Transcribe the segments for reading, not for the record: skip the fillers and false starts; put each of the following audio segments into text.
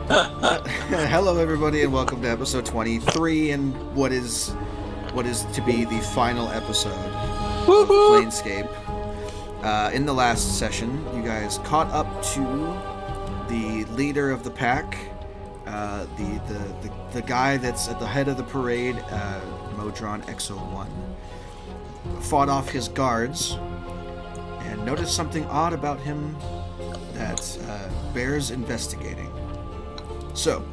Hello, everybody, and welcome to episode 23, and what is to be the final episode of Planescape. In the last session, you guys caught up to the leader of the pack, the guy that's at the head of the parade, Modron X01. Fought off his guards, and noticed something odd about him that bears investigating. So,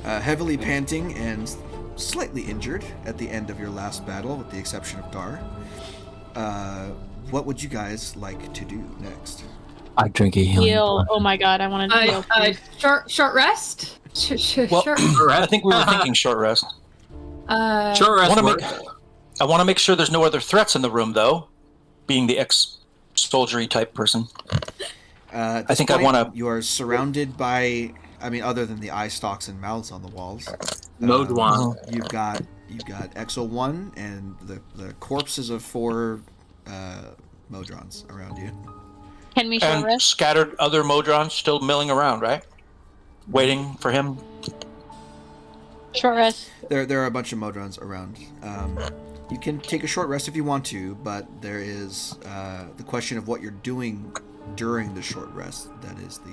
heavily panting and slightly injured at the end of your last battle, with the exception of Dar, what would you guys like to do next? I drink a heal. Oh my god, I want to heal. Short rest? Short rest? I think we were thinking short rest. Short rest. I want to make sure there's no other threats in the room, though, being the ex-soldiery type person. I think I want to... You are surrounded by... I mean, other than the eye stalks and mouths on the walls. Mode 1. You've got X01 and the corpses of 4 Modrons around you. Can we short rest? Scattered other Modrons still milling around, right? Waiting for him. Short rest. There are a bunch of Modrons around. You can take a short rest if you want to, but there is the question of what you're doing during the short rest. That is the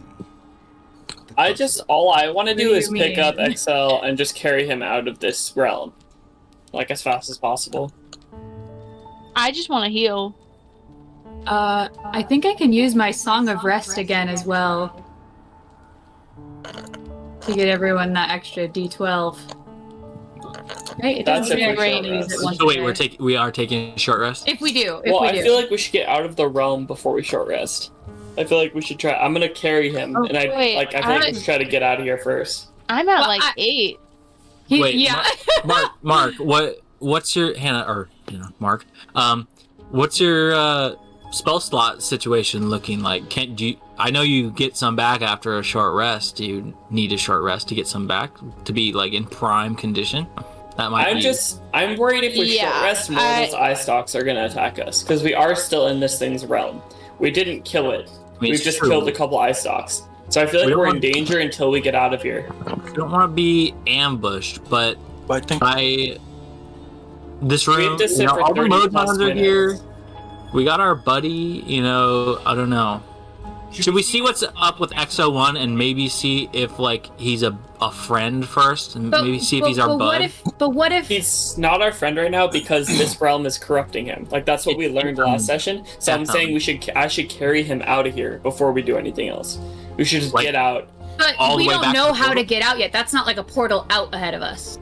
all I want to do is pick up XL and just carry him out of this realm, like as fast as possible. I just want to heal. I think I can use my Song of Rest again as well to get everyone that extra D12. Right? It doesn't seem great to use it once. So wait, we are taking a short rest? If we do. I feel like we should get out of the realm before we short rest. I feel like we should try. I'm gonna carry him, and I feel like we should try to get out of here first. I'm at 8. Wait, yeah. Mark, what's your Mark? What's your spell slot situation looking like? I know you get some back after a short rest. Do you need a short rest to get some back to be like in prime condition? That might I'm worried if we short rest, more of those eye stalks are gonna attack us because we are still in this thing's realm. We didn't kill it. We've just killed a couple eye stalks. So I feel like we're in danger until we get out of here. We don't want to be ambushed, but I think this room, all the Modrons are here. We got our buddy, I don't know. Should we see what's up with XO1 and maybe see if he's a friend first, and maybe see if he's our bud? What if he's not our friend right now because this realm is corrupting him? That's what we learned last session. So I'm saying I should carry him out of here before we do anything else. We should just get out. But we don't know how to get out yet. That's not like a portal out ahead of us.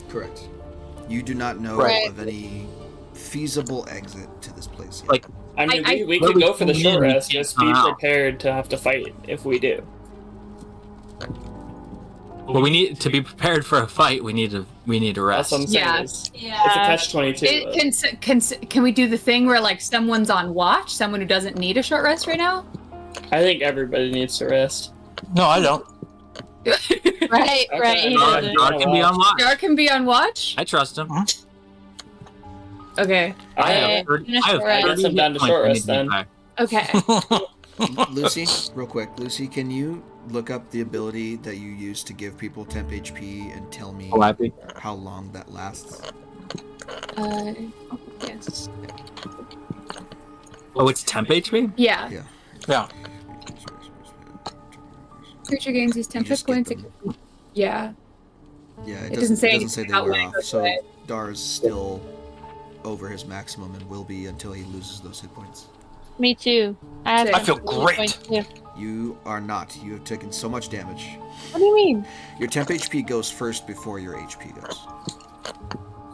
Correct. You do not know of any feasible exit to this place yet. We could go for the short rest. Just be prepared to have to fight if we do. Well, we need to be prepared for a fight. We need to rest. That's what I'm saying. It's a catch-22. Can we do the thing where someone's on watch, someone who doesn't need a short rest right now? I think everybody needs to rest. No, I don't. Right. Dar can be on watch. Dar can be on watch? I trust him. Okay. I have 30 down to short rest then. Okay. Lucy, real quick. Lucy, can you look up the ability that you use to give people temp HP and tell me how long that lasts? Yes. Oh, it's temp HP? Yeah. Creature gains these temp hit points. Yeah. Yeah, it doesn't say they wear off. So Dar's still over his maximum and will be until he loses those hit points. Me too. I feel great. You are not. You have taken so much damage. What do you mean? Your temp HP goes first before your HP goes.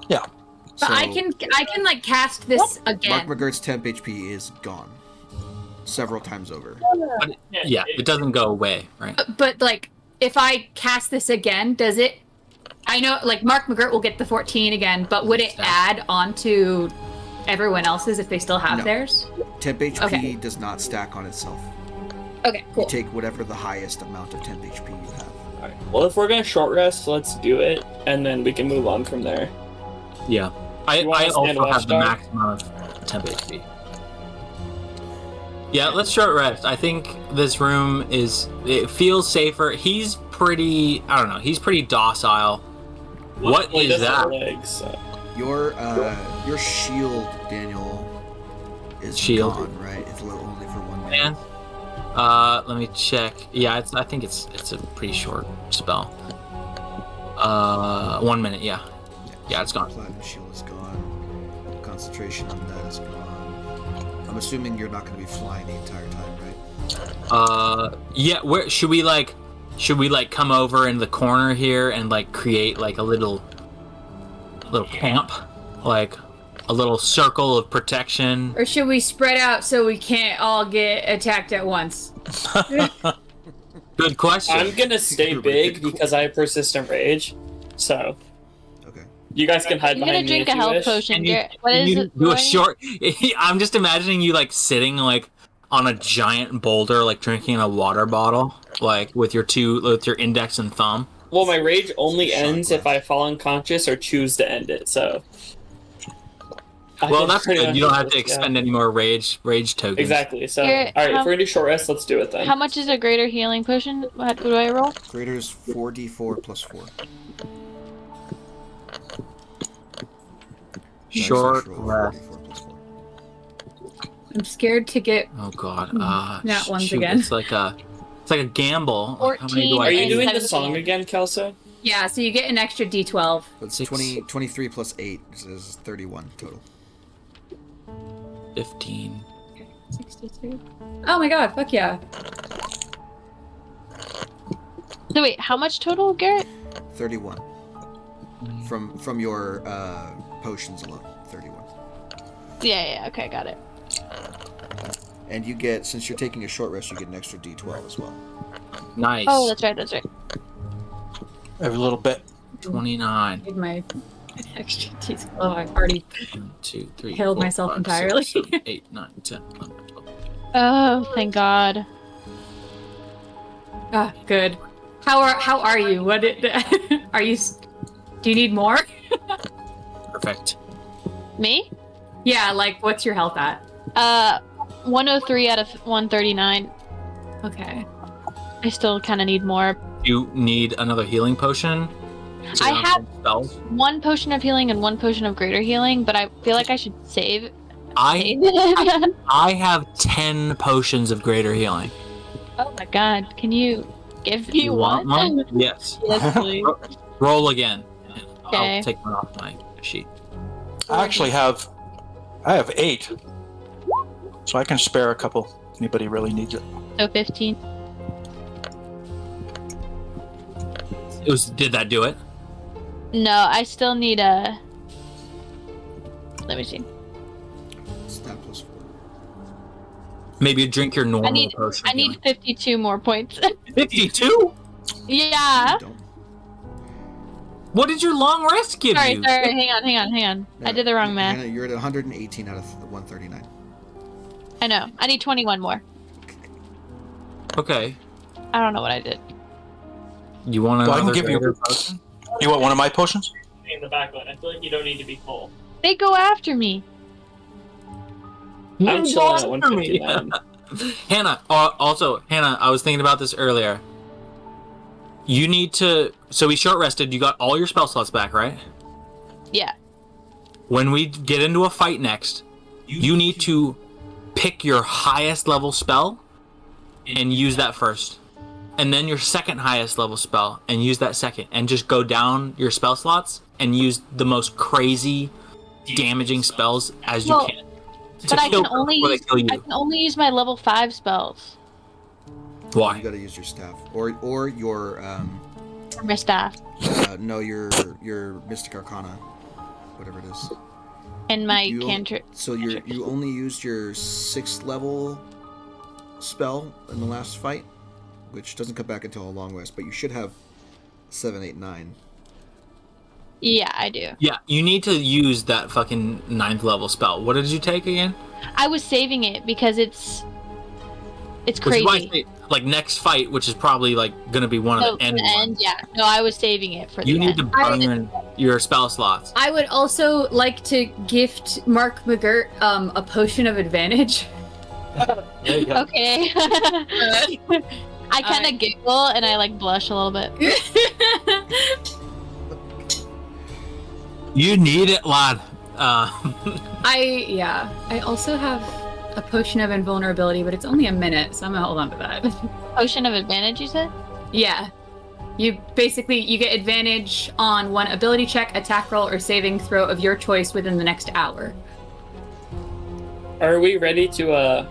Yeah. But I can cast this again. Mark McGirt's temp HP is gone several times over. But, it doesn't go away, right? But if I cast this again, does it? I know, Mark McGirt will get the 14 again, but would it add on to everyone else's if they still have theirs? Temp HP does not stack on itself. Okay, cool. You take whatever the highest amount of temp HP you have. Alright. Well, if we're gonna short rest, let's do it, and then we can move on from there. Yeah. I also have the maximum of temp HP. Yeah, let's short rest. I think this room it feels safer. He's pretty. I don't know. He's pretty docile. What Well, he is doesn't have that? legs, so. Your shield, Daniel, is Shield. gone, right? It's only for 1 minute. Man. Let me check. Yeah, I think it's a pretty short spell. 1 minute. Yeah, it's gone. Platinum shield is gone. Concentration on that is gone. I'm assuming you're not going to be flying the entire time, right? Yeah. Where should we like? Should we like come over in the corner here and like create like a little camp, like a little circle of protection? Or should we spread out so we can't all get attacked at once? Good question. I'm gonna stay big because I have persistent rage. So. Okay. You guys can hide I'm gonna behind me drink if a you health wish. potion. And you, Garrett. What and is you it? do a Roy? short. I'm just imagining you like sitting like on a giant boulder, like drinking a water bottle, like with your index and thumb. Well, my rage only Shot ends if glass. I fall unconscious or choose to end it. So. I Well, think that's pretty good. much You don't have to yeah. expend any more rage tokens. Exactly. So, Garrett, all right, how- if we're gonna do short rest, let's do it then. How much is a greater healing potion? What do I roll? Greater is 4d4 plus 4. Short Roll rest. 4d4 plus 4. I'm scared to get. Oh God. Not ones shoot, again. It's like a gamble. Like, how many do 14 I Are you and doing the 17. song again, Kelso? Yeah, so you get an extra D12. That's Six. 23 plus 8 is 31 total. 15. 62. Oh my god, fuck yeah. So wait, how much total, Garrett? 31. From your potions alone. 31. Yeah, okay, got it. And you get, since you're taking a short rest, you get an extra d12 as well. Nice. Oh, that's right. Every little bit. 29. Did my extra D12. Oh, I've already. 1, 2, 3. Killed 4, myself 5, entirely. 6, 7, 8, 9, 10, 11, 12. Oh, thank God. Ah, good. How are you? What are you? Do you need more? Perfect. Me? Yeah, like what's your health at? 103 out of 139. Okay. I still kind of need more. You need another healing potion? So I you don't have- spells? One potion of healing and one potion of greater healing, but I feel like I should save. I have 10 potions of greater healing. Oh my God! Can you give me You want one? Yes. Yes, please. Roll again. Okay. I'll take one off my sheet. I actually have 8, so I can spare a couple. If anybody really needs it. So 15. Did that do it? No, I still need a. Let me see. Stat plus 4. Maybe you drink your normal potion. I need 52 more points. 52? Yeah. You don't. What did your long rest give Sorry, you? hang on. I did the wrong math. You're at 118 out of the 139. I know. I need 21 more. Okay. I don't know what I did. You want Well, I another can give you- greater potion? You want one of my potions? In the back one, I feel like you don't need to be full. They go after me. I'm chilling at 159. Hannah, Hannah, I was thinking about this earlier. You need to. So we short rested. You got all your spell slots back, right? Yeah. When we get into a fight next, you need to pick your highest level spell and use that first. And then your second highest level spell and use that second. And just go down your spell slots and use the most crazy damaging spells as you Well, can. But I can only before they use, kill you. I can only use my level 5 spells. You Why? gotta use your staff. Or your, Or my staff. no, your Mystic Arcana. Whatever it is. And my You- cantrip. So you only used your 6th level spell in the last fight, which doesn't come back until a long rest, but you should have 7, 8, 9. Yeah, I do. Yeah, you need to use that fucking 9th level spell. What did you take again? I was saving it because it's Which is why I crazy. say, like next fight, which is probably like gonna be one So of the for end the ones. end, yeah. No, I was saving it for You the need end. to burn your spell slots. I would also like to gift Mark McGirt a potion of advantage. There you go. Okay. I kind of giggle and I like blush a little bit. You need it, lad. I also have a potion of invulnerability, but it's only a minute, so I'm gonna hold on to that. Potion of advantage, you said? Yeah. You get advantage on one ability check, attack roll, or saving throw of your choice within the next hour. Are we ready to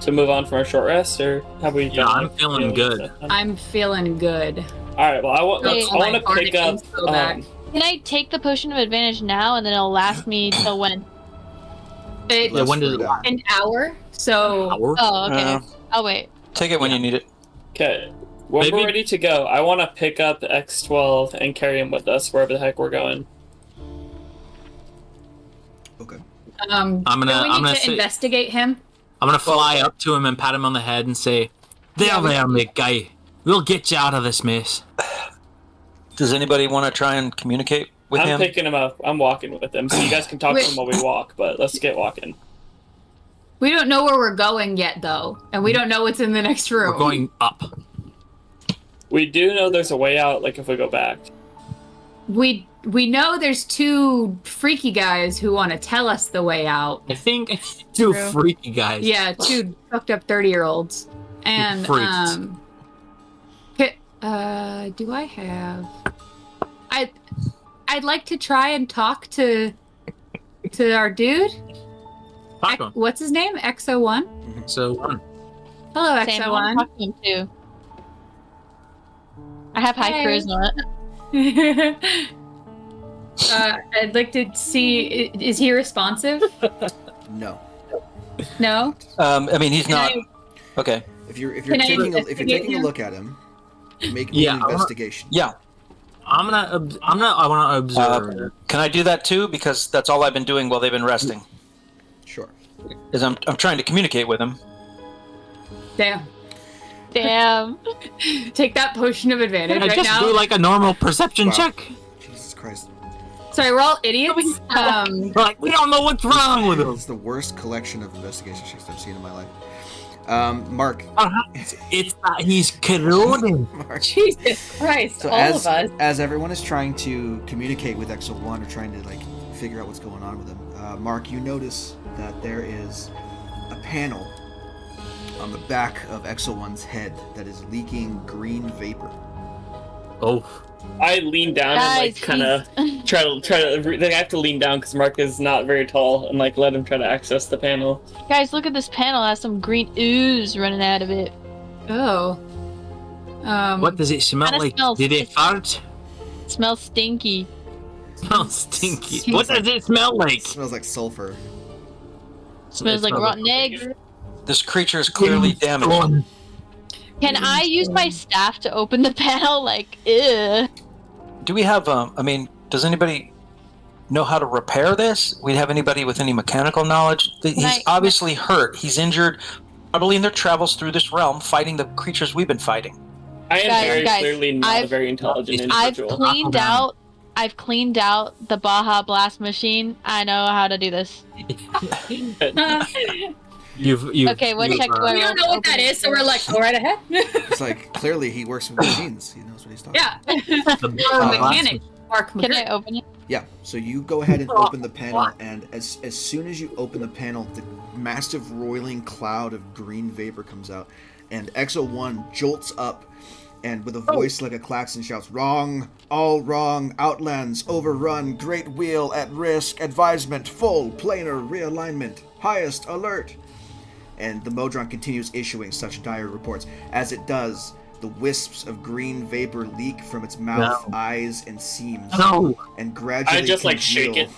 move on from our short rest, or have we? Yeah, I'm feeling good. I'm feeling good. All right. Well, I want to pick up. Can I take the potion of advantage now, and then it'll last me till when? When does it last? An hour. So. Hour? Oh, okay. I'll wait. Take it when you need it. Okay. When we're ready to go, I want to pick up X12 and carry him with us wherever the heck we're going. Okay. I'm gonna investigate him. I'm gonna fly up to him and pat him on the head and say, "There, big guy. We'll get you out of this mess." Does anybody want to try and communicate with him? I'm picking him up. I'm walking with him, so you guys can talk to him while we walk. But let's get walking. We don't know where we're going yet, though, and we don't know what's in the next room. We're going up. We do know there's a way out, like if we go back. We know there's two freaky guys who want to tell us the way out. I think two freaky guys. Yeah, two fucked up 30-year-olds. And freaks. Do I have? I'd like to try and talk to our dude. What's his name? XO1. So hello, Same, XO1. I want to talk to him too. I have high charisma. I'd like to see. Is he responsive? No. No. I mean, he's not. Okay. If you're taking a look at him, make me an investigation. Yeah. I want to observe. Can I do that too? Because that's all I've been doing while they've been resting. Sure. Is I'm trying to communicate with him. Damn. Take that potion of advantage Can I right just now. do like a normal perception check? Jesus Christ. Sorry, we're all idiots. We're like, we don't know what's wrong with him. It's the worst collection of investigation checks I've seen in my life. Mark. It's that he's corroding. Mark. Jesus Christ, So all of us. as everyone is trying to communicate with XO1 or trying to like figure out what's going on with him, Mark, you notice that there is a panel on the back of XO1's head that is leaking green vapor. Oh. I lean down and like kind of try to. They have to lean down because Mark is not very tall, and like let him try to access the panel. Guys, look at this panel. It has some green ooze running out of it. Oh. What does it smell like? Did it fart? It smells stinky. Smells stinky. What does it smell like? It smells like sulfur. Smells like rotten eggs. This creature is clearly damaged. Can I use my staff to open the panel? Like, ew. Do we have, does anybody know how to repair this? We have anybody with any mechanical knowledge? He's obviously hurt. He's injured, probably in their travels through this realm, fighting the creatures we've been fighting. I am very clearly not a very intelligent individual. I've cleaned out the Baja Blast machine. I know how to do this. Okay, what check do I roll? We don't know what that is, so we're like, go right ahead. It's like, clearly he works with machines. He knows what he's talking about. Yeah. Mechanic. Mark, can I open it? Yeah, so you go ahead and open the panel, and as soon as you open the panel, the massive roiling cloud of green vapor comes out, and XO1 jolts up, and with a voice like a klaxon shouts, "Wrong, all wrong, Outlands, overrun, great wheel at risk, advisement, full, planar, realignment, highest alert." And the Modron continues issuing such dire reports. As it does, the wisps of green vapor leak from its mouth, eyes, and seams, and gradually I just like shake it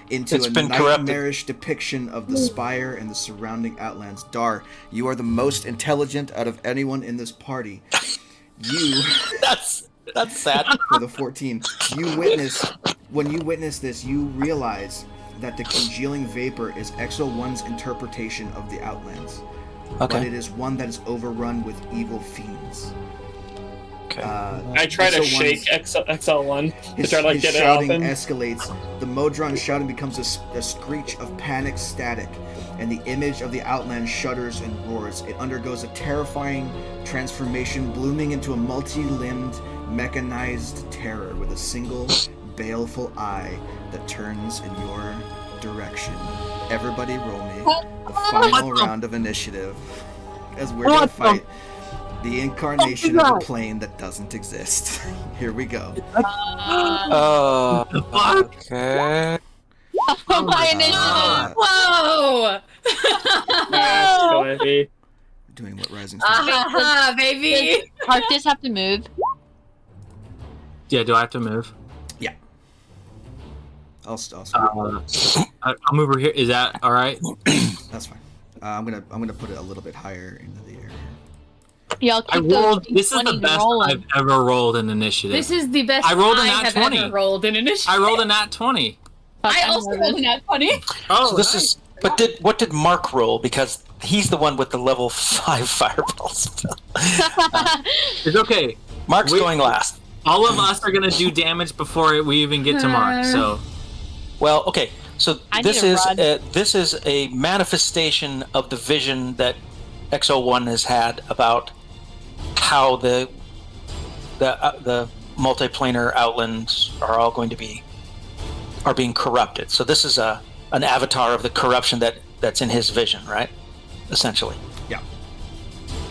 into a nightmarish depiction of the Spire and the surrounding Outlands. Dar, you are the most intelligent out of anyone in this party. You that's sad. For the 14, when you witness this, you realize that the congealing vapor is XO1's interpretation of the Outlands. Okay. But it is one that is overrun with evil fiends. Okay. I try to shake XL1 to try to his get it off shouting him. escalates. The Modron shouting becomes a screech of panic static, and the image of the Outlands shudders and roars. It undergoes a terrifying transformation, blooming into a multi-limbed, mechanized terror with a single, baleful eye that turns in your direction. Everybody roll me the final round of initiative, as we're going to fight the incarnation of a plane that doesn't exist. Here we go. Okay. My initiative. Whoa! Nice, go, Ivy. Doing what Rising Baby! Mark just have to move. Yeah, do I have to move? Yeah. I'll I'll move over here. Is that all right? That's fine. I'm gonna put it a little bit higher into the air. Yeah, I'll I keep rolled. those This is the D20s best rolling. I've ever rolled in initiative. This is the best I rolled a nat have 20. ever rolled in initiative. I rolled a nat 20. I also rolled a nat 20. Oh, So this is. But what did Mark roll? Because he's the one with the level 5 fireball spell. It's okay. Mark's going last. All of us are gonna do damage before we even get to Mark. So, Well, okay. So I this need a is a manifestation of the vision that XO1 has had about how the multiplanar Outlands are all going to are being corrupted. So this is an avatar of the corruption that's in his vision, right? Essentially. Yeah.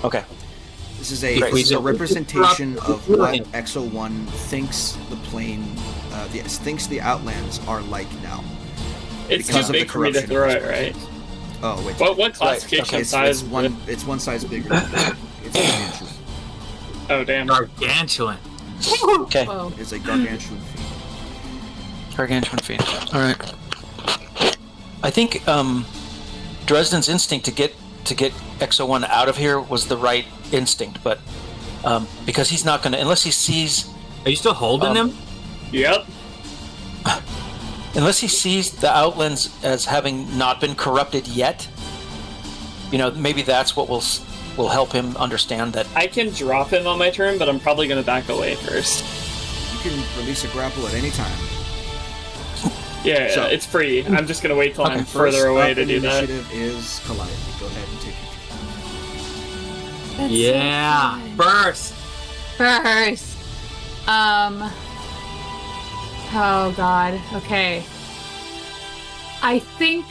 Okay. This is a representation of what XO1 thinks the plane, thinks the Outlands are like now. It's Because too of the big for me to corruption. throw it, right? Oh wait. What classification okay. size? It's one size bigger. It's gargantuan. Oh, damn. gargantuan. Okay. Whoa. It's a gargantuan feat. Gargantuan feat. All right. I think Dresden's instinct to get XO1 out of here was the right instinct, but because he's not going to, unless he sees, Are you still holding him? Yep. unless he sees the Outlands as having not been corrupted yet, maybe that's what will help him understand that. I can drop him on my turn, but I'm probably going to back away first. You can release a grapple at any time. Yeah, So- it's free. I'm just going to wait till I'm First further away up to in do the that. initiative is Calliope. Go ahead and take your turn. Yeah. First. First. Oh god. Okay. I think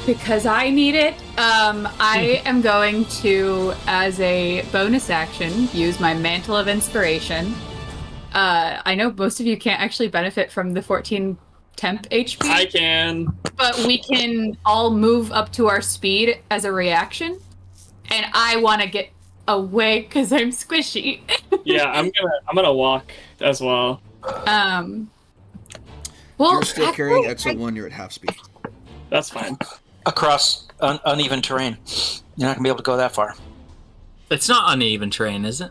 because I need it, I am going to, as a bonus action, use my Mantle of Inspiration. I know most of you can't actually benefit from the 14 temp HP. I can. But we can all move up to our speed as a reaction, and I want to get away because I'm squishy. Yeah, I'm gonna walk as well. Well, You're still carrying XO1. You're at half speed. That's fine. Across uneven terrain, you're not gonna be able to go that far. It's not uneven terrain, is it?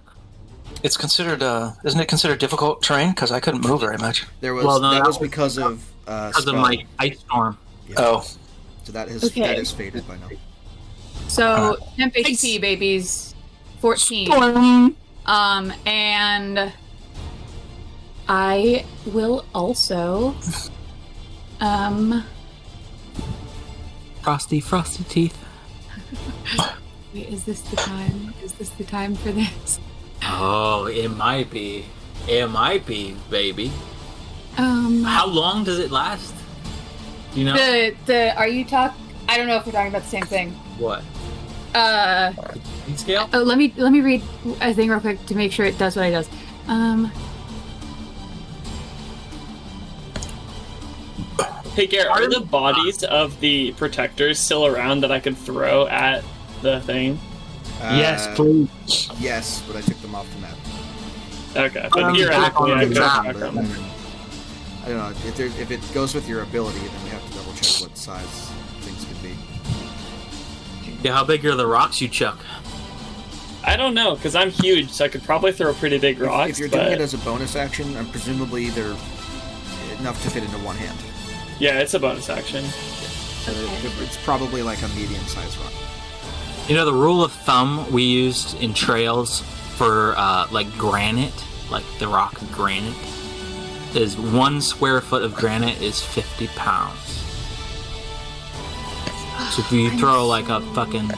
It's considered, isn't it considered difficult terrain? Because I couldn't move very much. There was Well, no, that that was was because of Because of spell. my ice storm. Yeah. Oh, So that is Okay. that is faded by now. So temp HP, babies, 14. And I will also, Frosty teeth. wait, is this the time? Is this the time for this? Oh, it might be. It might be, baby. Um, How long does it last? Do you know? are you I don't know if we're talking about the same thing. What? Speed scale? Oh, let me read a thing real quick to make sure it does what it does. Hey, Garrett, are the bodies of the protectors still around that I could throw at the thing? Yes, please. Yes, but I took them off the map. Okay, but theoretically, I could back track But, them. I don't know if it goes with your ability, then we have to double check what size things could be. Yeah, how big are the rocks you chuck? I don't know, because I'm huge, so I could probably throw pretty big rocks. If you're but doing it as a bonus action, presumably they're enough to fit into one hand. yeah, it's a bonus action. So it's probably like a medium-sized rock. You know, the rule of thumb we used in trails for like granite, like the rock granite, is 1 square foot of granite is 50 pounds. So if you throw like a fucking...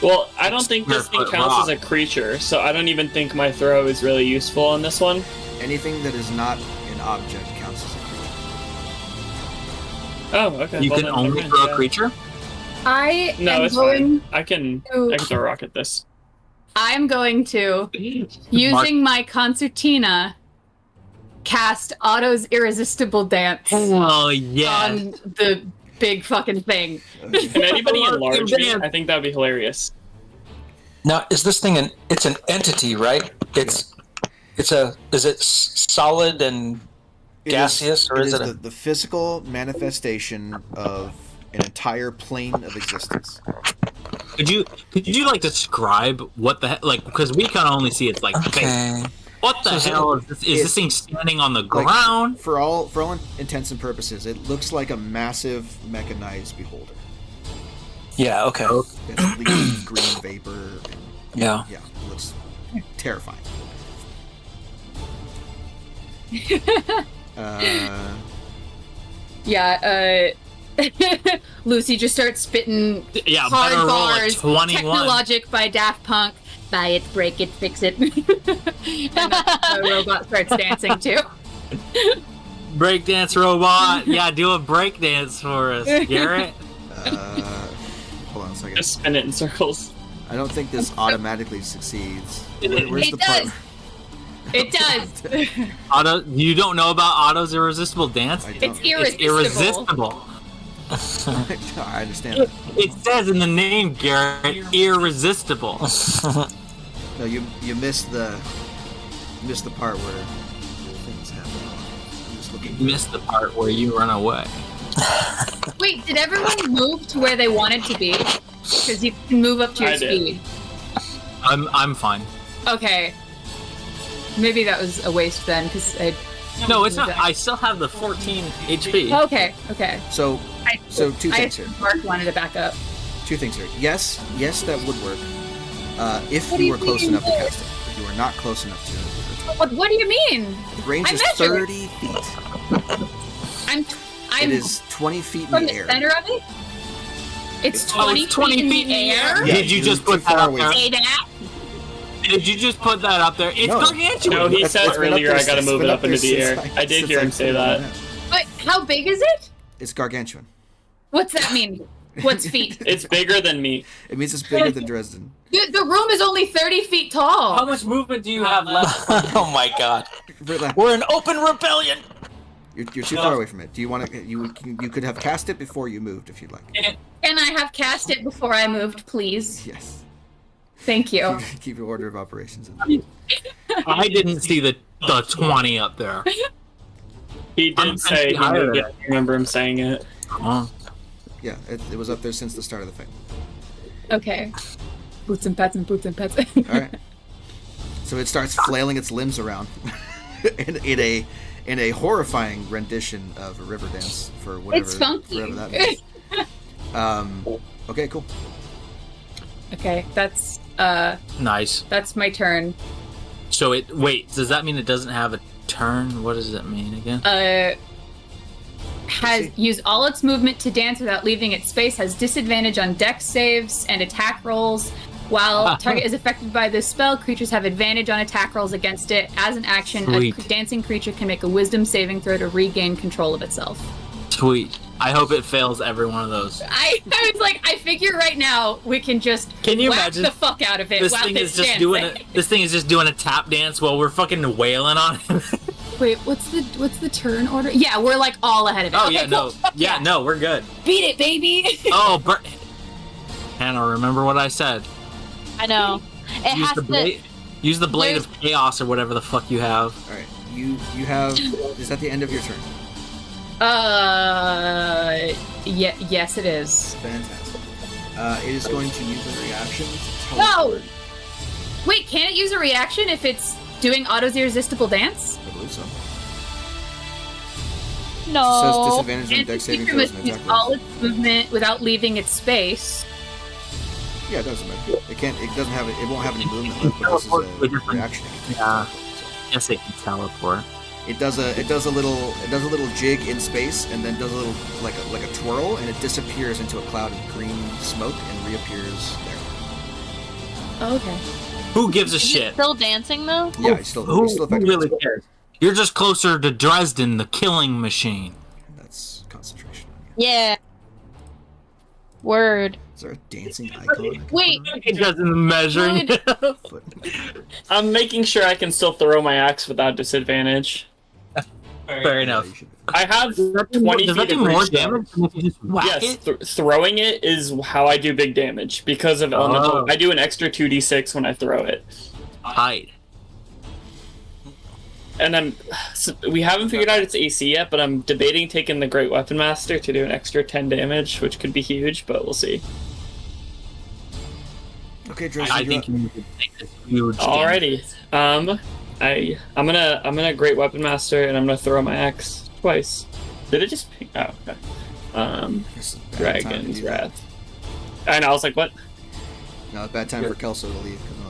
Well, I don't think this thing counts as a creature, so I don't even think my throw is really useful on this one. Anything that is not an object counts as a creature. Oh, okay. You can only throw a creature? It's fine. I can throw a rock at this. I'm going to, using my concertina, cast Otto's Irresistible Dance yeah. on the big fucking thing. Can anybody enlarge me? I think that would be hilarious. Now, is this thing it's an entity, right? Is it solid and gaseous, or is it the physical manifestation of an entire plane of existence? Could you like describe what the heck, like, because we can only see it's like face. What the hell is this? Is this thing standing on the ground? For all intents and purposes, it looks like a massive mechanized beholder. Yeah, okay. It's leaking green vapor. Yeah. Yeah, it looks terrifying. Lucy just starts spitting hard bars, 21. Technologic by Daft Punk. Buy it, break it, fix it. And the robot starts dancing too. Breakdance robot. Yeah, do a breakdance for us, Garrett. Hold on a second. Just spin it in circles. I don't think this automatically succeeds. Where's the does. part? It does. Otto, you don't know about Otto's Irresistible Dance? It's irresistible. I understand. It says in the name, Garrett, irresistible. No, you missed the part where things happen. I'm just looking. You missed the part where you run away. Wait, did everyone move to where they wanted to be? Because you can move up to your speed. I'm fine. Okay. Maybe that was a waste then, because No, it's not. I still have the 14 HP. Okay. So two things here. Mark wanted to back up. Two things here. Yes, that would work. If you were close enough to cast it. If you were not close enough to. What do you mean? The range is 30 feet. It is 20 feet in the air. From the center of it? It's 20 feet in the air? Yeah, Did you just put that up there? Say that? Did you just put that up there? It's gargantuan. No, he said earlier I gotta move it up into the air. I did hear him say that. But how big is it? It's gargantuan. What's that mean? What's feet? It's bigger than me. It means it's bigger than Dresden. The room is only 30 feet tall. How much movement do you have left? Oh my god. We're an open rebellion. You're too far away from it. Do you want to? You could have cast it before you moved, if you'd like. Can I have cast it before I moved, please? Yes. Thank you. Keep your order of operations. I didn't see the 20 up there. He did say he moved it. I remember him saying it. Yeah, it was up there since the start of the fight. Okay. Boots and pets. All right. So it starts flailing its limbs around in a horrifying rendition of a river dance for whatever. It's funky. Whatever that means. Okay, cool. Okay, that's nice. That's my turn. So does that mean it doesn't have a turn? What does that mean again? Has used all its movement to dance without leaving its space, has disadvantage on dex saves and attack rolls. While target is affected by this spell, creatures have advantage on attack rolls against it. As an action, Sweet. A dancing creature can make a wisdom saving throw to regain control of itself. Sweet. I hope it fails every one of those. I was like, I figure right now we can just imagine the fuck out of it. This while thing it's is just dancing. this thing is just doing a tap dance while we're fucking wailing on it. Wait, what's the turn order? Yeah, we're like all ahead of it. Oh okay, yeah, cool. no, Fuck yeah, no, we're good. Beat it, baby. Oh, Hannah, remember what I said? I know. Use the blade of chaos or whatever the fuck you have. All right, you have. Is that the end of your turn? Yes, it is. Fantastic. It is going to use a reaction to No! teleport. Wait, can it use a reaction if it's doing Otto's Irresistible Dance? I believe so. No. It says disadvantage on And dex the saving creature throws must and use attack all rolls. its movement without leaving its space. Yeah, it doesn't matter. It can't. It doesn't have. It won't have any movement left. But this is a reaction. Yeah. Yes, it can teleport. It does a little jig in space, and then does a little like a twirl, and it disappears into a cloud of green smoke and reappears there. Oh, okay. Who gives a Is shit? it still dancing though? Yeah, he's still Who effective. really cares? You're just closer to Dresden, the killing machine. That's concentration. Yeah. Word. Is there a dancing icon? Wait. It doesn't measuring. I'm making sure I can still throw my axe without disadvantage. Fair enough. I have 20 Does that feet do of more reach. damage than if you just whack Yes, it? throwing it is how I do big damage because of elemental. Oh. I do an extra 2d6 when I throw it. Hide. And we haven't figured out its AC yet, but I'm debating taking the Great Weapon Master to do an extra 10 damage, which could be huge, but we'll see. Okay, Dresden, I think you need to take this huge damage. Alrighty. I'm gonna Great Weapon Master, and I'm gonna throw my axe twice. Did it just? Oh, okay. This is a bad time to Dragon's do that. Wrath. And I was like, what? No, bad time for Kelso to leave because I'm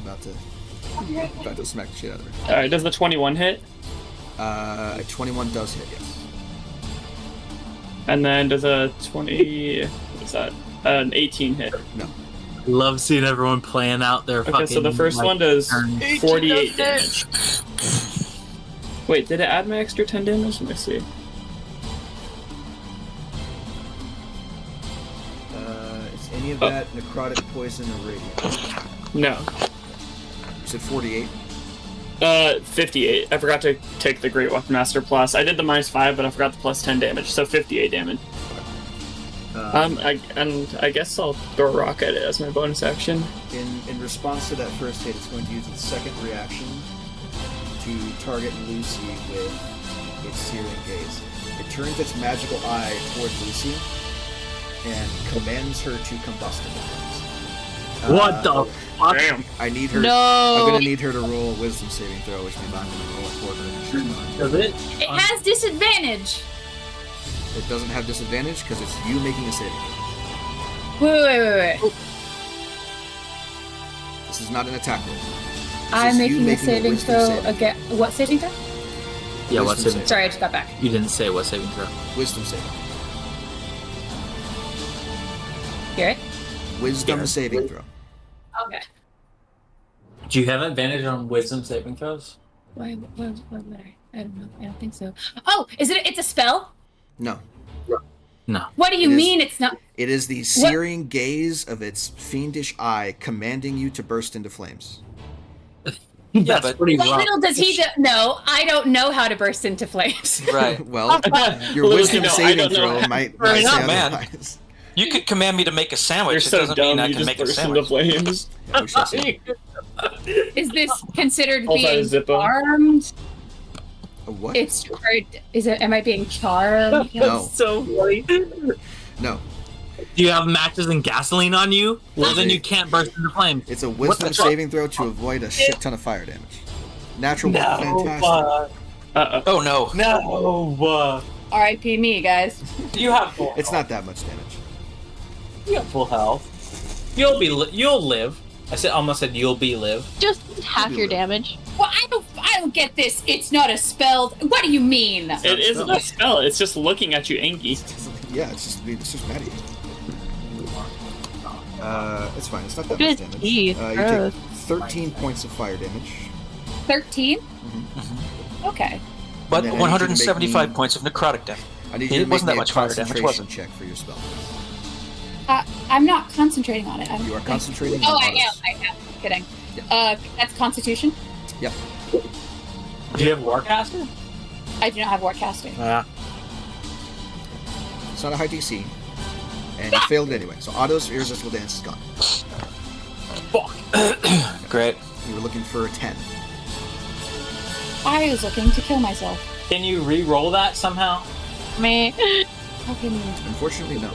about to smack the shit out of her. Alright, does the 21 hit? A 21 does hit, yes. And then does a 20? What is that? An 18 hit. No. Love seeing everyone playing out their fucking. Okay, so the first one does turns. 48 damage. Wait, did it add my extra 10 damage? Let me see. Is any of that necrotic, poison, or radiant? No. You said 48? 58. I forgot to take the Great Weapon Master plus. I did the -5, but I forgot the plus 10 damage, so 58 damage. I guess I'll throw a rock at it as my bonus action. In response to that first hit, it's going to use its second reaction to target Lucy with its searing gaze. It turns its magical eye toward Lucy and commands her to combust into flames. What the fuck? Damn. I need her. No. I'm gonna need her to roll a wisdom saving throw, which means I'm gonna roll it for her. Does it? It has disadvantage. It doesn't have disadvantage because it's you making a saving throw. Wait. This is not an attack roll. I'm is you making a making a saving wisdom throw saving. again. What saving throw? Yeah, what Wisdom saving? Sorry, I just got back. You didn't say what saving throw. Wisdom saving. Garrett? Wisdom Yeah. saving throw. Okay. Do you have advantage on wisdom saving throws? Why would I? I don't know. I don't think so. Oh, is it? It's a spell? No. No. What do you It is- mean it's not? It is the searing gaze of its fiendish eye commanding you to burst into flames. Yeah, That's but- pretty What rough. little does he know? I don't know how to burst into flames. Right. Well, your Well, wisdom I saving don't know. throw might Fair say enough, man. otherwise. You could command me to make a You're sandwich. It so doesn't dumb, mean I you can just make a burst into sandwich. flames. Yeah, we shall see. Is this considered Also, being Zippo. charmed? A what? It's or is it? Am I being charmed? No. So funny. No. Do you have matches and gasoline on you? Well, then you can't burst into flames. It's a wisdom the- saving throw to avoid a shit ton of fire damage. Natural one, fantastic. Uh-oh. Oh no. No. R.I.P. me, guys. You have full. It's not that much damage. You have full health. You'll live. I almost said you'll be live. Just half your damage. Well, I don't get this. It's not a spell. What do you mean? It isn't a spell, it's just looking at you angry. Yeah, it's just mad at you. It's fine. It's not that Good much damage. teeth, You gross. take 13 points of fire damage. 13. Okay. But And then I need you to 175 make me- points of necrotic damage. I need you It to make wasn't me that a much fire damage, concentration was it? check for your spell. I'm not concentrating on it. I don't You are think. concentrating Oh, on I am. autos. I am. Kidding. That's Constitution. Do you have Warcaster? I do not have Warcasting. Yeah. It's not a high DC. And you failed it anyway. So Otto's irresistible dance is gone. Great. You were looking for a 10. I was looking to kill myself. Can you re-roll that somehow? Me. How can you? Unfortunately, no.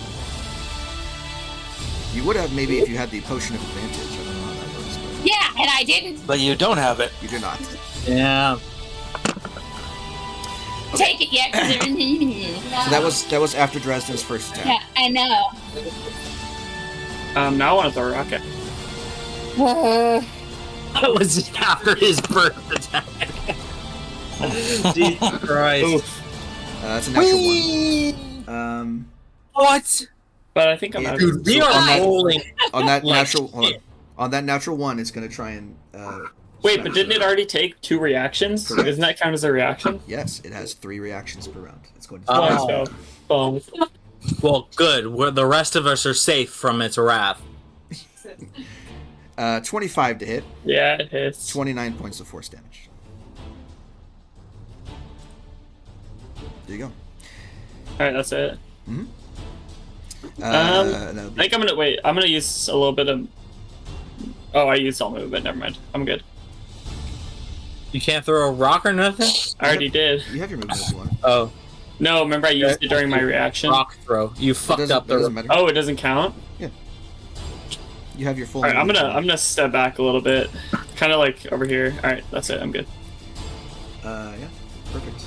You would have maybe if you had the potion of advantage. I don't know how that works, but Yeah, and I didn't But you don't have it. you do not. Yeah. take it yet. 'Cause So that was after Dresden's first attack. Yeah, I know. Now I want to throw a rocket. That was just after his first attack. Jesus Christ. That's a natural 1. What? But I think I'm out. Dude, we are rolling. On that natural, hold on that natural 1, it's gonna try and. Wait, but didn't it already take 2 reactions? Correct. Doesn't that count as a reaction? Yes, it has 3 reactions per round. It's going to. Well, good. The rest of us are safe from its wrath. 25 to hit. Yeah, it hits. 29 points of force damage. There you go. Alright, that's it. Mm-hmm. I think I'm gonna wait. I'm gonna use a little bit of. Oh, I used all movement. Never mind. I'm good. You can't throw a rock or nothing? I already did. You have your movement if you want. Oh. No, remember I used it during my reaction. Rock throw. You fucked up the. Oh, it doesn't count. Yeah. You have your full. All right, I'm gonna step back a little bit, kind of like over here. All right, that's it. I'm good. Yeah, perfect.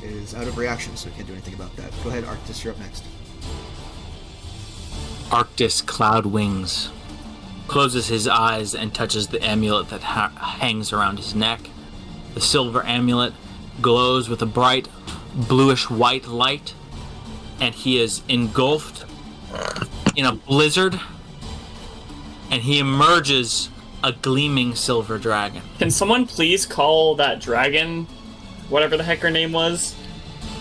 It is out of reaction, so we can't do anything about that. Go ahead, Arctis. You're up next. Arctis Cloud Wings closes his eyes and touches the amulet that hangs around his neck. The silver amulet glows with a bright bluish-white light, and he is engulfed in a blizzard, and he emerges a gleaming silver dragon. Can someone please call that dragon, whatever the heck her name was,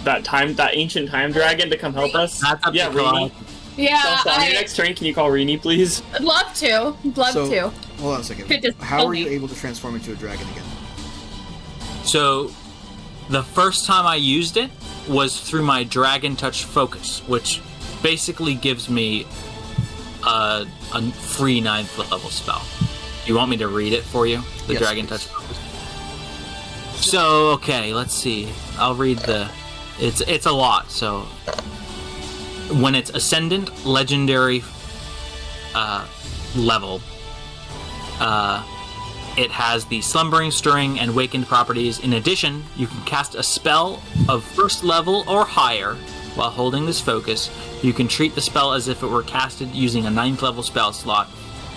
that ancient time dragon, to come help us? Yeah, Rini. Yeah, So, on your next turn, can you call Rini, please? I'd love to. Hold on a second. How are you able to transform into a dragon again? So, the first time I used it was through my Dragon Touch Focus, which basically gives me a free 9th level spell. You want me to read it for you? The Yes, Dragon please. Touch Focus. So, okay, let's see. I'll read the... It's a lot, so... When it's Ascendant Legendary level, it has the Slumbering, Stirring, and Wakened properties. In addition, you can cast a spell of 1st level or higher while holding this focus. You can treat the spell as if it were casted using a 9th level spell slot.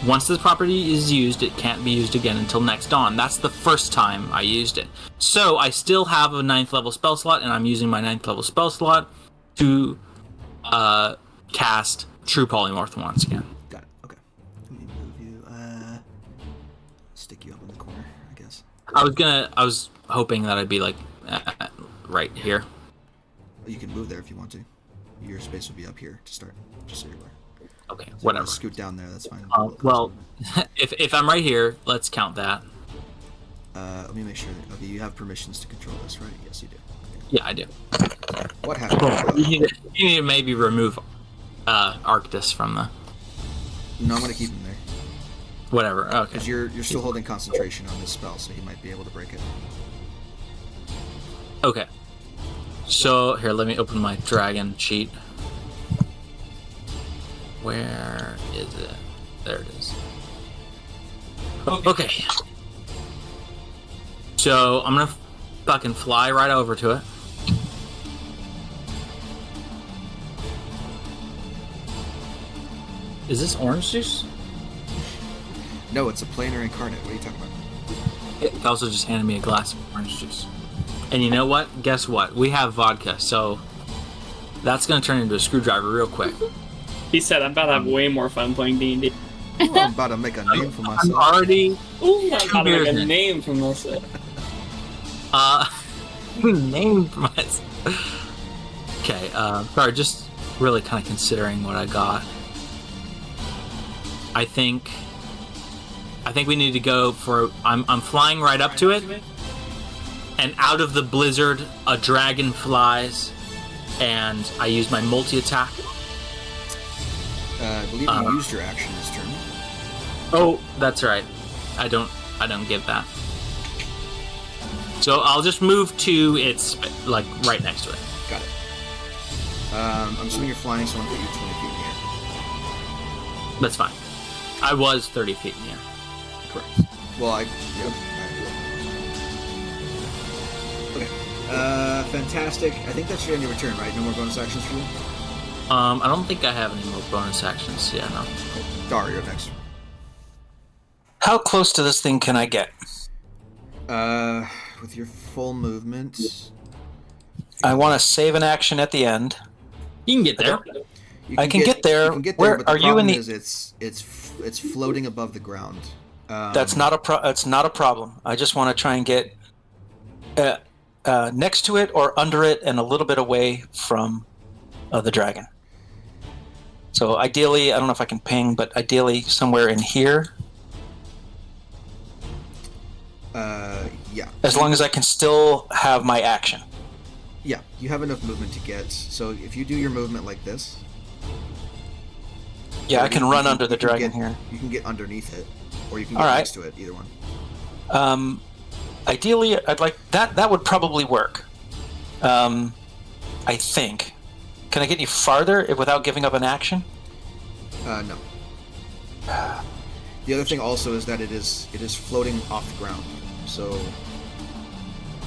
Once this property is used, it can't be used again until next dawn. That's the first time I used it. So I still have a 9th level spell slot, and I'm using my 9th level spell slot to cast True Polymorph once again. Got it. Okay. Let me move you. Stick you up in the corner, I guess. I was hoping that I'd be like right here. You can move there if you want to. Your space will be up here to start, just so you're aware. Okay, So whatever. Scoot down there. That's fine. Well, if I'm right here, let's count that. Let me make sure. Okay, you have permissions to control this, right? Yes, you do. Yeah, I do. What happened? You need to maybe remove Arctis from the... No, I'm gonna keep him there Whatever, okay. because you're still holding concentration on this spell, so he might be able to break it. Okay. So, here, let me open my dragon sheet. Where is it? There it is. Okay. So, I'm gonna fucking fly right over to it. Is this orange juice? No, it's a planar incarnate. What are you talking about? It also just handed me a glass of orange juice. And you know what? Guess what? We have vodka, so that's gonna turn into a screwdriver real quick. He said, "I'm about to have way more fun playing D&D." Ooh, I'm about to make a name for myself. I'm already... Ooh, I'm about to make a name for myself. Name for myself. Okay, sorry, just really kind of considering what I got. I think we need to go for... I'm flying right up to it, and out of the blizzard, a dragon flies, and I use my multi-attack. I believe you used your action this turn. Oh, that's right. I don't get that. So I'll just move to its, like, right next to it. Got it. I'm assuming you're flying, so I'm going to put you 20 feet in the air. That's fine. I was 30 feet in the air. Correct. Well, yep. Okay. Fantastic. I think that's your end of your turn, right? No more bonus actions for you? I don't think I have any more bonus actions. Yeah, no. Cool. Dar, you're next. How close to this thing can I get? With your full movement, I want to save an action at the end. You can get there. I can get there. You can get there, Where but the are you in problem the? is it's floating above the ground. That's not a problem. I just want to try and get next to it or under it and a little bit away from the dragon. So ideally, I don't know if I can ping, but ideally somewhere in here. Yeah. As long as I can still have my action. Yeah, you have enough movement to get. So if you do your movement like this. Yeah, I can run under the dragon here. You can get underneath it, or you can get next to it. Either one. Ideally, I'd like that. That would probably work. I think. Can I get you farther without giving up an action? No. The other thing also is that it is floating off the ground. So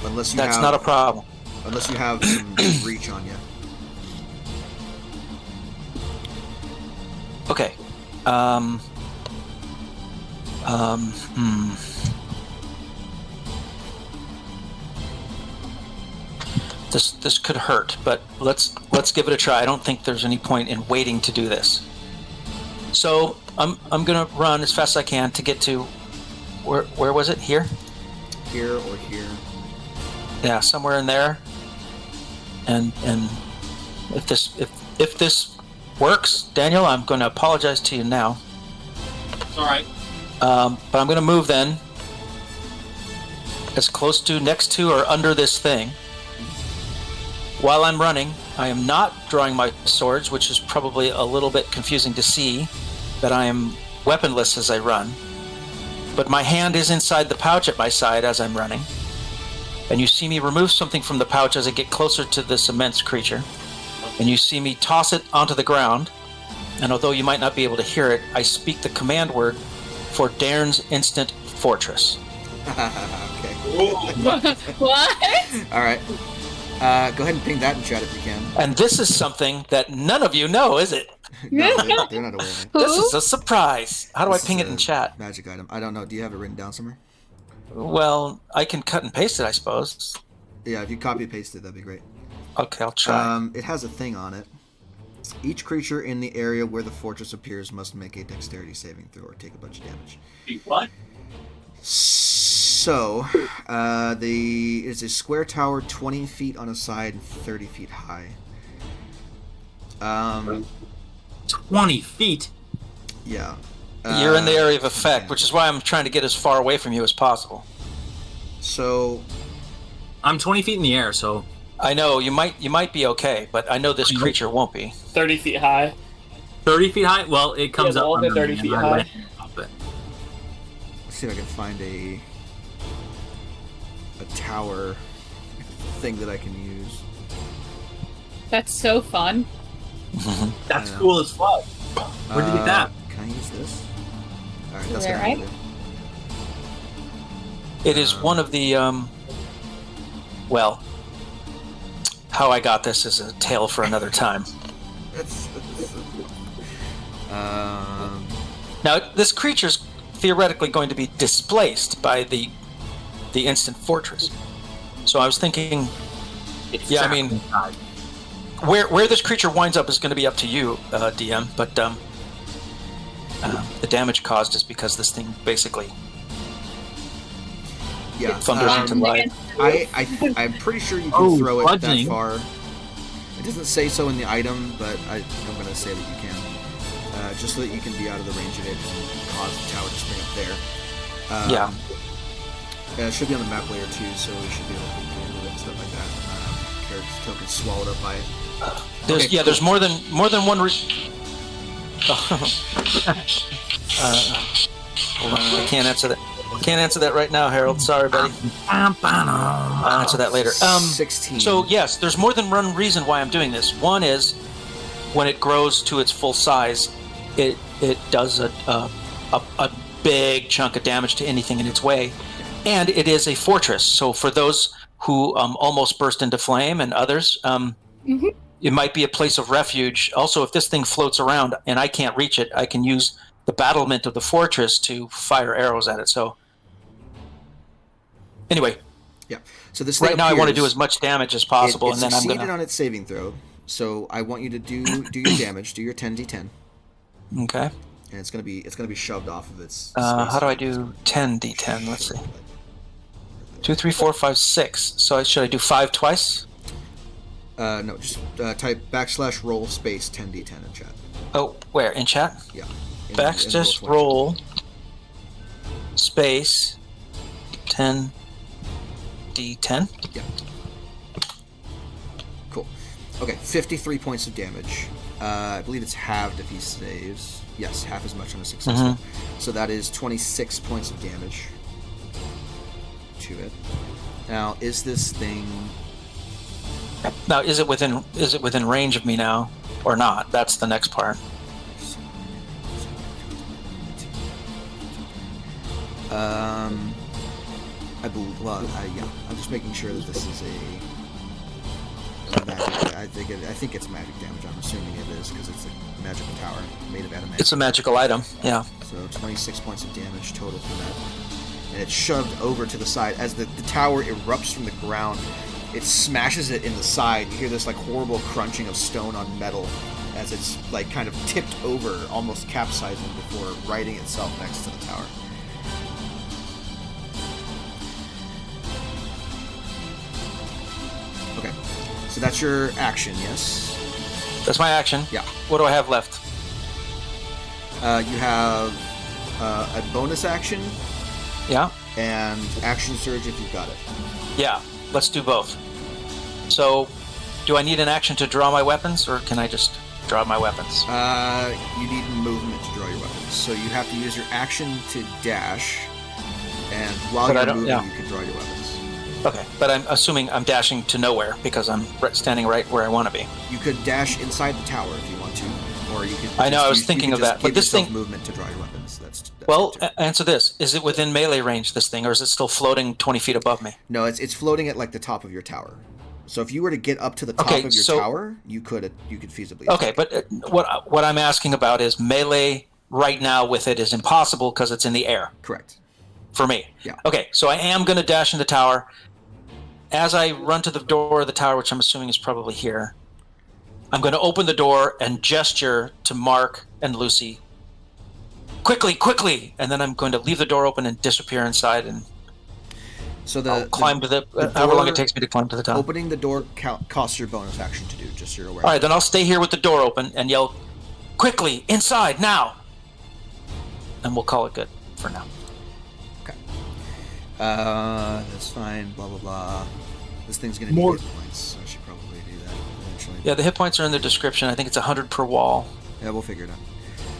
unless you that's not a problem. Unless you have some reach on you. Okay. This could hurt, but let's give it a try. I don't think there's any point in waiting to do this. So I'm gonna run as fast as I can to get to where was it? Here? Here or here. Yeah, somewhere in there. And if this works, Daniel, I'm going to apologize to you now. It's all right. But I'm going to move then as close to, next to, or under this thing. While I'm running, I am not drawing my swords, which is probably a little bit confusing to see that I am weaponless as I run. But my hand is inside the pouch at my side as I'm running. And you see me remove something from the pouch as I get closer to this immense creature. And you see me toss it onto the ground. And although you might not be able to hear it, I speak the command word for Dairn's Instant Fortress. Okay. What? All right. Go ahead and ping that in chat if you can. And this is something that none of you know, is it? No, they're not aware of it. This is a surprise. How do I ping it in chat? Magic item. I don't know. Do you have it written down somewhere? Well, I can cut and paste it, I suppose. Yeah, if you copy paste it, that'd be great. Okay, I'll try. It has a thing on it. Each creature in the area where the fortress appears must make a dexterity saving throw or take a bunch of damage. What? So, it's a square tower 20 feet on a side and 30 feet high. 20 feet? Yeah. You're in the area of effect, which is why I'm trying to get as far away from you as possible. So, I'm 20 feet in the air, so... I know, you might be okay, but I know this creature won't be. 30 feet high. 30 feet high? Well, it comes up all the under 30 me, feet and I high. land off it. let's see if I can find a tower thing that I can use. That's so fun. That's cool as fuck. Where'd you get that? Can I use this? Alright, that's There, what I'm gonna right? do. It is one of the, well, how I got this is a tale for another time. Now, this creature's theoretically going to be displaced by the instant fortress. So I was thinking, yeah, I mean, where this creature winds up is going to be up to you, DM. But the damage caused is because this thing basically thunders into life. I'm pretty sure you can throw it fudging. that far. It doesn't say so in the item, but I'm going to say that you can. Just so that you can be out of the range of it and cause the tower to spring up there. It should be on the map layer too, so we should be able to get into it and stuff like that. Character's token swallowed up by it. There's more than one. I can't answer that. Can't answer that right now, Harold. Sorry, buddy. I'll answer that later. 16. So yes, there's more than one reason why I'm doing this. One is when it grows to its full size, it does a big chunk of damage to anything in its way, and it is a fortress. So for those who almost burst into flame and others, it might be a place of refuge. Also, if this thing floats around and I can't reach it, I can use the battlement of the fortress to fire arrows at it. So anyway, yeah. So this thing right now I want to do as much damage as possible, and then I'm succeeded on its saving throw. So I want you to do your damage. Do your 10d10. Okay. And it's gonna be shoved off of its. How do I do 10d10? Let's see. 2, 3, 4, 5, 6. So should I do 5 twice? No, just type /roll space 10d10 in chat. Oh, where? In chat? Yeah. Just roll space 10d10. Yeah. Cool. Okay, 53 points of damage. I believe it's halved if he saves. Yes, half as much on a successful. So that is 26 points of damage to it. Now, is this thing? Now, is it within range of me now, or not? That's the next part. I believe. Well, yeah. I'm just making sure that this is a magic. I think it's magic damage. I'm assuming it is because it's a magical tower made of adamant. It's a magical item. Yeah. So 26 points of damage total for that, and it's shoved over to the side as the tower erupts from the ground. It smashes it in the side. You hear this like horrible crunching of stone on metal as it's like kind of tipped over, almost capsizing before righting itself next to the tower. Okay, so that's your action, yes? That's my action. Yeah. What do I have left? You have a bonus action. Yeah. And action surge if you've got it. Yeah. Let's do both. So, do I need an action to draw my weapons, or can I just draw my weapons? You need movement to draw your weapons. So you have to use your action to dash, and while you're moving, you can draw your weapons. Okay, but I'm assuming I'm dashing to nowhere because I'm standing right where I want to be. You could dash inside the tower if you want to, or you could. I know, I was thinking of that, but this thing movement to draw your weapons. That's well, answer this: is it within melee range, this thing, or is it still floating 20 feet above me? No, it's floating at like the top of your tower. So if you were to get up to the top of your tower, you could feasibly. Okay, but what I'm asking about is melee right now with it is impossible because it's in the air. Correct. For me. Yeah. Okay, so I am going to dash in the tower. As I run to the door of the tower, which I'm assuming is probably here, I'm going to open the door and gesture to Mark and Lucy. Quickly, quickly! And then I'm going to leave the door open and disappear inside, and so I'll climb to the however long it takes me to climb to the top. Opening the door costs your bonus action to do, just so you're aware. All right, then I'll stay here with the door open and yell, quickly, inside, now! And we'll call it good for now. Okay. That's fine, blah, blah, blah. This thing's going to need hit points, so I should probably do that eventually. Yeah, the hit points are in the description. I think it's 100 per wall. Yeah, we'll figure it out.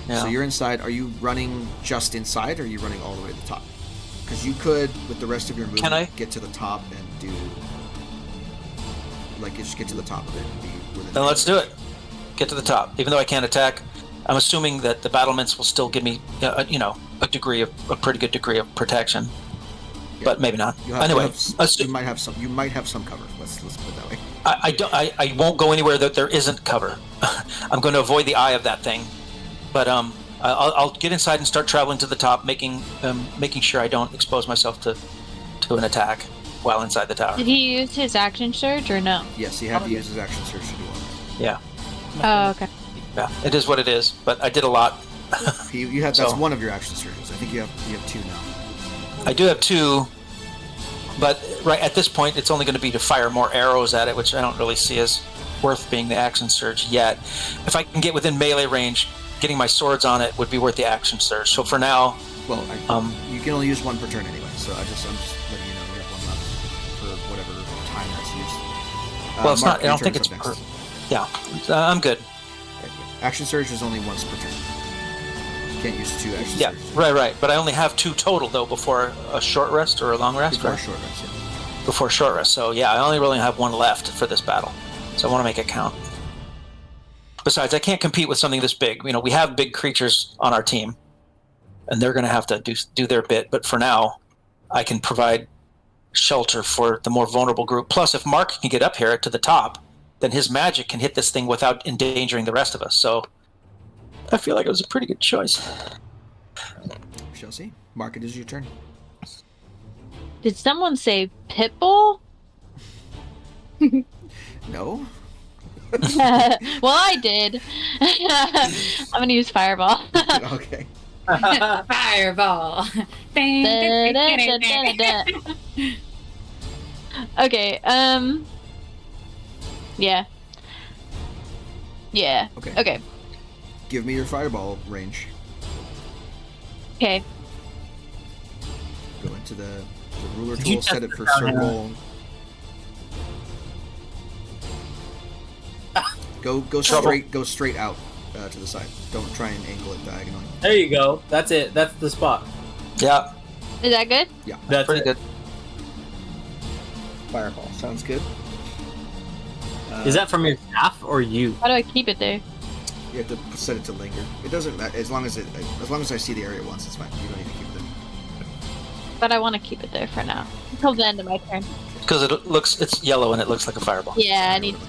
Yeah. So you're inside. Are you running just inside, or are you running all the way to the top? Because you could, with the rest of your movement, get to the top and do... Like, just get to the top of it and be within... Then let's do it. Get to the top. Even though I can't attack, I'm assuming that the battlements will still give me, a pretty good degree of protection. Yeah. But maybe not. You might have some cover. Let's put it that way. I won't go anywhere that there isn't cover. I'm going to avoid the eye of that thing. But I'll get inside and start traveling to the top, making sure I don't expose myself to an attack while inside the tower. Did he use his action surge or no? Yes, he had to use his action surge to do all that. Yeah. Oh, okay. Yeah, it is what it is. But I did a lot. That's one of your action surges. I think you have two now. I do have two, but right at this point, it's only going to be to fire more arrows at it, which I don't really see as worth being the action surge yet. If I can get within melee range, getting my swords on it would be worth the action surge. So for now, you can only use one per turn anyway. So I'm just letting you know we have one left for whatever time that's used. Well, it's not. I don't think it's per. Yeah, I'm good. Action surge is only once per turn. You can't use two action surges. Yeah, right. But I only have two total though before a short rest or a long rest. Before a short rest, yeah. Before short rest. So yeah, I only really have one left for this battle. So I want to make it count. Besides, I can't compete with something this big. We have big creatures on our team, and they're going to have to do their bit. But for now, I can provide shelter for the more vulnerable group. Plus, if Mark can get up here to the top, then his magic can hit this thing without endangering the rest of us. So I feel like it was a pretty good choice. We shall see. Mark, it is your turn. Did someone say Pitbull? No? Well, I did. I'm gonna use Fireball. Okay. Fireball. Okay, yeah. Yeah. Okay. Give me your fireball range. Okay. Go into the ruler Did you tool, set test it for it out, circle. Go straight out to the side. Don't try and angle it diagonally. There you go. That's it. That's the spot. Yeah, Is that good? Yeah. That's pretty good. Fireball. Sounds good. Is that from your staff or you? How do I keep it there? You have to set it to linger. It doesn't matter as long as I see the area once. It's fine. You don't need to keep it there. But I want to keep it there for now until the end of my turn. Because it's yellow and it looks like a fireball. Yeah, it needs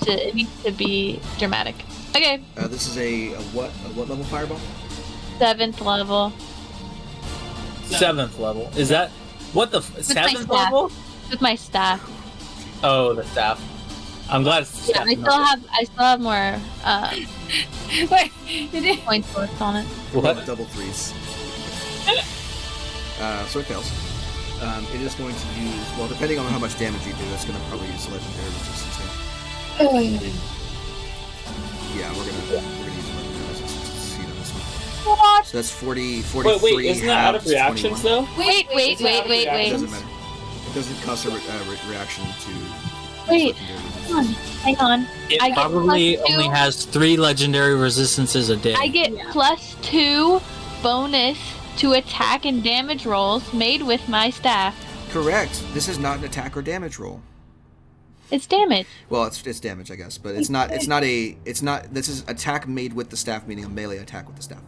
to be dramatic. Okay. This is a what level fireball? 7th level. 7th level. Is that what the 7th staff. level? With my staff. Oh, the staff. I'm glad it's the Yeah, staff. I still have more Wait, did it? point source on it. What? Double threes. So it fails. It is going to use, well, depending on how much damage you do, it's going to probably use legendary resistance here. Yeah, we're gonna use legendary resistance on this one. What? So that's 43. Wait, isn't that out of halves, reactions 21. though? Wait. It doesn't matter. It doesn't cost a reaction to Wait. legendary resistance. Hang on. It I get probably +2. only has 3 legendary resistances a day. I get +2 bonus to attack and damage rolls made with my staff. Correct. This is not an attack or damage roll. It's damage. Well, it's damage, I guess, but it's not. This is attack made with the staff, meaning a melee attack with the staff,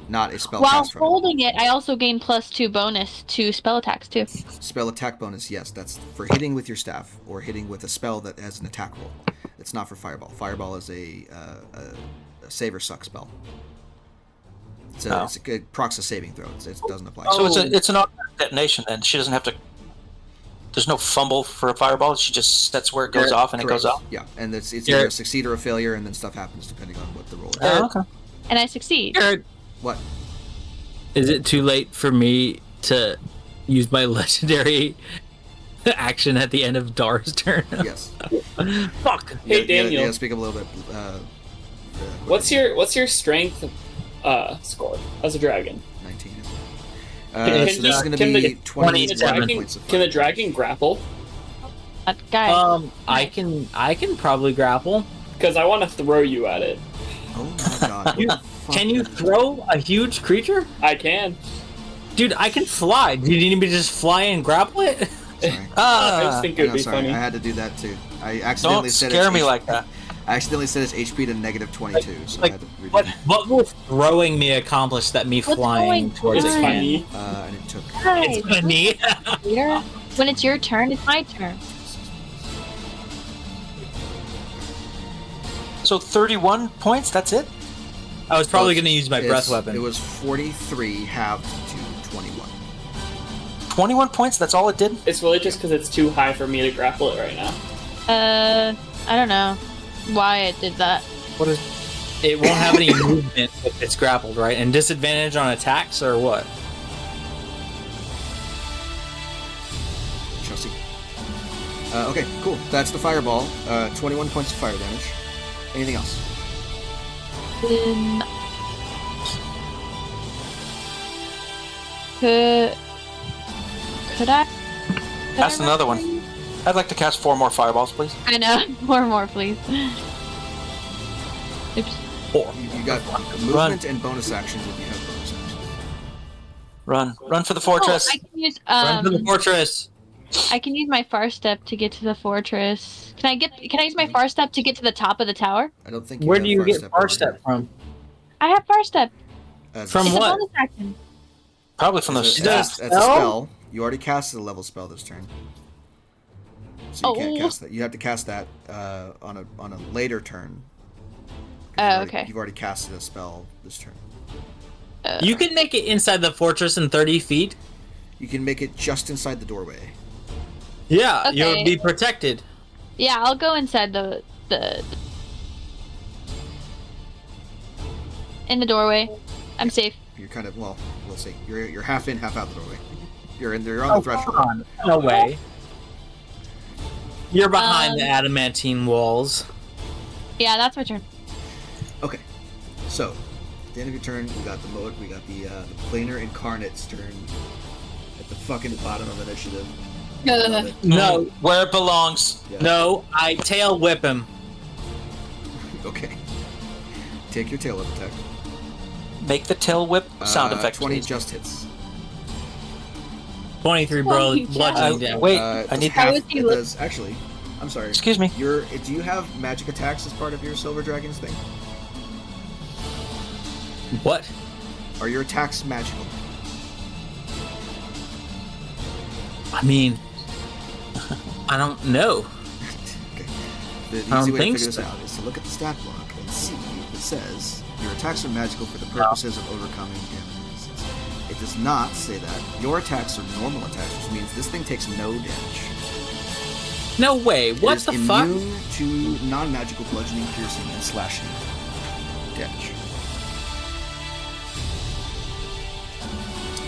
not a spell While cast from it. holding it, I also gain +2 bonus to spell attacks too. Spell attack bonus, yes, that's for hitting with your staff or hitting with a spell that has an attack roll. It's not for fireball. Fireball is a save or suck spell. It's a procs a saving throw. It doesn't apply. So it's an automatic detonation then. She doesn't have to. There's no fumble for a fireball. She just sets where it goes off and Correct. it goes off. Yeah, and it's either a succeed or a failure, and then stuff happens depending on what the roll is. Oh, okay. And I succeed. Jared, What? is it too late for me to use my legendary action at the end of Dar's turn? Yes. Fuck. Hey, Daniel. Yeah, speak up a little bit. What's your strength score as a dragon? 19. Can So this is going to be 27 points of fire. Can the dragon grapple? Guys. I can probably grapple. Because I want to throw you at it. Oh my god. what the fuck? Can you throw a huge creature? I can. Dude, I can fly. Do you need me to just fly and grapple it? Sorry. I just think it would No, be sorry, funny. I had to do that too. I accidentally Don't said scare its me HP like that. I accidentally set its HP to -22, so I had to redo What that. what will throwing me accomplish that me What's flying going towards It's it? on? funny. And it took. Guys, It's funny. later, when it's your turn, it's my turn. So 31 points. That's it. I was probably going to use my breath It weapon. was 43 halved to 21. 21 points. That's all it did. It's really just because it's too high for me to grapple it right now. I don't know why it did that. What is? It won't have any movement if it's grappled, right? And disadvantage on attacks or what? Chelsea. Okay, cool. That's the fireball. 21 points of fire damage. Anything else? Could I? That's another one. I'd like to cast 4 more fireballs, please. I know. More, please. Oops. 4. You got movement and bonus actions if you have bonus actions. Run for the fortress. Oh, I can use Run to the fortress. I can use my far step to get to the fortress. Can I use my far step to get to the top of the tower? I don't think you Where have do you far get step far over step here. from? I have far step. From It's what? a bonus action. Probably from those That's stats. a spell. You already casted a level spell this turn. So you can't Oh. cast that. You have to cast that on a later turn. Oh, okay. You've already casted a spell this turn. You can make it inside the fortress in 30 feet. You can make it just inside the doorway. Yeah, Okay. you'll be protected. Yeah, I'll go inside the in the doorway. I'm safe. You're kind of we'll see. You're half in, half out the doorway. You're on the threshold. Come on. No way. You're behind the adamantine walls. Yeah, that's my turn. Okay, so at the end of your turn, we got the planar incarnate's turn at the fucking bottom of initiative. No, where it belongs. Yeah. no, I tail whip him. Okay. Take your tail whip attack. Make the tail whip sound effect. 20 please. just hits. 23 bludgeoning damage. Wait, I need half. is he It look- does actually. I'm sorry. Excuse me. Do you have magic attacks as part of your Silver Dragons thing? What? Are your attacks magical? I mean, I don't know. Okay. The I easy don't way to think figure this so. out is to look at the stat block and see if it says your attacks are magical for the purposes of overcoming damage resistance. It does not say that. Your attacks are normal attacks, which means this thing takes no damage. No way. It What is the fuck? immune to non-magical bludgeoning, piercing, and slashing damage.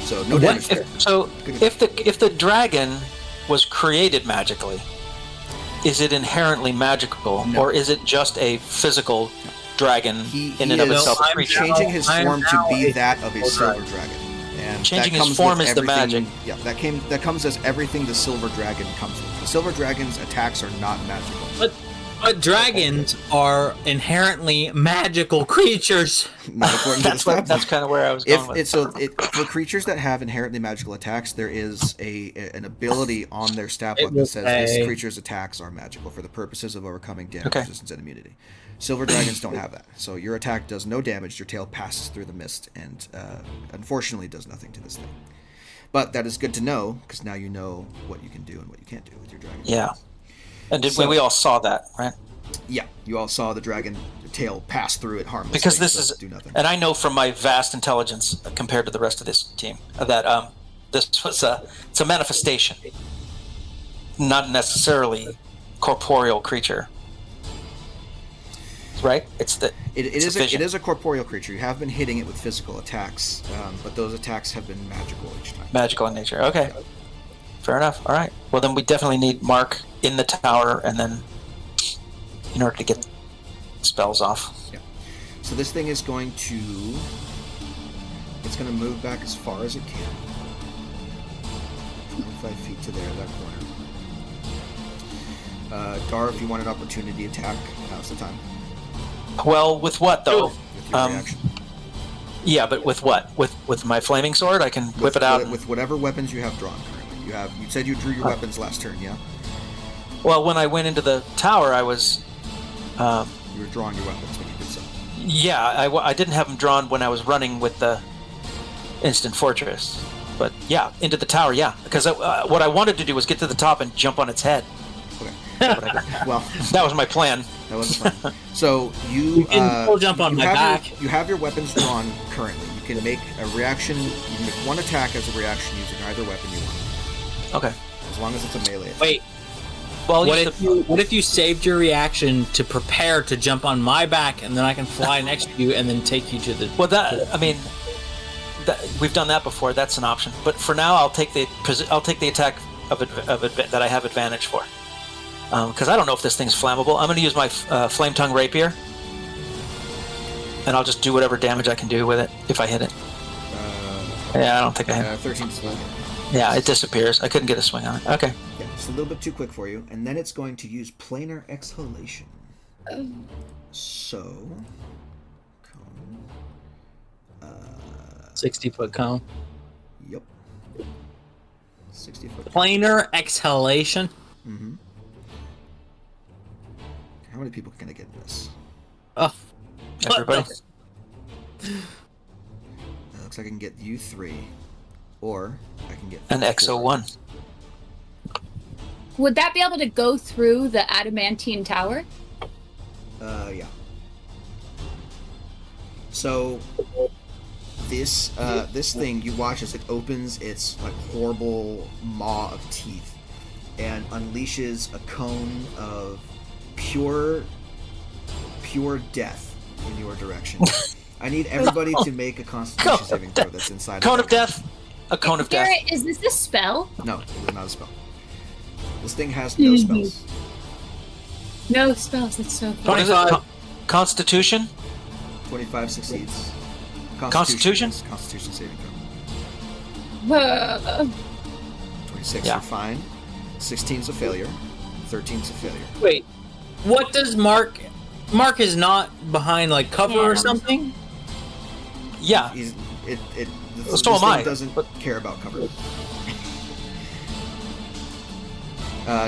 So no damage there. If the dragon was created magically, is it inherently magical, No. or is it just a physical dragon He in and of is itself a I'm creature? changing his I am form to now be a that of a silver silver dragon. And Changing that his comes form with is the everything- magic. Yeah, that comes as everything the silver dragon comes with. The silver dragon's attacks are not magical. But dragons are inherently magical creatures. Not according to the stat That's block. kind of where I was going with. For creatures that have inherently magical attacks, there is an ability on their stat block that says this creature's attacks are magical for the purposes of overcoming damage resistance and immunity. Silver dragons don't have that, so your attack does no damage. Your tail passes through the mist and unfortunately does nothing to this thing. But that is good to know because now you know what you can do and what you can't do with your dragon. Yeah. And we all saw that, right? Yeah, you all saw the dragon tail pass through it harmlessly. Because this so is, do nothing. and I know from my vast intelligence compared to the rest of this team that this was it's a manifestation, not necessarily corporeal creature. Right? It is a corporeal creature. You have been hitting it with physical attacks, but those attacks have been magical each time. Magical in nature. Okay. Fair enough. All right. Well, then we definitely need Mark in the tower, and then in order to get spells off. Yeah. So this thing is going to move back as far as it can. 25 feet to there, that corner. Dar, if you want an opportunity attack, now's the time. Well, with what though? With your reaction. Yeah, but with what? With my flaming sword, I can whip it out. With whatever weapons you have drawn currently. You said you drew your weapons last turn, yeah? Well, when I went into the tower, I was. You were drawing your weapons when you did so. Yeah, I didn't have them drawn when I was running with the instant fortress. But yeah, into the tower, yeah. Because what I wanted to do was get to the top and jump on its head. Okay. Well, that was my plan. That wasn't fun. So you can full jump on my back. You have your weapons drawn currently. You can make a reaction. You can make one attack as a reaction using either weapon you want. Okay. As long as it's a melee attack. Wait. Well, what if you saved your reaction to prepare to jump on my back, and then I can fly next to you and then take you to the... Well, we've done that before. That's an option. But for now, I'll take the attack that I have advantage for. Because I don't know if this thing's flammable. I'm going to use my flame tongue rapier, and I'll just do whatever damage I can do with it if I hit it. Yeah, I don't think I hit it. 13 to swing. Yeah, it disappears. I couldn't get a swing on it. Okay. Yeah, it's a little bit too quick for you, and then it's going to use planar exhalation. So, cone. 60-foot cone. Yep. 60-foot. Planar exhalation. Mm-hmm. How many people can I get this? Oh, Everybody. Looks like I can get you 3, or I can get An XO1. Would that be able to go through the adamantine tower? Yeah. So This thing, you watch as it opens its like horrible maw of teeth and unleashes a cone of pure death in your direction. I need everybody to make a Constitution saving throw that's inside. Cone of death. A cone of death. Garrett, is this a spell? No, it's not a spell. This thing has no spells. No spells. That's so cool. 25. Constitution. 25 succeeds. Constitution? Constitution saving throw. 26, Yeah. you're fine. 16's a failure. 13's a failure. Wait, what does Mark is not behind like cover or something? Yeah. This So am I, thing doesn't care about cover.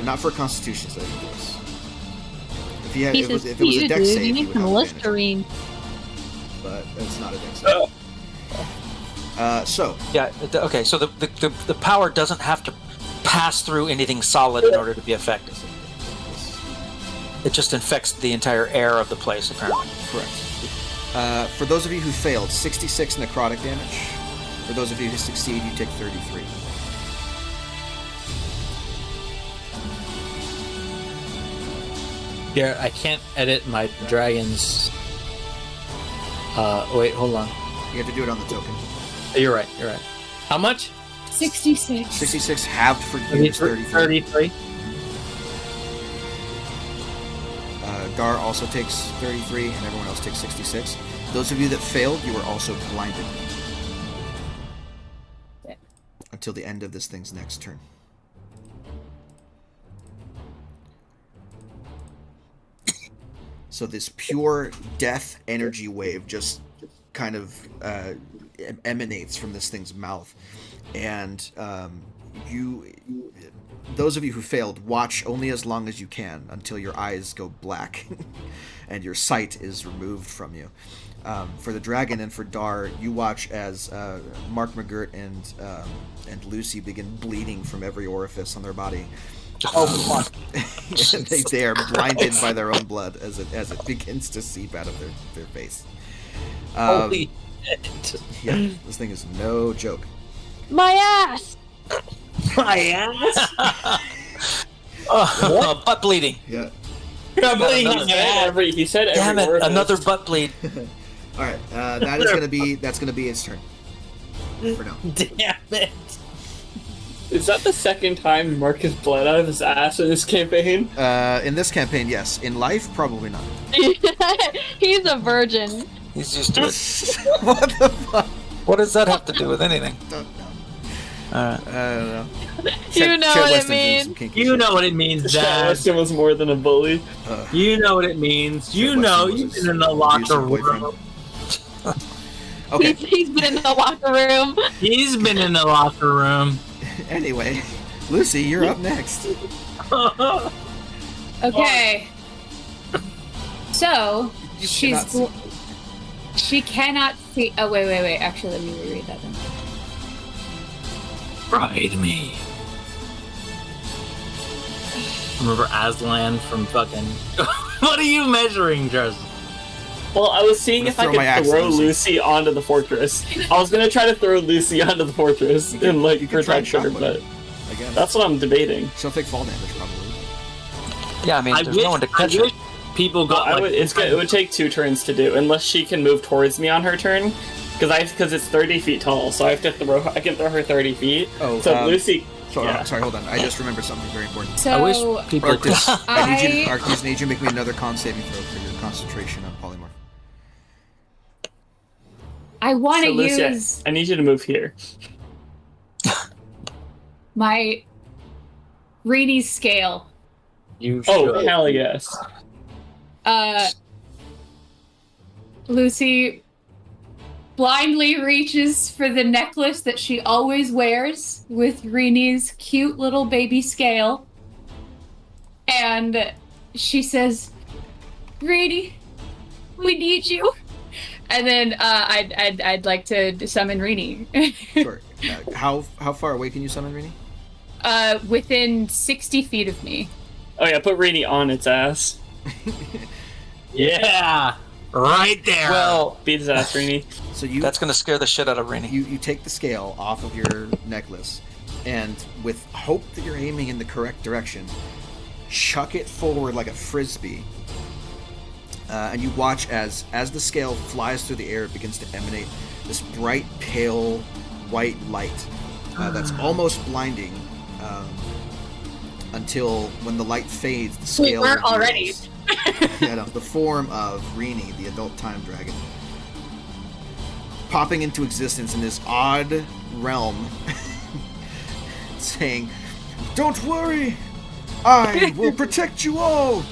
Not for Constitution saving throws. If it was a dex save, you he need would some have advantage. Listerine. But it's not a dex save. Yeah. Okay. So the power doesn't have to pass through anything solid in order to be effective. It just infects the entire air of the place, apparently. Correct. For those of you who failed, 66 necrotic damage. For those of you who succeed, you take 33. Yeah, I can't edit my dragons. Wait, hold on. You have to do it on the token. You're right. How much? 66. 66 halved for you is 33. 33. Dar also takes 33, and everyone else takes 66. Those of you that failed, you were also blinded. Until the end of this thing's next turn. So this pure death energy wave just kind of emanates from this thing's mouth. And those of you who failed, watch only as long as you can until your eyes go black and your sight is removed from you. For the dragon and for Dar, you watch as Mark McGirt and Lucy begin bleeding from every orifice on their body. Oh, fuck. And they are blinded by their own blood as it begins to seep out of their face. Holy shit. Yeah, this thing is no joke. My ass! My ass? Butt bleeding. Yeah. He said every Damn it! orifice. Another butt bleed. All right, that's gonna be its turn for now. Damn it. Is that the second time Mark has bled out of his ass in this campaign? In this campaign, yes. In life, probably not. He's a virgin. He's used to it. What the fuck? What does that have to do with anything? Don't know. Alright. I don't know. You know Chet what it Weston's doing means. some kinky You shit. know what it means, Chad Dad. Weston was more than a bully. You know what it means. You Weston know was you've his been in the locker abusive boyfriend. room. Okay. He's been in the locker room. He's been in the locker room. Anyway, Lucy, you're up next. Okay. So, You she's cannot see. she cannot see. Oh, wait. Actually, let me reread that then. Ride me. Remember Aslan from fucking... What are you measuring, Justin? Well, I was seeing I'm if I gonna throw my could axe throw at Lucy. Lucy onto the fortress. I was gonna try to throw Lucy onto the fortress You and like can try and protect her, shot but I guess. that's what I'm debating. She'll take fall damage, probably. Yeah, I mean, there's no one to catch her. People got I like... would, it would take 2 turns to do, unless she can move towards me on her turn, because it's 30 feet tall, so I can throw her 30 feet. Oh, So Lucy, Sorry, hold on. I just remembered something very important. So, I wish people Arctis, I need I- you to make me another con saving throw for your concentration on polymorph. I want to so Lucy, use I need you to move here. my Reenie's scale. You Oh, should. hell yes. Lucy blindly reaches for the necklace that she always wears with Reenie's cute little baby scale. And she says, Reenie, we need you. And then I'd like to summon Reenie. Sure. How far away can you summon Rini? Within 60 feet of me. Oh yeah, put Rainy on its ass. Yeah! Right there. Well, beat his ass, Rini. So that's going to scare the shit out of Rini. You take the scale off of your necklace, and with hope that you're aiming in the correct direction, chuck it forward like a frisbee. And you watch as the scale flies through the air, it begins to emanate this bright, pale, white light that's almost blinding. Until when the light fades, the scale. We were already. Yeah, no, the form of Rini, the adult time dragon, popping into existence in this odd realm, saying, "Don't worry, I will protect you all."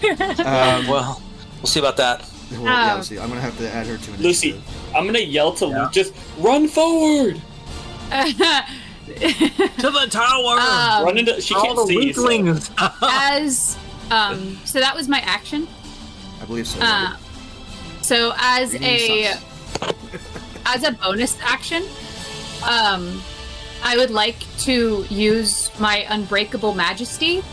Well, we'll see about that. Well, yeah, we'll see. I'm gonna have to add her to initiative. Lucy, I'm gonna yell to Lucy, just run forward. To the tower! Run into. She can't see. So that was my action. I believe so. So as a bonus action, I would like to use my Unbreakable Majesty.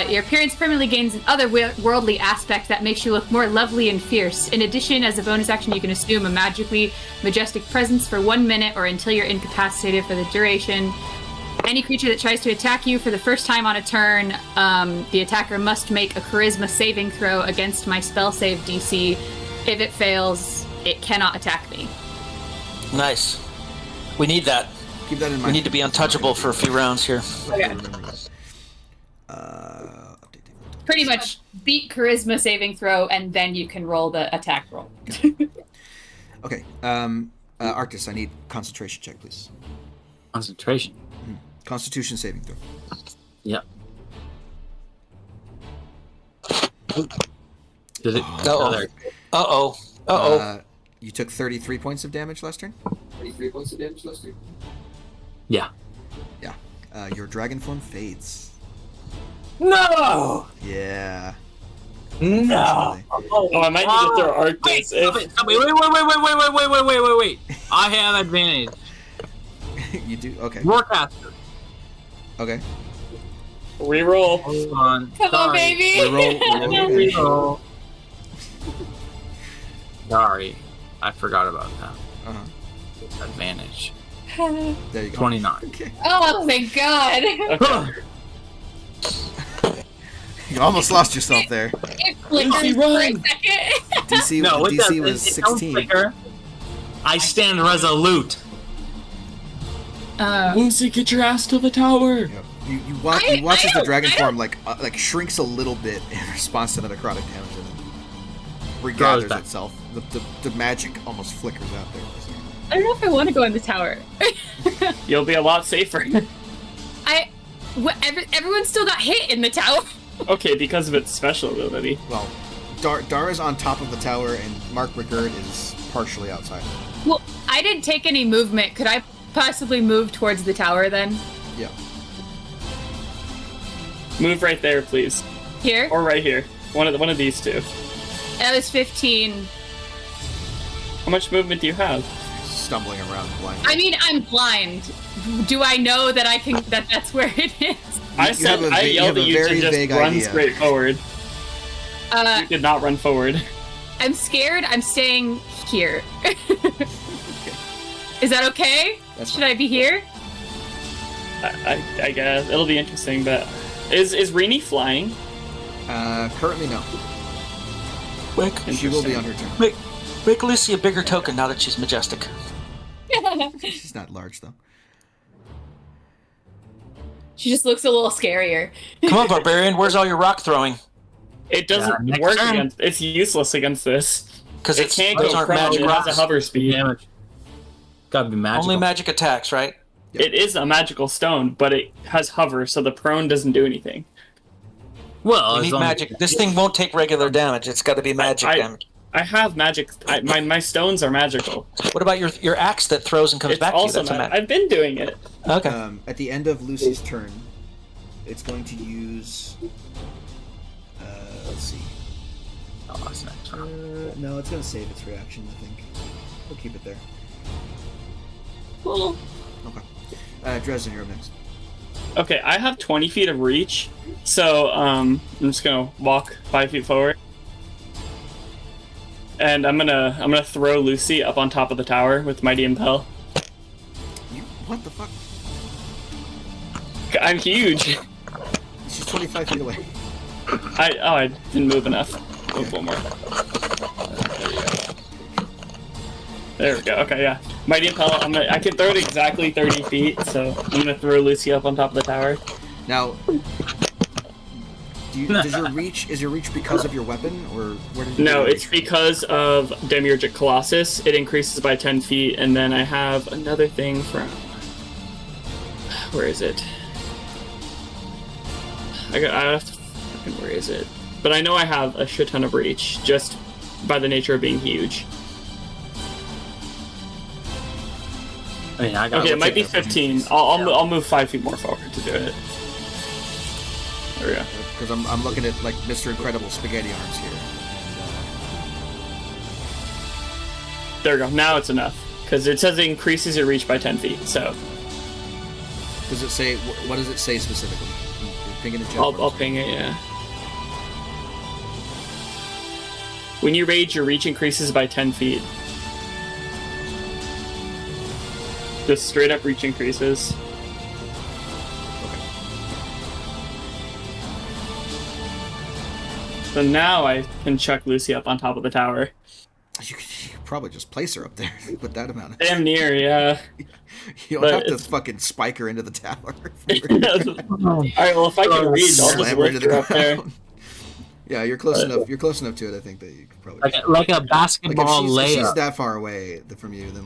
Your appearance permanently gains an otherworldly aspect that makes you look more lovely and fierce. In addition, as a bonus action, you can assume a magically majestic presence for 1 minute or until you're incapacitated for the duration. Any creature that tries to attack you for the first time on a turn, the attacker must make a Charisma saving throw against my spell save DC. If it fails, it cannot attack me. Nice. We need that. Keep that in mind. We need to be untouchable for a few rounds here. Okay. Pretty much beat Charisma saving throw, and then you can roll the attack roll. Okay. Arctis, I need concentration check, please. Concentration. Constitution saving throw. Yep. Did it? Uh-oh. You took 33 points of damage last turn? 33 points of damage last turn? Yeah. Yeah. Your dragon form fades. No! Yeah. No! Oh, I might need to throw Arctis. Wait. I have advantage. You do? Okay. Warcaster. Okay. Reroll. Hold on. Come on, baby! Reroll. Sorry. I forgot about that. Uh-huh. Advantage. There you go. 29. Okay. Oh, thank God! Okay. You almost lost yourself there. It flickered for a second. DC was 16. I stand resolute. Lucy, get your ass to the tower. Yep. You watch as the dragon form like shrinks a little bit in response to the necrotic damage, and then regathers itself. The magic almost flickers out there. I don't know if I want to go in the tower. You'll be a lot safer. Everyone still got hit in the tower. Okay, because of its special ability. Well, Dara's on top of the tower, and Mark Rigurd is partially outside. Well, I didn't take any movement. Could I possibly move towards the tower then? Yeah. Move right there, please. Here? Or right here. One of these two. That was 15. How much movement do you have? Stumbling around blind. I mean, I'm blind. Do I know that that's where it is? I yelled at you to just run straight forward. You did not run forward. I'm scared. I'm staying here. Okay. Is that okay? Should I be here? I guess it'll be interesting, but is Rini flying? Currently no. Quick. She will be on her turn. Make Lucy a bigger token now that she's majestic. She's not large though. She just looks a little scarier. Come on, barbarian. Where's all your rock throwing? It doesn't work against. It's useless against this. Because it can't go aren't prone. magic It has rocks. a hover speed. Damage. Gotta be magical. Only magic attacks, right? Yep. It is a magical stone, but it has hover, so the prone doesn't do anything. Well, We need magic. This thing won't take regular damage. It's got to be magic damage. I have magic. My stones are magical. What about your axe that throws and comes back to you? Also I've been doing it. Okay. At the end of Lucy's turn, it's going to use. Let's see. Oh, that's next round. No, it's going to save its reaction. I think we'll keep it there. Cool. Okay. Dresden, you're up next. Okay, I have 20 feet of reach, so I'm just gonna walk 5 feet forward. And I'm gonna throw Lucy up on top of the tower with Mighty Impel. What the fuck? I'm huge. She's 25 feet away. I didn't move enough. Move one more. There we go. Okay, yeah. Mighty Impel. I can throw it exactly 30 feet, so I'm gonna throw Lucy up on top of the tower. Now, is your reach because of your weapon, or where did you? No, it's because of Demiurgic Colossus. It increases by 10 feet, and then I have another thing from. Where is it? I have to. Where is it? But I know I have a shit ton of reach just by the nature of being huge. Okay, it might be 15. I'll move 5 feet more forward to do it. There we go. Because I'm looking at like Mr. Incredible spaghetti arms here. There we go. Now it's enough because it says it increases your reach by 10 feet. So. Does it say? What does it say specifically? Ping it in chat. I'll ping it. Yeah. When you rage, your reach increases by 10 feet. Just straight up reach increases. Okay. So now I can chuck Lucy up on top of the tower. You could probably just place her up there with that amount of. Damn near, yeah. You don't have to fucking spike her into the tower. Alright, well if I can read, I'll just lift her up there. Yeah, you're close enough. You're close enough to it. I think that you could probably like a basketball if she's layup. that far away from you, then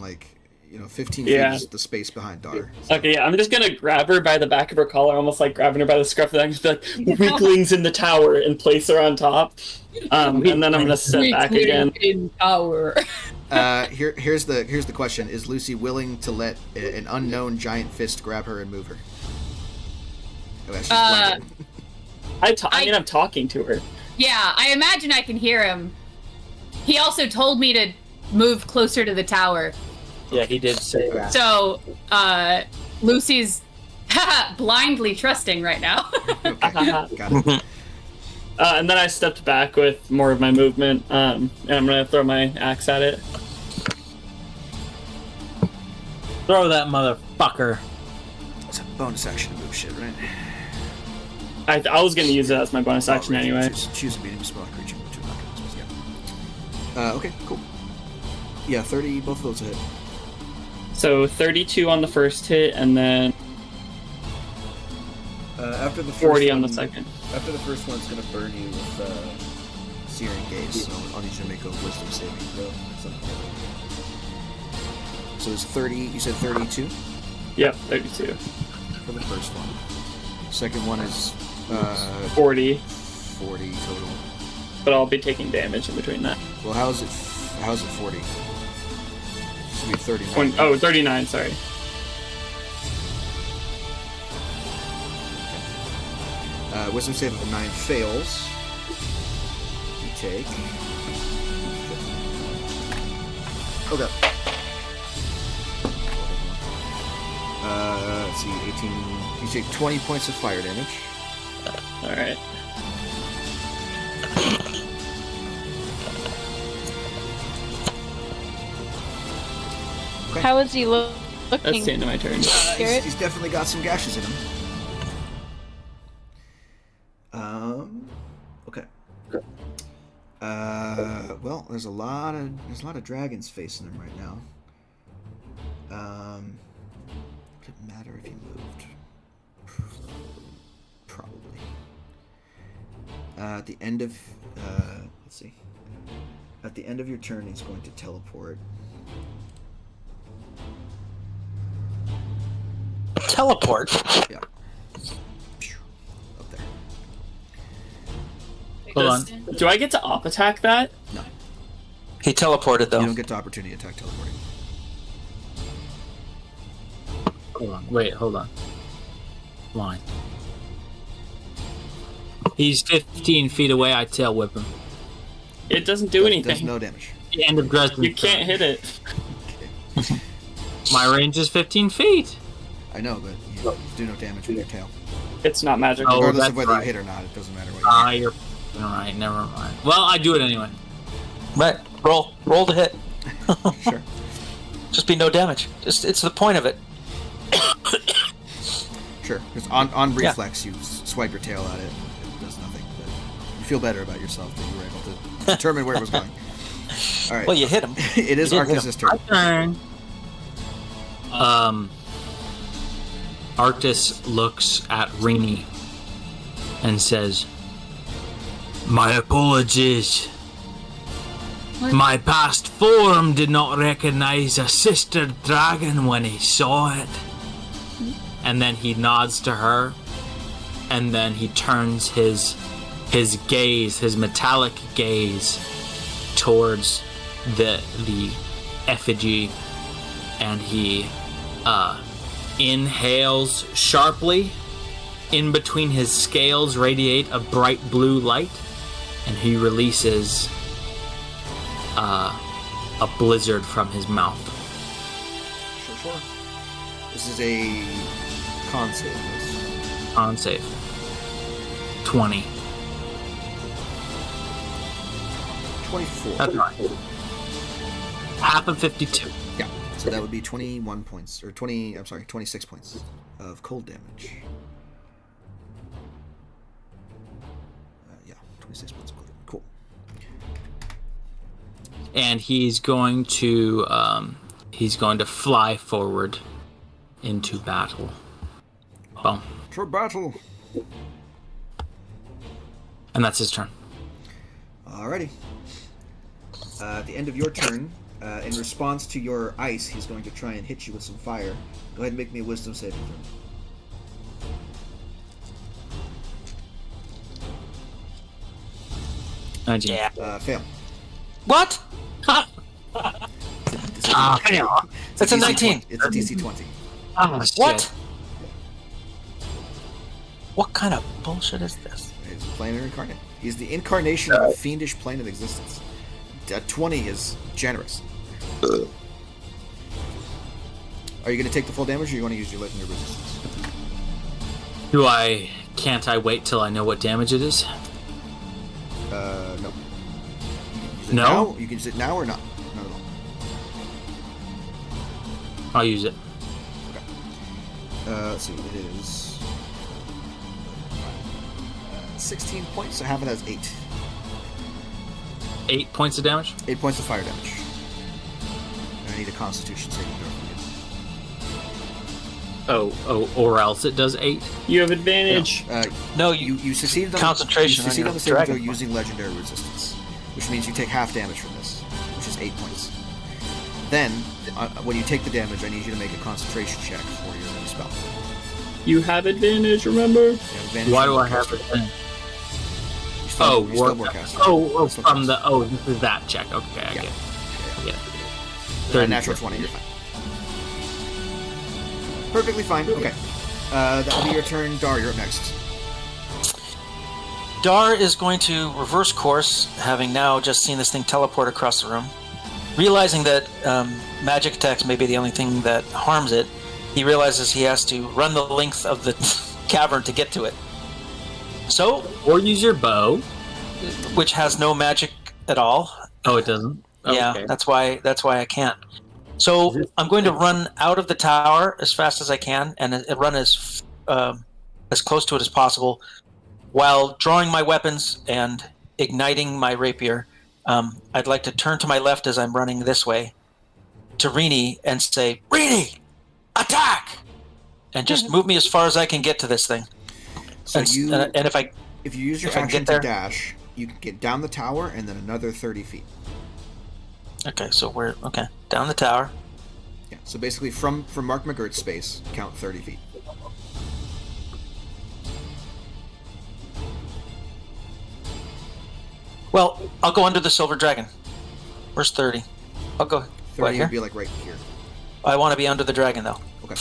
15 feet is the space behind Dar. So. Okay, yeah, I'm just gonna grab her by the back of her collar, almost like grabbing her by the scruff of the neck, and just be like, weaklings in the tower, and place her on top. And then I'm gonna step back again. In tower. Here's the question: is Lucy willing to let an unknown giant fist grab her and move her? Oh, she's blinded. I'm talking to her. Yeah, I imagine I can hear him. He also told me to move closer to the tower. Yeah, he did say that. So, Lucy's blindly trusting right now. Okay, got it. And then I stepped back with more of my movement, and I'm gonna throw my axe at it. Throw that motherfucker. It's a bonus action to move shit, right? I was gonna use it as my bonus action anyway. Choose a medium spell creature. Okay, cool. Yeah, 30. Both of those hit. So 32 on the first hit, and then after the 40 on the second. After the first one, it's gonna burn you with Searing Gaze. So I'll need you to make a Wisdom saving throw. So it's 30. You said 32. Yep, 32 for the first one. Second one is 40. 40 total. But I'll be taking damage in between that. Well, how is it 40? It should be 39. 39, sorry. Wisdom save of 9 fails. You take. Okay. Let's see, 18. You take 20 points of fire damage. Alright. Okay. How is he looking? That's the end of my turn. He's definitely got some gashes in him. Okay. Well, there's a lot of dragons facing him right now. Would it matter if he moved? Probably. At the end of let's see. At the end of your turn, he's going to teleport. Teleport? Yeah. Up there. Hold on. Do I get to op attack that? No. He teleported though. You don't get the opportunity to attack teleporting. Hold on. Wait, hold on. Line. He's 15 feet away. I tail whip him. It doesn't do anything. Does no damage. The end of Dresden. You can't hit it. Okay. My range is 15 feet. I know, but you do no damage with your tail. It's not magical. Oh, Regardless that's of whether right. you hit or not, it doesn't matter what you hit. You're right. Never mind. Well, I do it anyway. Right. Roll to hit. Sure. Just be no damage. It's the point of it. Sure. Because on reflex, you swipe your tail at it. It does nothing. But you feel better about yourself that you were able to determine where it was going. All right. Well, you hit him. It is Arctis' turn. Arctis looks at Rini and says, "My apologies. My past form did not recognize a sister dragon when he saw it." And then he nods to her, and then he turns his gaze, his metallic gaze, towards the effigy, and he inhales sharply. In between his scales radiate a bright blue light, and he releases a blizzard from his mouth. Sure. This is a con save. Con save. 20. 24. That's right. Half of 52. Yeah. So that would be 21 points, or 26 points of cold damage. 26 points of cold damage. Cool. And he's going to fly forward into battle. Boom. For battle. And that's his turn. Alrighty. At the end of your turn, in response to your ice, he's going to try and hit you with some fire. Go ahead and make me a wisdom saving throw. 19. Yeah. Fail. What? It's a 19. It's a DC 20. Oh, shit. What? What kind of bullshit is this? He's a planar incarnate. He's the incarnation of a fiendish plane of existence. 20 is generous. Are you going to take the full damage, or you want to use your legendary resistance? Can't I wait till I know what damage it is? No. No? Now? You can use it now or not? Not at all. I'll use it. Okay. Let's see. It is 16 points, so half of that is 8. 8 points of damage? 8 points of fire damage. And I need a Constitution saving throw from you. Or else it does 8? You have advantage. No, You succeeded on concentration You succeeded on on the your saving throw dragon. using legendary resistance, which means you take half damage from this, which is 8 points. Then, when you take the damage, I need you to make a concentration check for your spell. You have advantage, remember? You have advantage Why on do I your have cast it then? You're still warcasting. This is that check. Okay, I Yeah. get it. Yeah. Natural 20, you're fine. Perfectly fine. Okay. That'll be your turn. Dar, you're up next. Dar is going to reverse course, having now just seen this thing teleport across the room. Realizing that magic attacks may be the only thing that harms it, he realizes he has to run the length of the cavern to get to it. So, Or use your bow. which has no magic at all. Oh, it doesn't? Yeah, Okay. that's why I can't. So I'm going to run out of the tower as fast as I can and run as close to it as possible, while drawing my weapons and igniting my rapier. I'd like to turn to my left as I'm running this way to Rini and say, "Rini, attack!" and just move me as far as I can get to this thing. So And if you use your if I action get to there- dash, you can get down the tower and then another 30 feet. Okay, so down the tower. Yeah. So basically, from Mark McGirt's space, count 30 feet. Well, I'll go under the silver dragon. Where's 30? I'll go. 30 What, here? would be like right here. I want to be under the dragon though, Okay.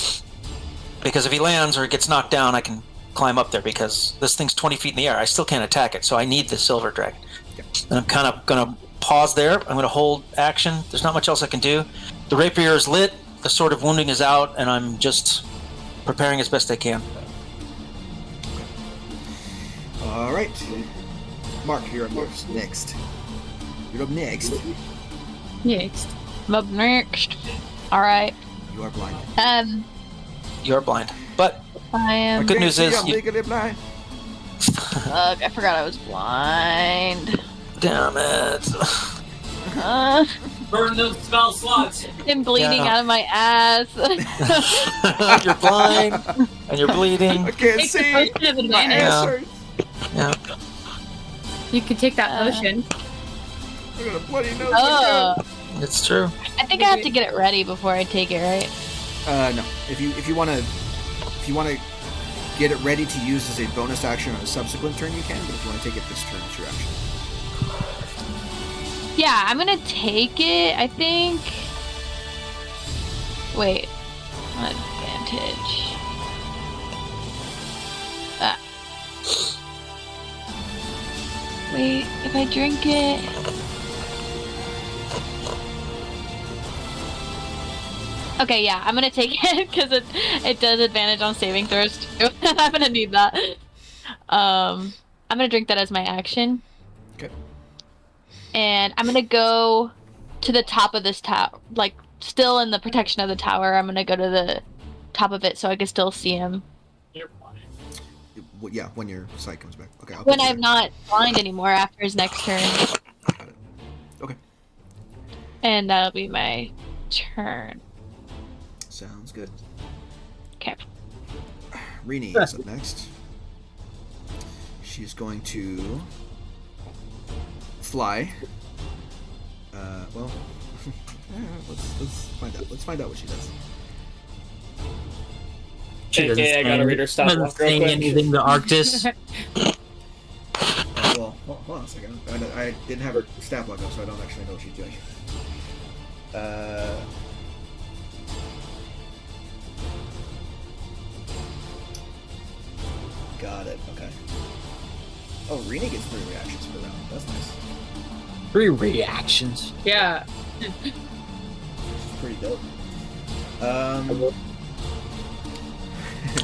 because if he lands or gets knocked down, I can climb up there. Because this thing's 20 feet in the air, I still can't attack it. So I need the silver dragon. Yeah. And I'm kind of gonna pause there. I'm gonna hold action. There's not much else I can do. The rapier is lit. The sword of wounding is out, and I'm just preparing as best I can. All right. Mark, you're up next. You're up next. Next. I'm up next. All right. You are blind. You're blind. But I am. the good news is I'm legally blind. I forgot I was blind. damn it. Burn those spell slots. I'm bleeding out of my ass. You're blind and you're bleeding. I can't Take the see. potion of My advantage. ass hurts. Yeah. You could take that potion. I got a bloody nose. Oh, It's true. I think I have to get it ready before I take it, right? No. If you wanna get it ready to use as a bonus action on a subsequent turn, you can. But if you want to take it this turn, it's your action. Yeah, I'm gonna take it. I think. Wait, advantage. Wait, if I drink it. Okay, yeah, I'm gonna take it because it does advantage on saving throws too. I'm gonna need that. I'm gonna drink that as my action. Okay. And I'm gonna go to the top of this tower, like still in the protection of the tower. I'm gonna go to the top of it so I can still see him. Yeah, when your sight comes back. Okay. When I'm not blind anymore after his next turn. Got it. Okay. And that'll be my turn. Sounds good. Okay. Rini is up next. She's going to fly. Well, let's find out. Let's find out what she does. Okay, I gotta read her stuff. Doesn't say anything to Arctis. Well, hold on a second. I didn't have her stat block up, so I don't actually know what she's doing. Got it. Okay. Oh, Rini gets 3 reactions per round. That's nice. 3 reactions. Yeah. Which is pretty dope.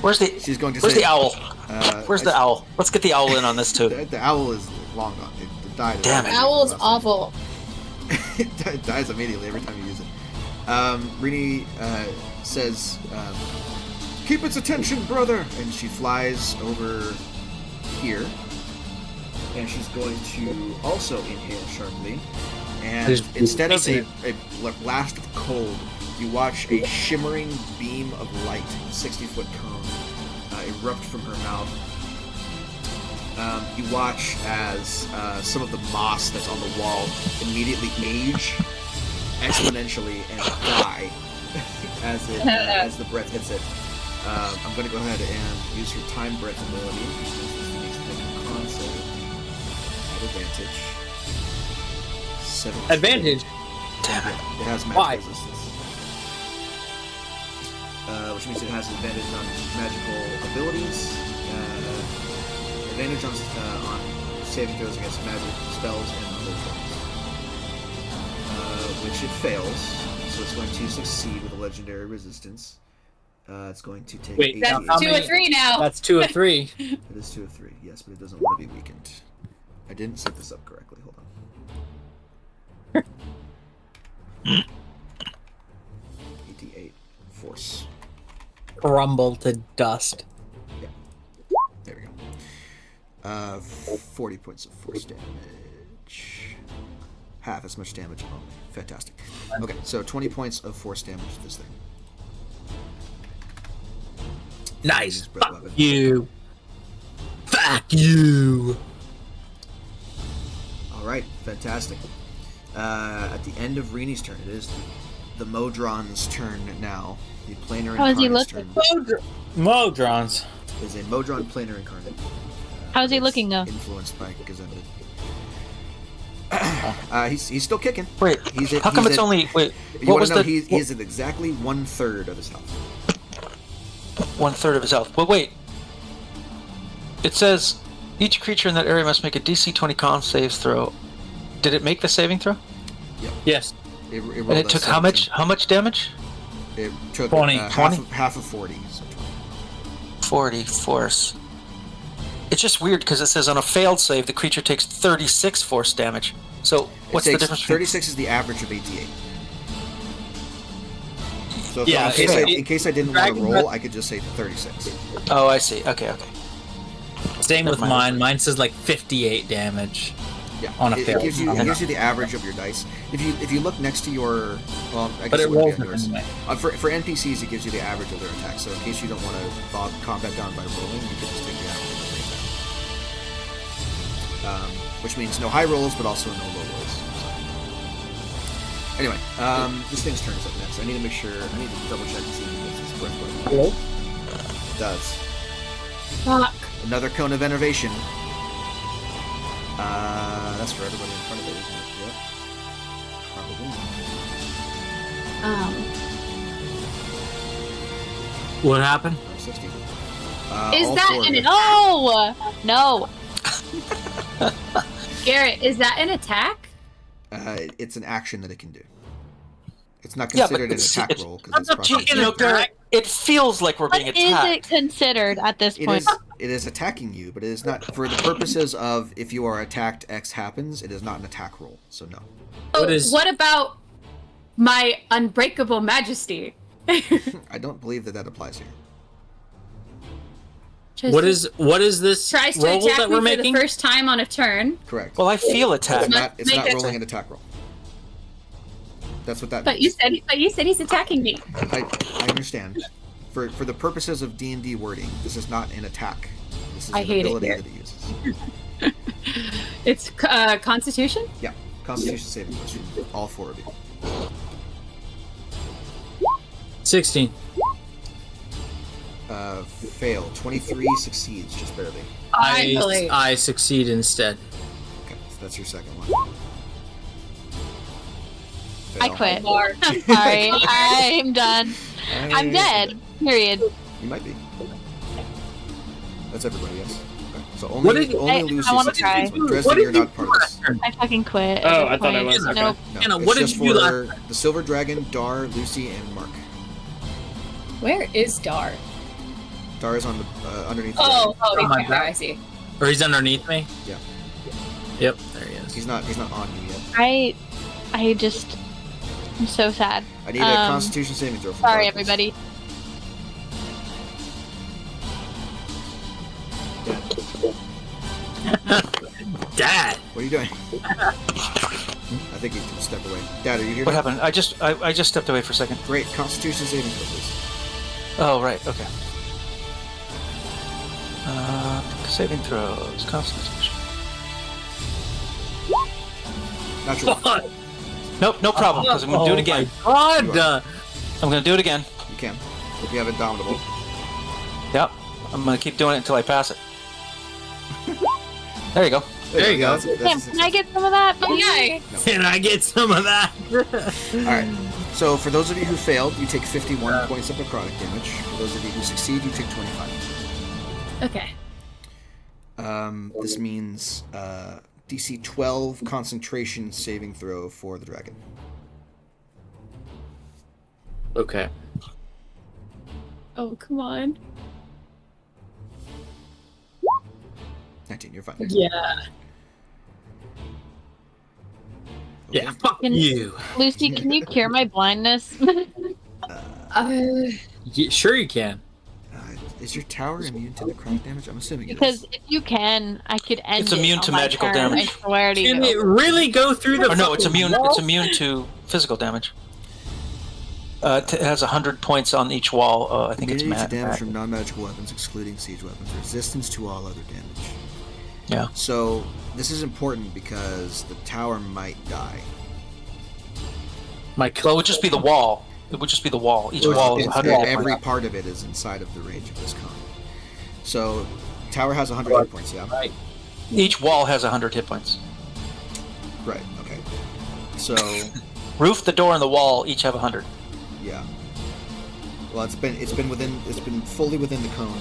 Where's the She's going to Where's say, the owl? Uh, Where's the owl? Let's get the owl in on this too. The owl is long gone. It died. Damn it. Owl's awful. It dies immediately every time you use it. Rini says, "Keep its attention, brother!" And she flies over here. And she's going to also inhale sharply. And instead of a blast of cold, you watch a shimmering beam of light, 60-foot cone, erupt from her mouth. You watch as some of the moss that's on the wall immediately age exponentially and die as the breath hits it. I'm going to go ahead and use her time breath ability. This needs to make a con save at advantage. 17. Advantage. Damn it. It has magic Why? resistance. Which means it has advantage on magical abilities. Advantage on saving throws against magic spells and other things. Which it fails, so it's going to succeed with a legendary resistance. It's going to take. Wait, That's 2 or 3 now. That's 2 or 3. It is 2 or 3, yes, but it doesn't want to be weakened. I didn't set this up correctly. Hold on. 88 force. Crumble to dust. There we go. 40 points of force damage. Half as much damage only. Fantastic. Okay, so 20 points of force damage to this thing. Nice. Breath Fuck weapon. you. Fuck you. Alright, fantastic. At the end of Rini's turn, it is the Modron's turn now. The planar How is he incarnate's looking? turn Modrons. is a Modron planar incarnate. How is he It's looking though? Influenced by Gazetted. He's still kicking. Wait, He's at, how come he's it's at- only... Wait, You what want was to know? the... He is at exactly 1/3 of his health. 1/3 of his health. Well, wait. It says each creature in that area must make a DC 20 con saves throw. Did it make the saving throw? Yes. It rolled And it a took how 17. much damage? It took 20. half of 40. So 40 force. It's just weird because it says on a failed save the creature takes 36 force damage. So what's the difference? 36 is the average of 88. So Yeah, in case I didn't want to roll, I could just say 36. Oh, I see. Okay. Same with mine. Mine says like 58 damage. Yeah, on a fail. It gives you the average of your dice. If you look next to your, well, I guess But it it would rolls be on yours. anyway. For NPCs, it gives you the average of their attack. So in case you don't want to bog combat down by rolling, you can just take the average of their attack. Which means no high rolls, but also no low rolls. So. Anyway, this thing's turn is up next. I need to make sure. I need to double check to see if it's breath weapon. Hello? It does. Fuck. Another cone of enervation. That's for everybody in front of it, isn't it? Yep. Probably. What happened? 60. Is all that four of an it. No. Garrett, is that an attack? It's an action that it can do. It's not considered an attack roll because it's properly. Garrett, it feels like we're being What attacked. is it considered at this point? It is attacking you, but it is not for the purposes of if you are attacked, X happens. It is not an attack roll, so no. What about my unbreakable majesty? I don't believe that applies here. What is this Tries to roll attack that me we're for making? the first time on a turn. Correct. Well, I feel attacked. It's not Make it- rolling an attack roll. That's what that But means. you said he's attacking me. I understand. For the purposes of D&D wording, this is not an attack. This is I an hate it ability here. that it uses. It's Constitution? Yeah. Constitution saving throws from all four of you. 16. Fail. 23 succeeds, just barely. Finally. I succeed instead. Okay, so that's your second one. I Fail. quit. I'm sorry. I'm done. I'm dead. Period. You might be. That's everybody, yes. Okay. So What only did- Lucy I wanna succeeds. try. Dresden, What did you're you not part of this. I fucking quit. Oh, at I this thought I point. was. Okay. Nope. No, Anna, it's what did just you do for last the Silver Dragon, Dar, Lucy, and Mark. Where is Dar? Dar is on the underneath. The Oh, dragon. my okay, back. I see. Or he's underneath me? Yeah. Yep, there he is. He's not on you yet. I'm so sad. I need a Constitution saving throw. From Sorry, Dar, please. everybody. Dad! What are you doing? I think you can step away. Dad, are you here? What now? happened? I just stepped away for a second. Great. Constitution saving throw, please. Oh, right. Okay. Saving throws. Constitution. Natural. one. Nope, no problem, because I'm going to do it again. God! You are. I'm going to do it again. You can. If you have Indomitable. Yep. I'm going to keep doing it until I pass it. There you go. There you go. That's a Can I success. get some of that? Okay. Can I get some of that? All right. So for those of you who failed, you take 51 points of necrotic damage. For those of you who succeed, you take 25. Okay. This means DC 12 concentration saving throw for the dragon. Okay. Oh, come on. 19, you're fine. Yeah. Okay. Yeah, fuck Can- you. Lucy, can you cure my blindness? Sure you can. Is your tower immune to necrotic damage? I'm assuming it Because is. if you can, I could end It's it immune on to my magical turn. damage. I swear to Can you. it really go through the Or no, it's fucking immune. wall? It's immune to physical damage. It has 100 points on each wall. I think it's Immunity to damage mad. from non-magical weapons, excluding siege weapons. Resistance to all other damage. Yeah. So this is important because the tower might die. My Well, it would just be the wall. It would just be the wall. Each wall is It's- 100 hit every points. part of it is inside of the range of this cone. So tower has 100 hit points, yeah? Right. Each wall has 100 hit points. Right, okay. So, Roof, the door, and the wall each have 100. yeah. Well, it's been fully within the cone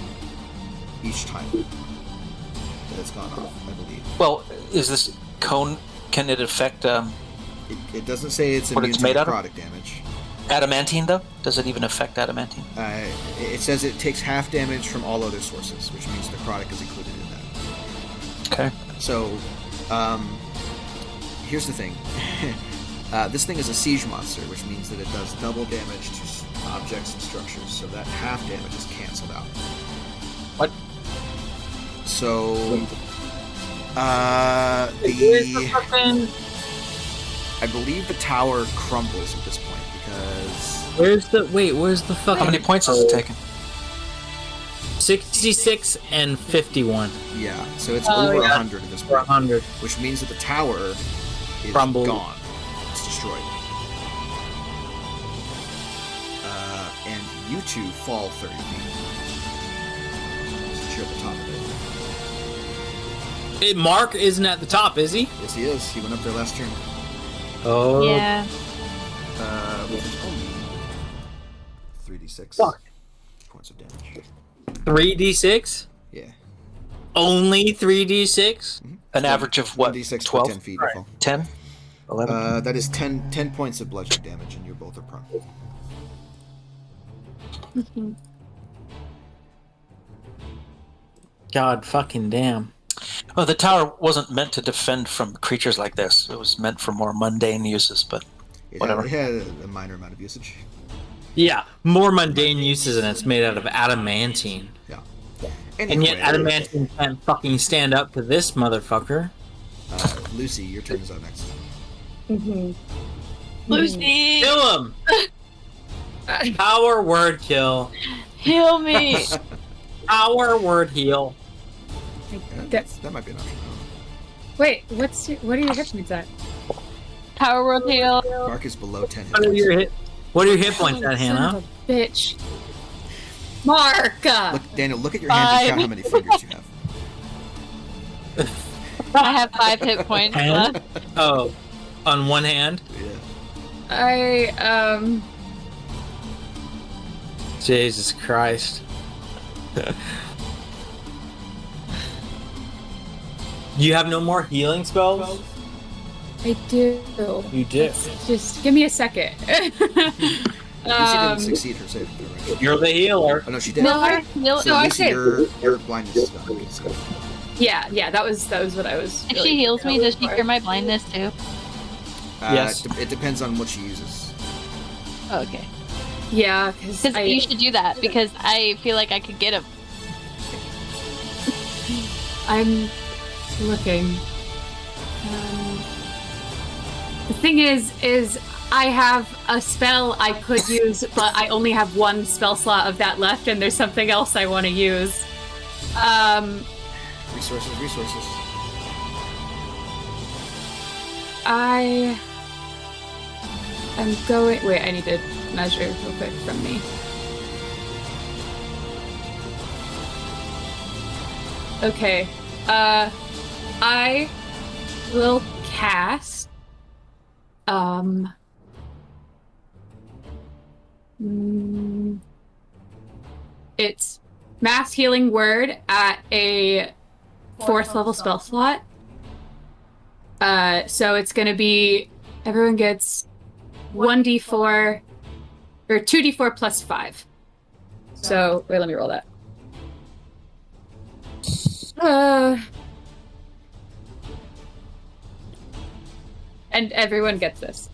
each time that it's gone off, I believe. Well, is this cone? Can it affect It doesn't say it's What immune it's to made out of? necrotic damage. adamantine though? Does it even affect adamantine? It says it takes half damage from all other sources, which means necrotic is included in that. Okay. So, here's the thing. This thing is a siege monster, which means that it does double damage to objects and structures, so that half damage is canceled out. What? So, I believe the tower crumbles at this point because... Where's the fucking... How many points has it taken? 66 and 51. Yeah, so it's over 100 at this point. 100. Which means that the tower is Crumbled. gone. It's destroyed. And you two fall 30 feet. Since you're at the top of it. Mark isn't at the top, is he? Yes, he is. He went up there last turn. Oh. Yeah. With his own 3d6 Fuck. points of damage. 3d6? Yeah. Only 3d6? An average of what? 1d6 12? for 10 feet. You fall. 10? 11? That is 10 points of bludgeoning damage, and you both are prone. God fucking damn. Oh, the tower wasn't meant to defend from creatures like this. It was meant for more mundane uses, but whatever. It had a minor amount of usage. Yeah, more mundane uses, and it's made out of adamantine. Yeah. And yet adamantine can't fucking stand up to this motherfucker. Lucy, your turn is up next. Lucy! Kill him! Power word kill. Heal me! Power word heal. That might be an option. Wait, what are your hit points at? Power word heal. Mark is below 10 hit What are points. your hit points at, Son Hannah? of a bitch. Mark! Look, Daniel, look at your hand and count how many fingers you have. I have 5 hit points Hand? left. Oh, on one hand? Yeah. Jesus Christ. You have no more healing spells? I do. You do. Just give me a second. Lucy didn't succeed her saving throw, right? You're the healer. Oh, no, she did. No, So I Lucy, said. your blindness is gone. So, Yeah, that was what I was. If really she heals me, does she for. cure my blindness too? Yes. It depends on what she uses. Oh, okay. Yeah, because Because you should do that, because I feel like I could get him. I'm looking. The thing is I have a spell I could use, but I only have one spell slot of that left, and there's something else I want to use. Resources. I'm going. Wait, I need to measure real quick from me. Okay. I will cast. It's Mass Healing Word at a 4th level spell slot. So it's gonna be everyone gets 1d4 or 2d4 plus 5. So wait, let me roll that. And everyone gets this.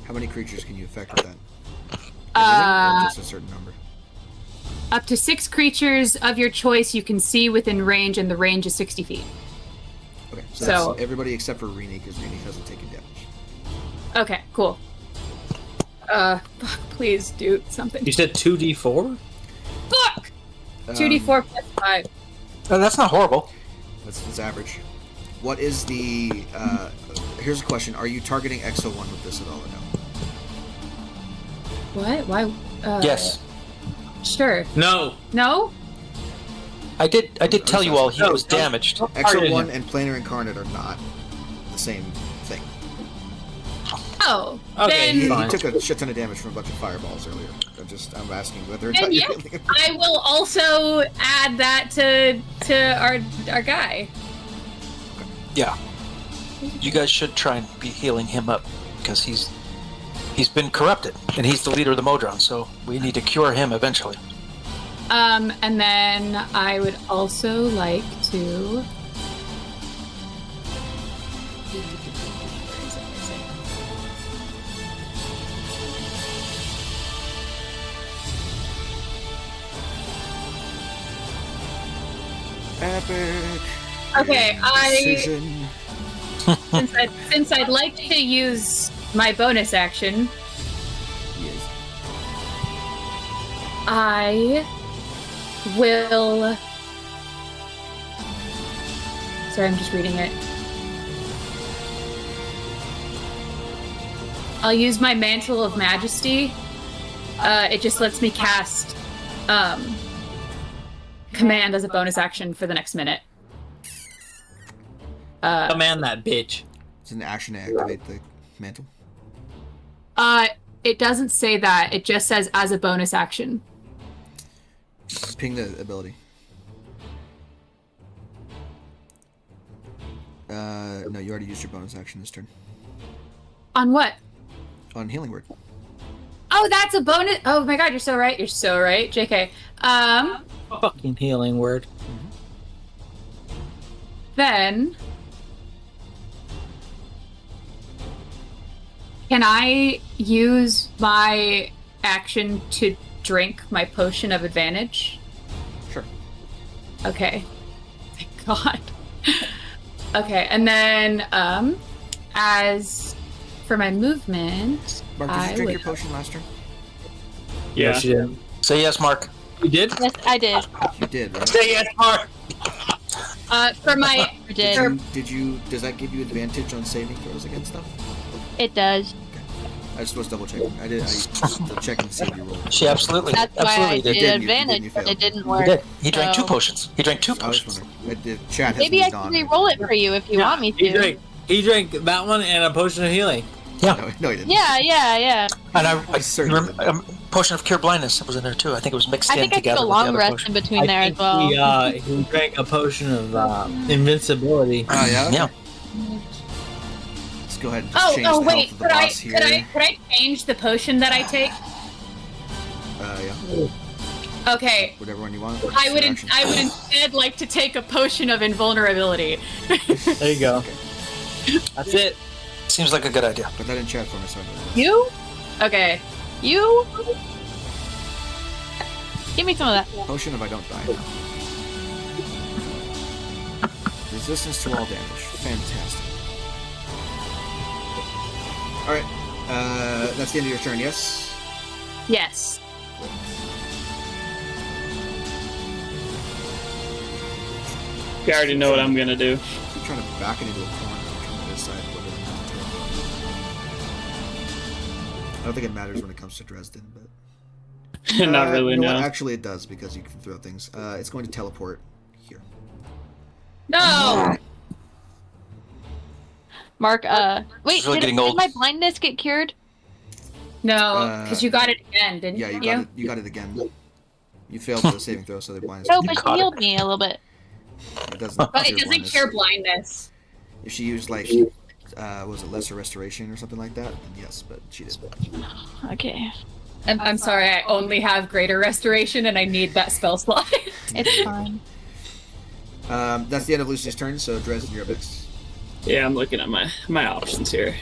How many creatures can you affect with that? Everything, or just a certain number? Up to 6 creatures of your choice you can see within range, and the range is 60 feet. Okay, so So- that's everybody except for Rini, because Rini hasn't taken damage. Okay, cool. Fuck, please do something. You said 2d4? Fuck! 2d4 plus 5. Oh, that's not horrible. That's average. What is the... here's a question. Are you targeting Exo 1 with this at all or no? What? Why? Yes. Sure. No. No? I did tell you all he was damaged. Exo 1 and Planar Incarnate are not the same thing. Oh. Okay, He fine. took a shit ton of damage from a bunch of fireballs earlier. I'm asking whether or Then not yeah, you're healing him. I will also add that to our guy. Yeah. You guys should try and be healing him up because he's been corrupted and he's the leader of the Modron, so we need to cure him eventually. And then I would also like to Epic. Okay, Decision. since I'd like to use my bonus action, Yes. I will. Sorry, I'm just reading it. I'll use my Mantle of Majesty. It just lets me cast command as a bonus action for the next minute. Command that bitch. It's an action to activate the mantle. It doesn't say that. It just says as a bonus action. Ping the ability. No, you already used your bonus action this turn. On what? On Healing Word. Oh, that's a bonus. Oh my god, you're so right. You're so right. JK. Fucking Healing Word. Then can I use my action to drink my potion of advantage? Sure. Okay. Thank God. Okay, and then as for my movement, Mark, did you drink your potion last turn? Yeah. No, she didn't. Say yes, Mark. You did? Yes, I did. You did, right? Say yes, Mark. For my I did. Does that give you advantage on saving throws against stuff? It does. I just was double checking. I checking to see if you rolled. She absolutely That's why I absolutely did did. Didn't you advantage, fail? but it didn't He work. did. He drank So- 2 potions. He drank 2 I was potions. wondering. The chat has Maybe I moved can on. re-roll it for you if you want me to. He drank that one and a potion of healing. Yeah. No, he didn't. Yeah. And I certainly potion of cure blindness was in there too. I think it was mixed I in think I took together a with the long other rest potion. in between there as think well. he drank a potion of invincibility. Oh yeah. Okay. Yeah. Let's go ahead and Oh, change oh the wait, health of the could I boss here. could I change the potion that I take? Yeah. Okay. Whatever one you want. I would Action. instead like to take a potion of invulnerability. There you go. That's it. Seems like a good idea. Put that in chat for me so I know. You? Okay. You? Give me some of that. Potion if I don't die now. Resistance to all damage. Fantastic. Alright. That's the end of your turn, yes? Yes. You already know what I'm gonna do. I'm trying to back it into a corner. I'm trying to decide what it is to do. I don't think it matters when it comes to Dresden, but... Not really, you know no. what? Actually, it does, because you can throw things. It's going to teleport here. No. Mark, wait, It's really did getting old. my blindness get cured? No, because you got it again, didn't Yeah, you? you got it. You got it again. You failed the saving throw, so they're blindness. No, but got she it. healed me a little bit. It doesn't. But it doesn't cure blindness. If she used like, was it lesser restoration or something like that? Then yes, but she didn't. Okay. I'm sorry, I only have greater restoration and I need that spell slot. It's fine. That's the end of Lucy's turn. So Dresden, you're up next. Yeah, I'm looking at my options here.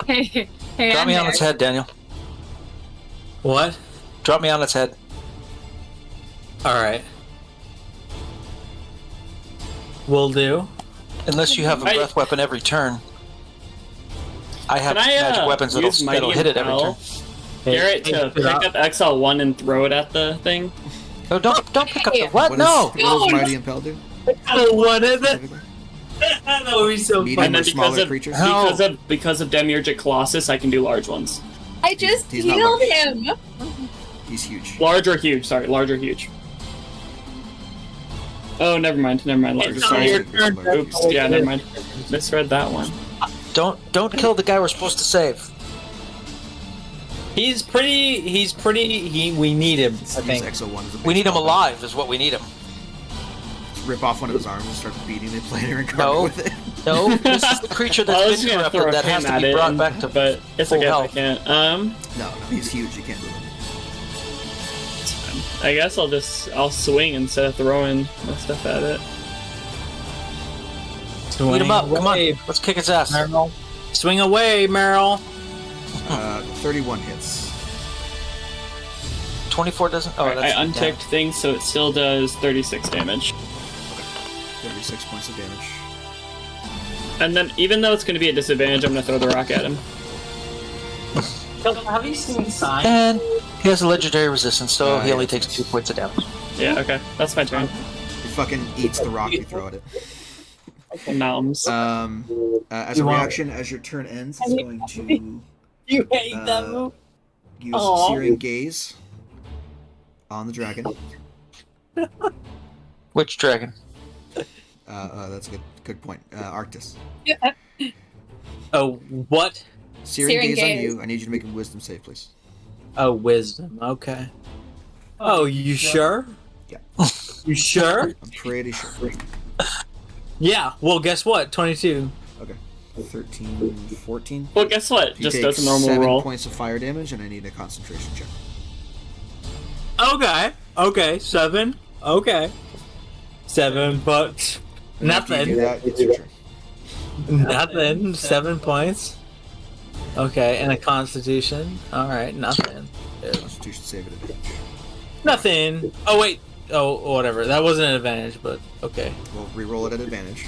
Hey, Drop I'm me on there. its head, Daniel. What? Drop me on its head. Alright. Will do. Unless you have a breath weapon every turn. I have Can I, magic weapons that'll use Mighty hit it every turn. Impel? Garrett to pick up XL1 and throw it at the thing. No, don't pick up the what? What No. does Mighty Impel do? Oh, what is it? That would be so Medium funny. And then or smaller because of, creatures? How? because of Demiurgic Colossus, I can do large ones. I just He's not healed large. him. He's huge. Large or huge, sorry, large or huge. Oh, never mind, large. It's Sorry. your turn. Oops, yeah, never mind. Misread that one. Don't kill the guy we're supposed to save. We need him, I Use think. XO1 as a big We need him spell. alive is what we need him. Rip off one of his arms and start beating the player and No. with it. No, this is the creature I was that's been gonna throw corrupted a that has pin to at be it, brought back to but it's full okay if I health. can't. No, he's huge. You can't move him. I guess I'll swing instead of throwing my stuff at it. Beat him up. Come on. Let's kick his ass. Meryl. Swing away, Meryl. 31 hits. 24 doesn't. Oh, I unticked things, so it still does 36 damage. 36 points of damage. And then, even though it's going to be a disadvantage, I'm going to throw the rock at him. Have you seen Sign? And he has a legendary resistance, so he only takes 2 points of damage. Yeah, okay. That's my turn. He fucking eats the rock you throw at it. Mountains. As a reaction, as your turn ends, it's going to... You hate that move? Use Searing Gaze on the dragon. Which dragon? That's a good point. Arctis. Oh, what? Searing Gaze on you. I need you to make a wisdom save, please. Oh, wisdom. Okay. Oh, you sure? Yeah. You sure? I'm pretty sure. Yeah. Well, guess what? 22. Okay. 13, 14. Well, guess what? You Just take does a normal 7 roll. points of fire damage, and I need a concentration check. Okay. 7. Okay. 7, but And after you do nothing. that, it's your turn. Nothing. 7 points. Okay, and a Constitution. All right, nothing. Constitution save at advantage. Nothing. Oh wait. Oh, whatever. That wasn't an advantage, but okay. We'll re-roll it at advantage.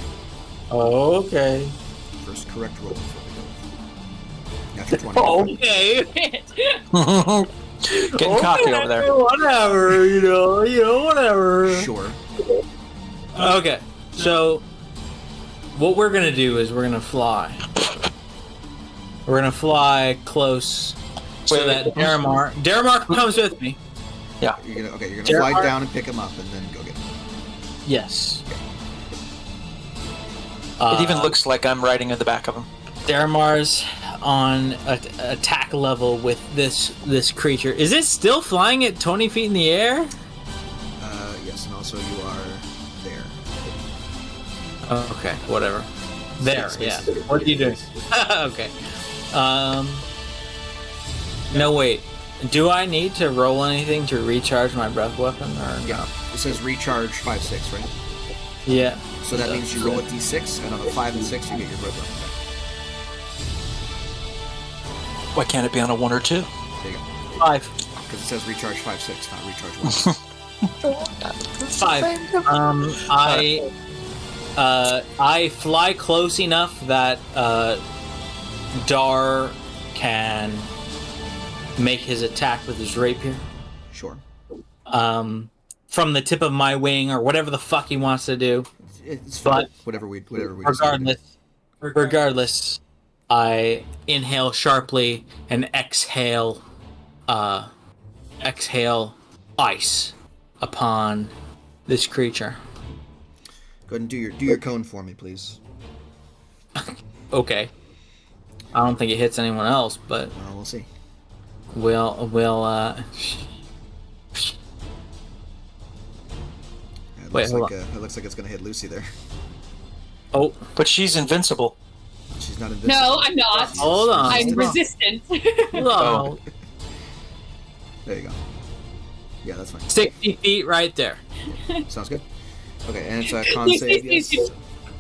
Okay. First correct roll. After 20. Okay. Getting cocky over there. Whatever. You know. Whatever. Sure. Okay. So, what we're gonna do is we're gonna fly. We're gonna fly close so that Daramar comes with me. Yeah. You're gonna fly down and pick him up, and then go get him. Yes. It even looks like I'm riding in the back of him. Daramar's on attack level with this creature. Is it still flying at 20 feet in the air? Yes, and also you are there. Oh, okay, whatever. There, yeah. What are you doing? Okay. No, wait. Do I need to roll anything to recharge my breath weapon, or Yeah. It says recharge 5/6, right? Yeah. So that means you roll a d6, and on a 5 and 6, you get your breath weapon back. Why can't it be on a 1 or 2? There you go. 5. Because it says recharge 5/6, not recharge 1. 5. I fly close enough that Dar can make his attack with his rapier. Sure. From the tip of my wing or whatever the fuck he wants to do. It's fine. Whatever we regardless, I inhale sharply and exhale ice upon this creature. Go ahead and do your cone for me, please. Okay. I don't think it hits anyone else, but We'll see. we'll It Wait, looks hold like it looks like it's gonna hit Lucy there. Oh, But she's invincible. She's not invincible. No, I'm not. hold on. I'm resistant. Hold on. There you go. Yeah, that's fine. 60 feet right there. Sounds good. Okay, and it's a con save. Yes.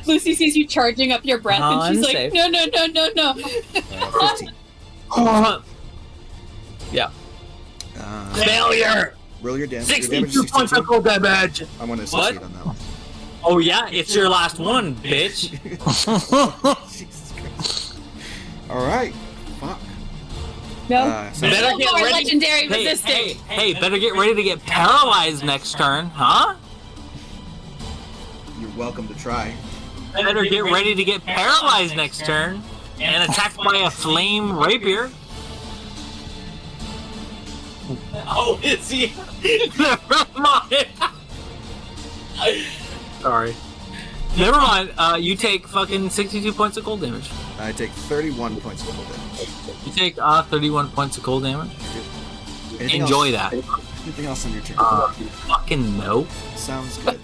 Lucy sees you charging up your breath, and she's Save. like, no. 15. Yeah. Failure. Roll your damage. Your damage is 62 points of cold damage. I'm gonna What? succeed on that one. Oh yeah, it's your last one, bitch. Jesus Christ. All right. Fuck. No. So Better No get more ready. legendary resisting. Hey, better get ready to get paralyzed next turn, huh? you're welcome to try. Better get ready to get paralyzed next turn and attacked by a flame rapier. Oh, is he? Never mind. Sorry. Never mind. You take fucking 62 points of cold damage. I take 31 points of cold damage. You take 31 points of cold damage. Anything Enjoy else? that. Anything else on your turn? Fucking no. Sounds good.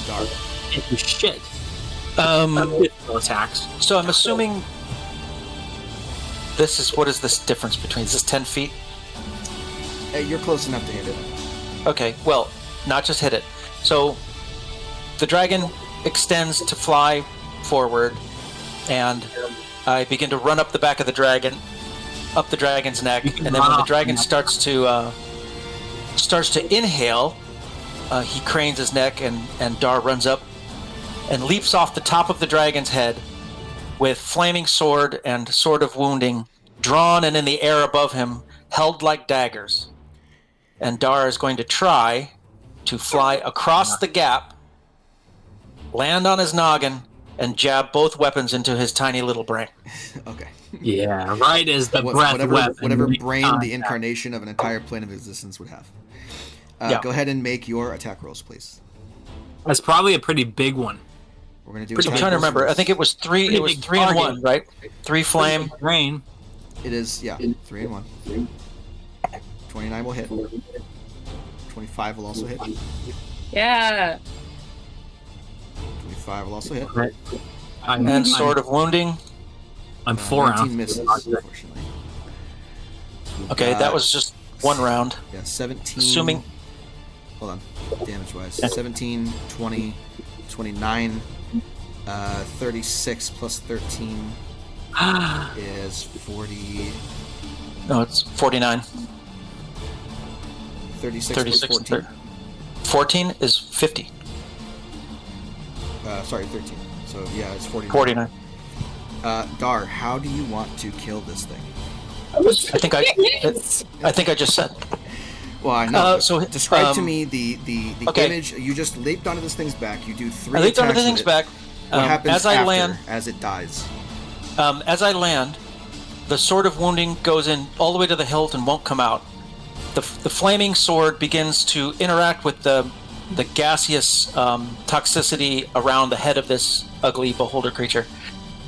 Dark. Shit. Attacks. So I'm assuming what is this difference between, is this 10 feet? Hey, you're close enough to hit it. Okay, well, not just hit it. So the dragon extends to fly forward, and I begin to run up the back of the dragon, up the dragon's neck, and then when the dragon starts to inhale, he cranes his neck, and Dar runs up and leaps off the top of the dragon's head with flaming sword and sword of wounding drawn and in the air above him, held like daggers. And Dar is going to try to fly across the gap, land on his noggin, and jab both weapons into his tiny little brain. Okay. Yeah, right as the breath weapon. Whatever brain the incarnation of an entire plane of existence would have. Go ahead and make your attack rolls, please. That's probably a pretty big one. We're gonna do. I'm trying to remember. I think it was three. It was 3 and 1, right? 3 flame. Rain. It is 3 and 1. 29 will hit. 25 will also hit. Yeah. 25 will also hit. And sword of wounding. I'm 4 rounds. 19 misses, unfortunately. Okay, that was just 1 round. Yeah, 17. Assuming. Hold on. Damage wise. 17, 20, 29, 36 plus 13 is 40. No, it's 49. 36 plus 14. 14 is 50. Sorry, 13. So yeah, it's 49. 49. Dar, how do you want to kill this thing? I think I just said. Well, I know. So describe to me the okay. image. You just leaped onto this thing's back. You do 3 I leaped onto the attacks thing's with it. back. What happens as I after, land, as it dies? As I land, the sword of wounding goes in all the way to the hilt and won't come out. The flaming sword begins to interact with the gaseous toxicity around the head of this ugly beholder creature,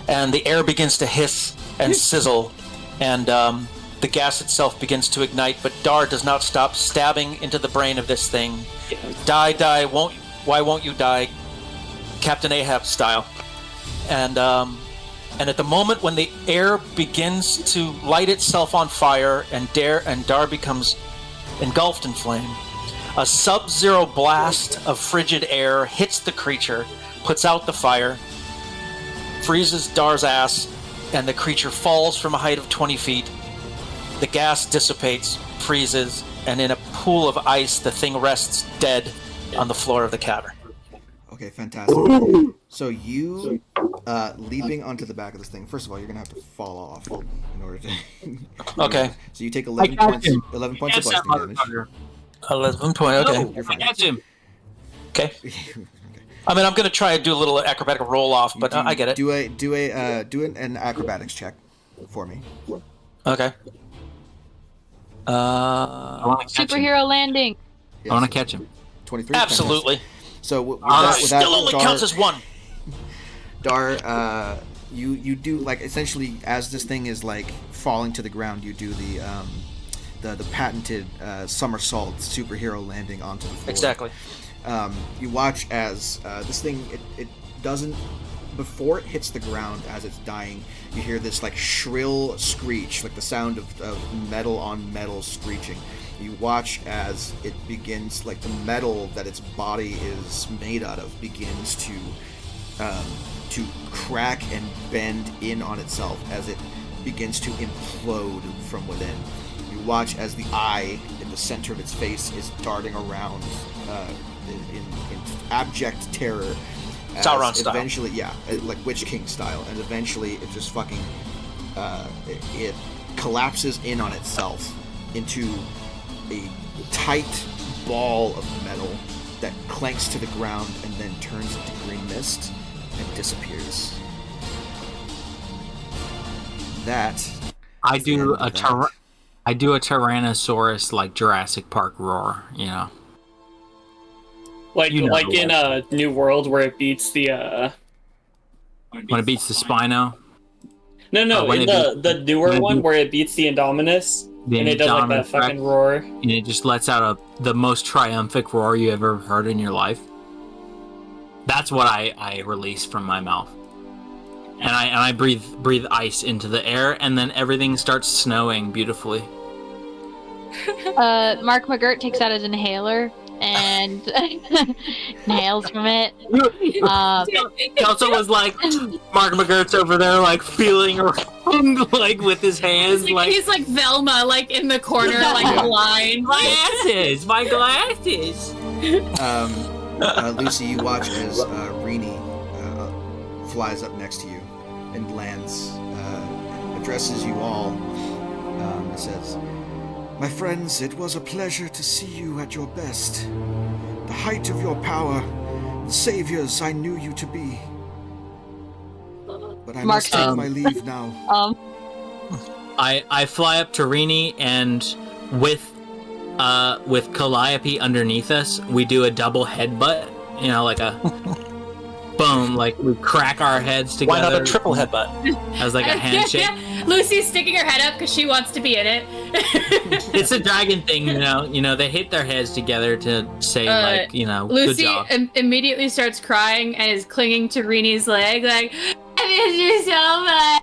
and the air begins to hiss and sizzle, and the gas itself begins to ignite. But Dar does not stop stabbing into the brain of this thing. Die! Why won't you die? Captain Ahab style. And at the moment when the air begins to light itself on fire and Dar becomes engulfed in flame, a sub-zero blast of frigid air hits the creature, puts out the fire, freezes Dar's ass, and the creature falls from a height of 20 feet. The gas dissipates, freezes, and in a pool of ice, the thing rests dead on the floor of the cavern. Okay, fantastic. So you leaping onto the back of this thing. First of all, you're gonna have to fall off in order to. Okay. So you take 11 points. 11 points of bludgeoning damage. 11 points. Okay. You're fine. Catch him. Okay. I mean, I'm gonna try to do a little acrobatic roll off, but I get it. Do an acrobatics check for me. Okay. I want to catch him. Superhero landing. Yes. I want to catch him. 23. Absolutely. Fantastic. So with Still only counts as 1. Dar, you do like essentially as this thing is like falling to the ground, you do the patented somersault superhero landing onto the floor. Exactly. You watch as this thing it doesn't, before it hits the ground as it's dying, you hear this like shrill screech, like the sound of metal on metal screeching. You watch as it begins, like the metal that its body is made out of begins to crack and bend in on itself as it begins to implode from within. You watch as the eye in the center of its face is darting around in abject terror. Sauron style. Eventually, like Witch King style, and eventually it just fucking it collapses in on itself into a tight ball of metal that clanks to the ground and then turns into green mist and disappears. I do a Tyrannosaurus like Jurassic Park roar, you know. Like in New World where it beats the when it beats the Spino. No, in the newer one where it beats the Indominus and it does like that fucking roar. And it just lets out the most triumphant roar you ever heard in your life. That's what I release from my mouth. And I breathe ice into the air, and then everything starts snowing beautifully. Mark McGirt takes out his inhaler and nails from it. Kelso was like, Mark McGurt's over there, like feeling around, like with his hands, he's like Velma, like in the corner, like blind. My glasses. Lucy, you watch as Rini flies up next to you and lands, addresses you all, and says, "My friends, it was a pleasure to see you at your best. The height of your power, the saviors I knew you to be. But I must take my leave now." I fly up to Rini, and with Calliope underneath us, we do a double headbutt. You know, like a boom, like we crack our heads together. Why not a triple headbutt? As like a handshake. Lucy's sticking her head up because she wants to be in it. It's a dragon thing, you know. They hit their heads together to say, Lucy good job. Immediately starts crying and is clinging to Rini's leg, like, I miss you so much.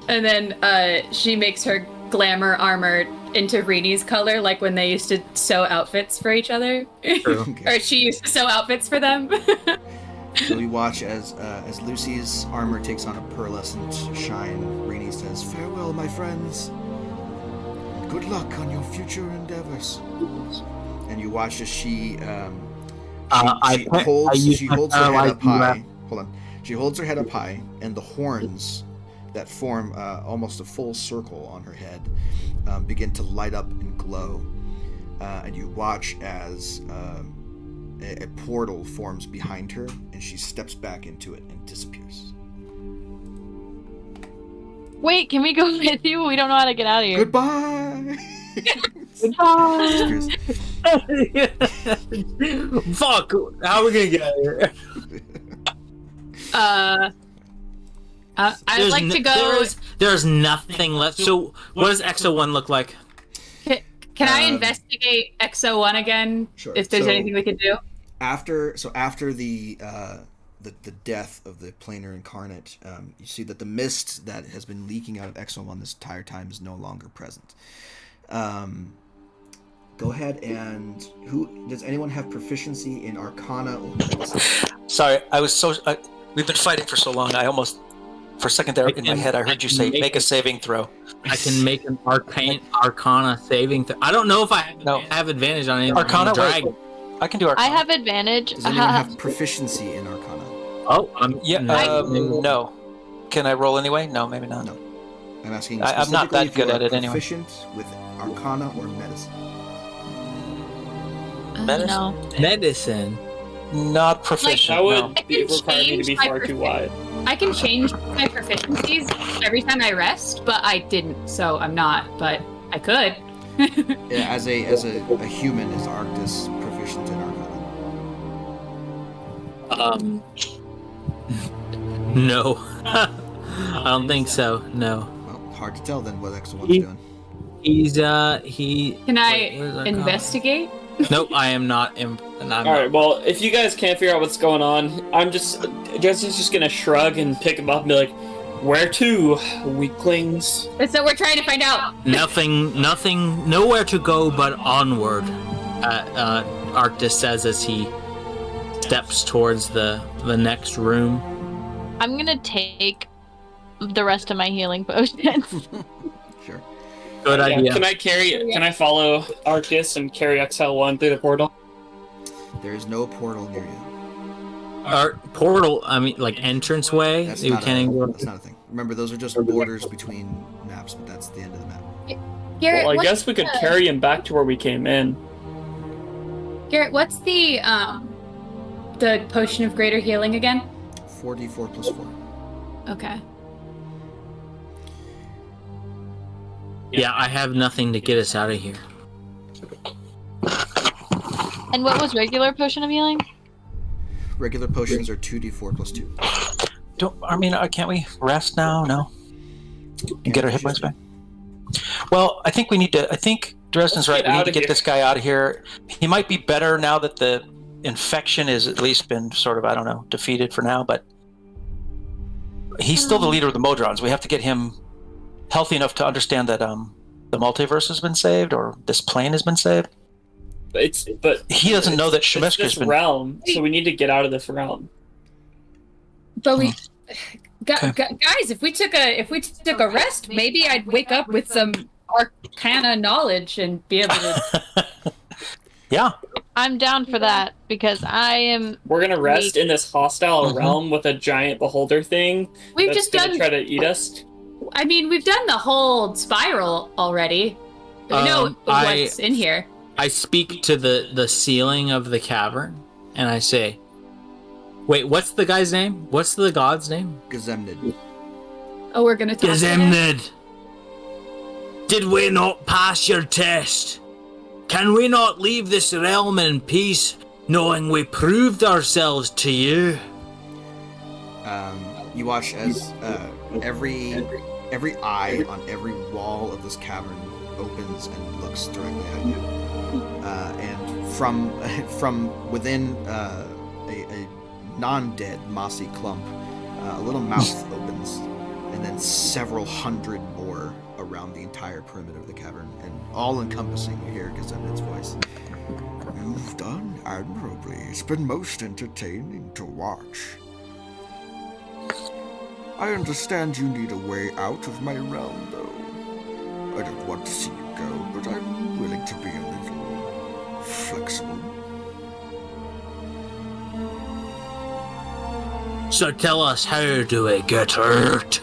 And then she makes her glamour armor into Rini's color, like when they used to sew outfits for each other. Or she used to sew outfits for them. So we watch as Lucy's armor takes on a pearlescent shine. Rini says, "Farewell, my friends. Good luck on your future endeavors." And you watch as she holds her head up high. Hold on. She holds her head up high, and the horns that form almost a full circle on her head begin to light up and glow. And you watch as a portal forms behind her, and she steps back into it and disappears. Wait, can we go with you? We don't know how to get out of here. Goodbye! Goodbye! Fuck! How are we gonna get out of here? I'd like to go. There's nothing left. So, what does XO1 look like? Can I investigate XO1 again? Sure. If there's anything we can do. After the death of the planar incarnate, you see that the mist that has been leaking out of XO1 this entire time is no longer present. Go ahead and does anyone have proficiency in Arcana or Medicine? Sorry, we've been fighting for so long. I almost, for a second there in my head, I heard you say make a saving throw. I can make an Arcana saving throw. I don't know if I have advantage on anything. Arcana, dragon. I can do Arcana. I have advantage. Does anyone have proficiency in Arcana? Oh, no. Can I roll anyway? No, maybe not. No. I'm asking I'm not that good at it anyway. Proficient with Arcana or Medicine? Medicine? No. Medicine. Not proficient. That would require me to be far too wide. I can change my proficiencies every time I rest, but I didn't, so I'm not. But I could. Yeah, as a human, is Arctis proficient in Arcana? No. I don't think so. No. Well, hard to tell then what XO1's doing. Can I investigate? Nope, I am not. Alright, well, if you guys can't figure out what's going on, Justin's just gonna shrug and pick him up and be like, "Where to, weaklings?" That's what we're trying to find out. Nothing, nowhere to go but onward, Arctis says as he steps towards the next room. I'm gonna take the rest of my healing potions. Sure. Good idea. Can I follow Arctis and carry XL1 through the portal? There is no portal near you. Portal, I mean, like entranceway? That's not a thing. Remember, those are just borders between maps, but that's the end of the map. Garrett, well, I guess we could carry him back to where we came in. Garrett, what's the potion of greater healing again? 4d4 plus 4. Okay. Yeah, I have nothing to get us out of here. And what was regular potion of healing? Regular potions are 2d4 plus 2. Can't we rest now? No. And get our hit points back? Well, I think Dresden's right. We need to get this guy out of here. He might be better now that the infection has at least been sort of, defeated for now, but he's still the leader of the Modrons. We have to get him healthy enough to understand that the multiverse has been saved, or this plane has been saved. But he doesn't know that it's Shemiska's this been realm, so we need to get out of this realm. But we, guys, if we took a rest, maybe I'd wake up with some arcana knowledge and be able to. Yeah. I'm down for that because I am. We're gonna rest in this hostile realm with a giant beholder thing. We've that's just gonna done. try to eat us. I mean, we've done the whole spiral already. We know what's in here. I speak to the ceiling of the cavern, and I say, "Wait, what's the guy's name? What's the god's name?" Gazemnid. Oh, we're gonna talk to him? Gazemnid, did we not pass your test? Can we not leave this realm in peace, knowing we proved ourselves to you? You watch as every eye on every wall of this cavern opens and looks directly at you. And from within a non-dead mossy clump, a little mouth opens, and then several hundred more around the entire perimeter of the cavern, and all encompassing. You hear Gazemnid's voice. You've done admirably. It's been most entertaining to watch. I understand you need a way out of my realm, though. I don't want to see you go, but I'm willing to be a little flexible. So tell us, how do we get hurt?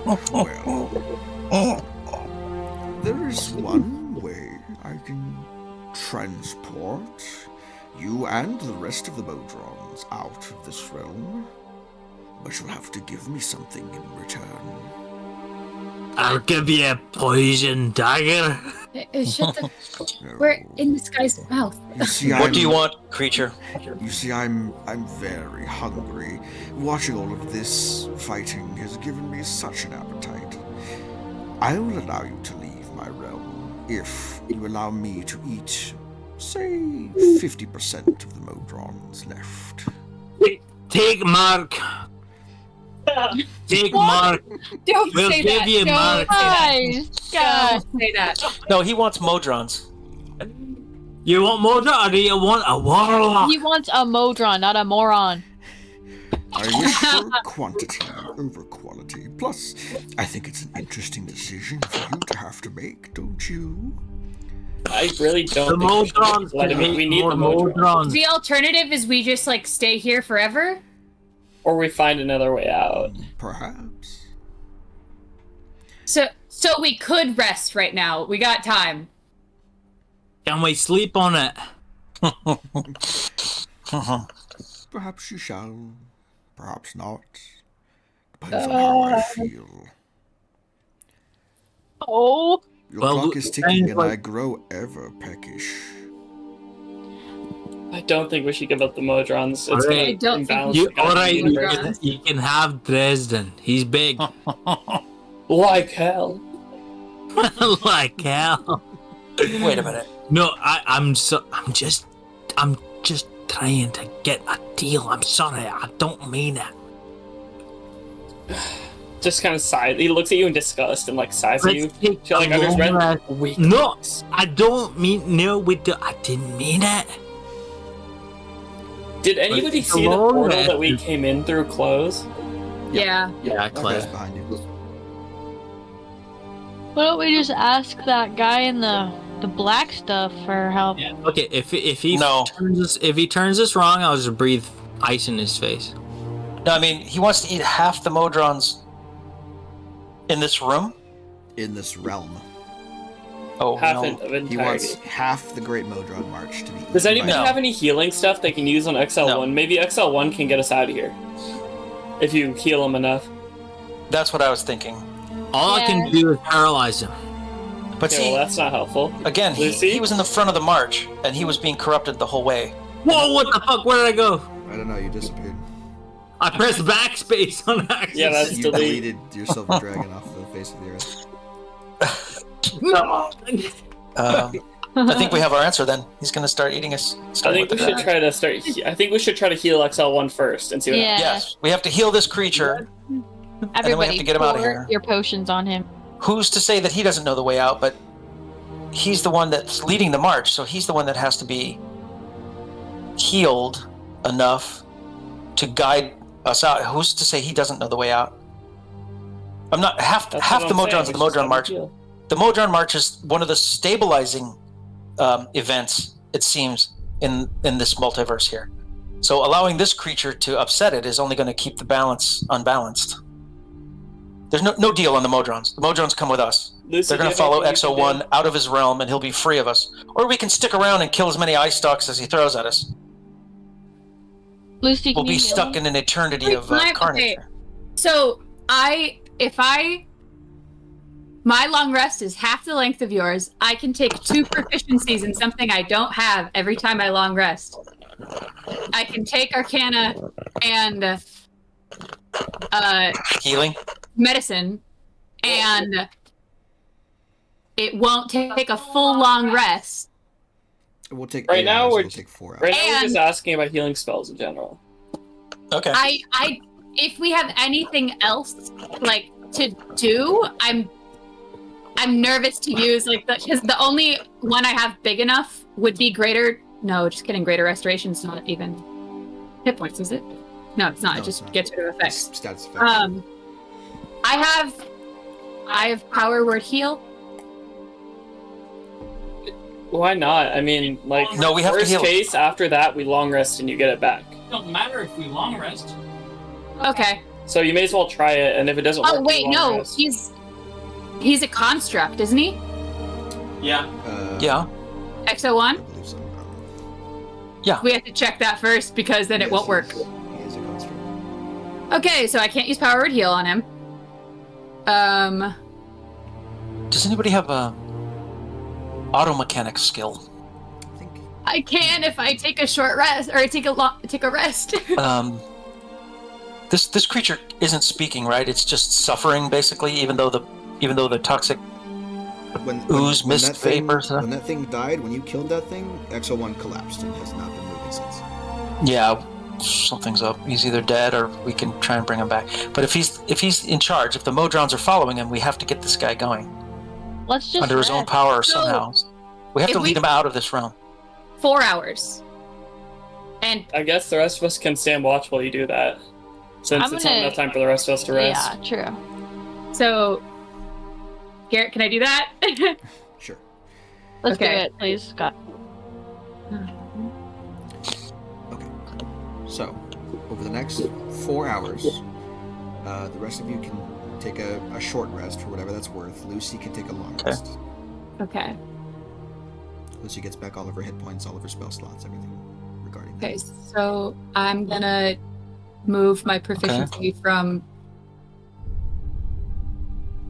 Well, there is one way I can transport you and the rest of the Modrons out of this realm, but you'll have to give me something in return. I'll give you a poison dagger. Shut the. We're in this guy's mouth. You see, What do you want, creature? You see, I'm very hungry. Watching all of this fighting has given me such an appetite. I will allow you to leave my realm if you allow me to eat, say, 50% of the Modrons left. Take Mark. Take Mark. Don't We'll say give that. you Mark. Guys, Don't say that. No, he wants Modrons. You want Modron or do you want a warlock? he wants a Modron, not a moron. I wish for quantity over quality. Plus, I think it's an interesting decision for you to have to make, don't you? I really don't. The Modrons. We need the Modrons. The alternative is we just like stay here forever. Or we find another way out. Perhaps. So we could rest right now. We got time. Can we sleep on it? Perhaps you shall. Perhaps not. Depends on how I feel. Oh. Your Well, clock is ticking and like- I grow ever peckish. I don't think we should give up the Modrons. It's Alright. gonna I don't think imbalance You the goddamn alright? universe. You can have Dresden. He's big. Like hell. Like hell. Wait a minute. No, I'm just trying to get a deal. I'm sorry, I don't mean it. Just kind of sighs. He looks at you in disgust and like sighs at you. Let's take She, like, a I just read long rest. weak. No, I don't mean no. I didn't mean it. Did anybody It's a see the long portal rest. that we came in through close? Yeah. Yeah, That Clay. guy's behind you. Why don't we just ask that guy in the black stuff for help? Yeah. Okay, if he No. turns this wrong, I'll just breathe ice in his face. No, I mean, he wants to eat half the Modrons in this room? In this realm. Oh, Half no. of entirety. He wants half the Great Modron March to be eaten. Does anybody No. have any healing stuff they can use on XL1? No. Maybe XL1 can get us out of here. If you heal him enough. That's what I was thinking. All I can do is paralyze him. But Okay, see, well, that's not helpful. again, Lucy? he was in the front of the march, and he was being corrupted the whole way. Whoa! What the fuck? Where did I go? I don't know, you disappeared. I pressed backspace on accident. Yeah, that's You delete. deleted your silver dragon off the face of the earth. No. I think we have our answer then. He's going to start eating us. I think we should try to start. I think we should try to heal XL1 first and see what happens. Yeah. Yes, we have to heal this creature. then we have Everybody to get him out of pour here. your potions on him. Who's to say that he doesn't know the way out, but he's the one that's leading the march, so he's the one that has to be healed enough to guide us out. Who's to say he doesn't know the way out? I'm not half the Modrons. The Modron March. The Modron March is one of the stabilizing events, it seems, in this multiverse here. So allowing this creature to upset it is only going to keep the balance unbalanced. There's no deal on the Modrons. The Modrons come with us. Lucy, they're going to follow X01 out of his realm, and he'll be free of us. Or we can stick around and kill as many ice stalks as he throws at us. Lucy, we'll be stuck in an eternity of carnage. Okay. So my long rest is half the length of yours. I can take 2 proficiencies in something I don't have every time I long rest. I can take Arcana and healing, medicine, and it won't take a full long rest. It will take right now. It'll take 4 hours. Right now, we're just asking about healing spells in general. Okay. I if we have anything else like to do, I'm nervous to use because the only one I have big enough would be greater. No, just kidding. Greater restoration's not even hit points, is it? No, it's not. No, it just not. gets rid of effects. Stats effects. I have power word heal. Why not? I mean, no, we have worst to heal. case, after that, we long rest and you get it back. It don't matter if we long rest. Okay. So you may as well try it, and if it doesn't work, wait, no, rest. he's a construct, isn't he? Yeah. Yeah. X01? I believe so. Yeah. We have to check that first because then it won't work. He is a construct. Okay, so I can't use power word heal on him. Does anybody have a auto mechanic skill? I think. I can if I take a short rest or I take a rest. This creature isn't speaking, right? It's just suffering basically, even though the toxic ooze, mist, vapor. When that thing died, when you killed that thing, X01 collapsed and has not been moving since. Yeah, something's up. He's either dead or we can try and bring him back. But if he's in charge, if the Modrons are following him, we have to get this guy going. Let's just under his own power somehow. We have to lead him out of this realm. 4 hours. And I guess the rest of us can stand watch while you do that. Since it's not enough time for the rest of us to rest. Yeah, true. So, Garrett, can I do that? Sure. Let's do it, please, Scott. Okay. So, over the next 4 hours, the rest of you can take a short rest for whatever that's worth. Lucy can take a long rest. Okay. Lucy gets back all of her hit points, all of her spell slots, everything regarding that. Okay, so I'm gonna move my proficiency from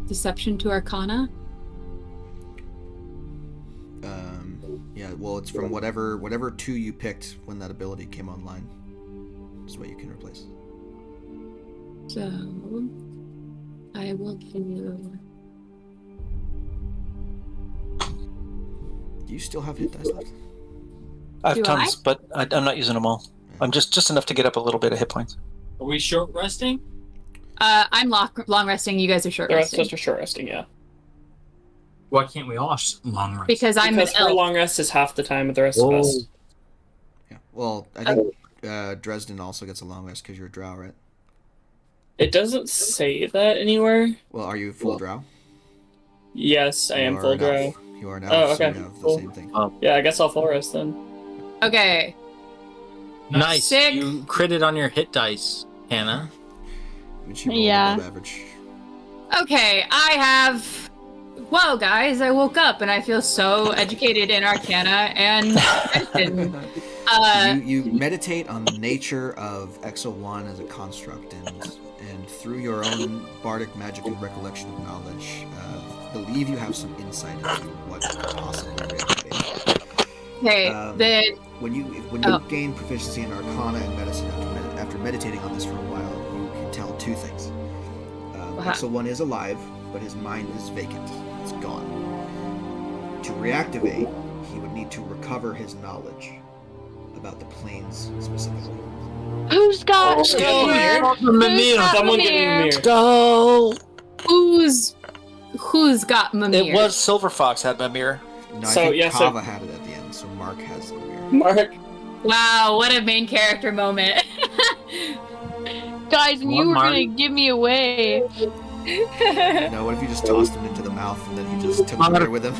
Deception to Arcana. Yeah, well, it's from whatever 2 you picked when that ability came online. Is what you can replace. So I will do. Do you still have hit dice left? I have tons, but I'm not using them all. I'm just enough to get up a little bit of hit points. Are we short resting? I'm long resting. You guys are short resting. The rest of us are short resting, yeah. Why can't we all long rest? Because her long rest is half the time of the rest of us. Yeah. Well, I think Dresden also gets a long rest because you're a drow, right? It doesn't say that anywhere. Well, are you full drow? Yes, I am full drow. You are now. Oh, okay. So we have cool. the same thing. Yeah, I guess I'll full rest then. Okay. Nice. Sick. You critted on your hit dice, Hannah. Yeah. Above average. Okay, I have. Whoa, guys! I woke up and I feel so educated in Arcana and you meditate on the nature of Exo-1 as a construct, and through your own bardic magic and recollection of knowledge, believe you have some insight into what could possibly reactivate. Okay, when you gain proficiency in Arcana and medicine after meditating on this for a while, you can tell 2 things. Exo-1 is alive, but his mind is vacant. It's gone. To reactivate, he would need to recover his knowledge about the planes specifically. Who's got Mimir? Someone get Mimir. Go! Who's got Mimir? It was Silver Fox had Mimir. No, I think Kava had it at the end, so Mark has the mirror. Mark. Wow, what a main character moment. Guys, and you were gonna give me away. No, what if you just tossed him into the mouth and then he just took the mirror with him?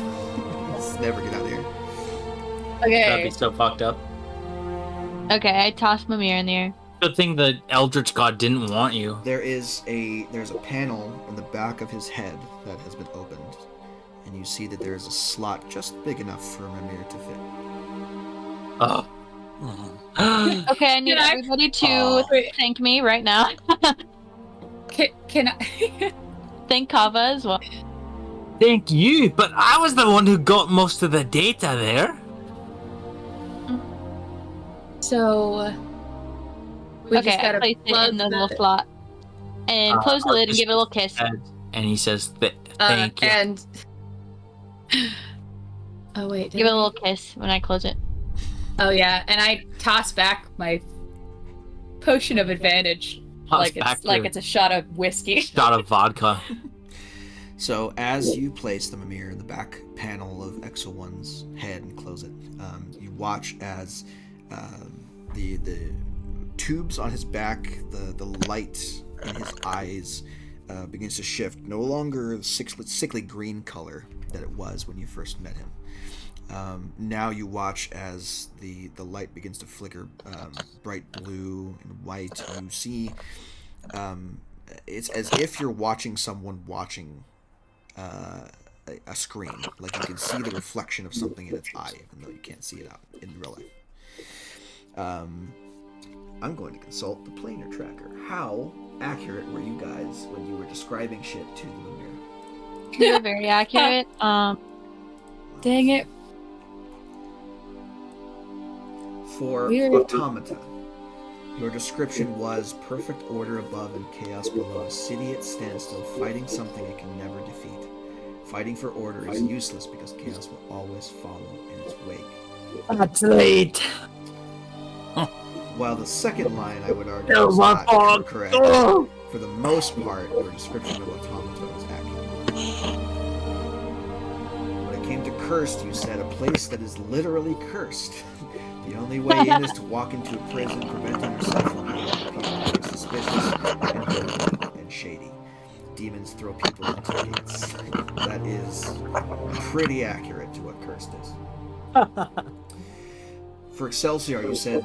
Just never get out of here. Okay. That'd be so fucked up. Okay, I tossed my mirror in the air. Good thing the Eldritch God didn't want you. There's a panel in the back of his head that has been opened, and you see that there is a slot just big enough for Mimir to fit. Oh. Okay, I need everybody to thank me right now. Can I thank Kava as well? Thank you, but I was the one who got most of the data there. So we just gotta place it in the little slot and close the lid and give it a little kiss. And he says, "Thank you." And oh wait, give it a little kiss when I close it. Oh yeah, and I toss back my potion of advantage like it's a shot of whiskey. Shot of vodka. So as you place the Mimir in the back panel of Exo 1's head and close it, you watch as the tubes on his back, the light in his eyes begins to shift. No longer the sickly green color that it was when you first met him. Now you watch as the light begins to flicker bright blue and white. You see it's as if you're watching someone watching a screen. Like you can see the reflection of something in its eye, even though you can't see it out in real life. I'm going to consult the planar tracker. How accurate were you guys when you were describing shit to the Mimir? You were very accurate. Dang it. For Automata, your description was perfect order above and chaos below, a city at standstill, fighting something it can never defeat. Fighting for order is useless because chaos will always follow in its wake. That's late. While the second line, I would argue, is not correct. For the most part, your description of Automata was accurate. When it came to cursed, you said a place that is literally cursed. The only way in is to walk into a prison, preventing yourself from hurting people. It's suspicious and shady. Demons throw people into gates. That is pretty accurate to what cursed is. For Excelsior, you said,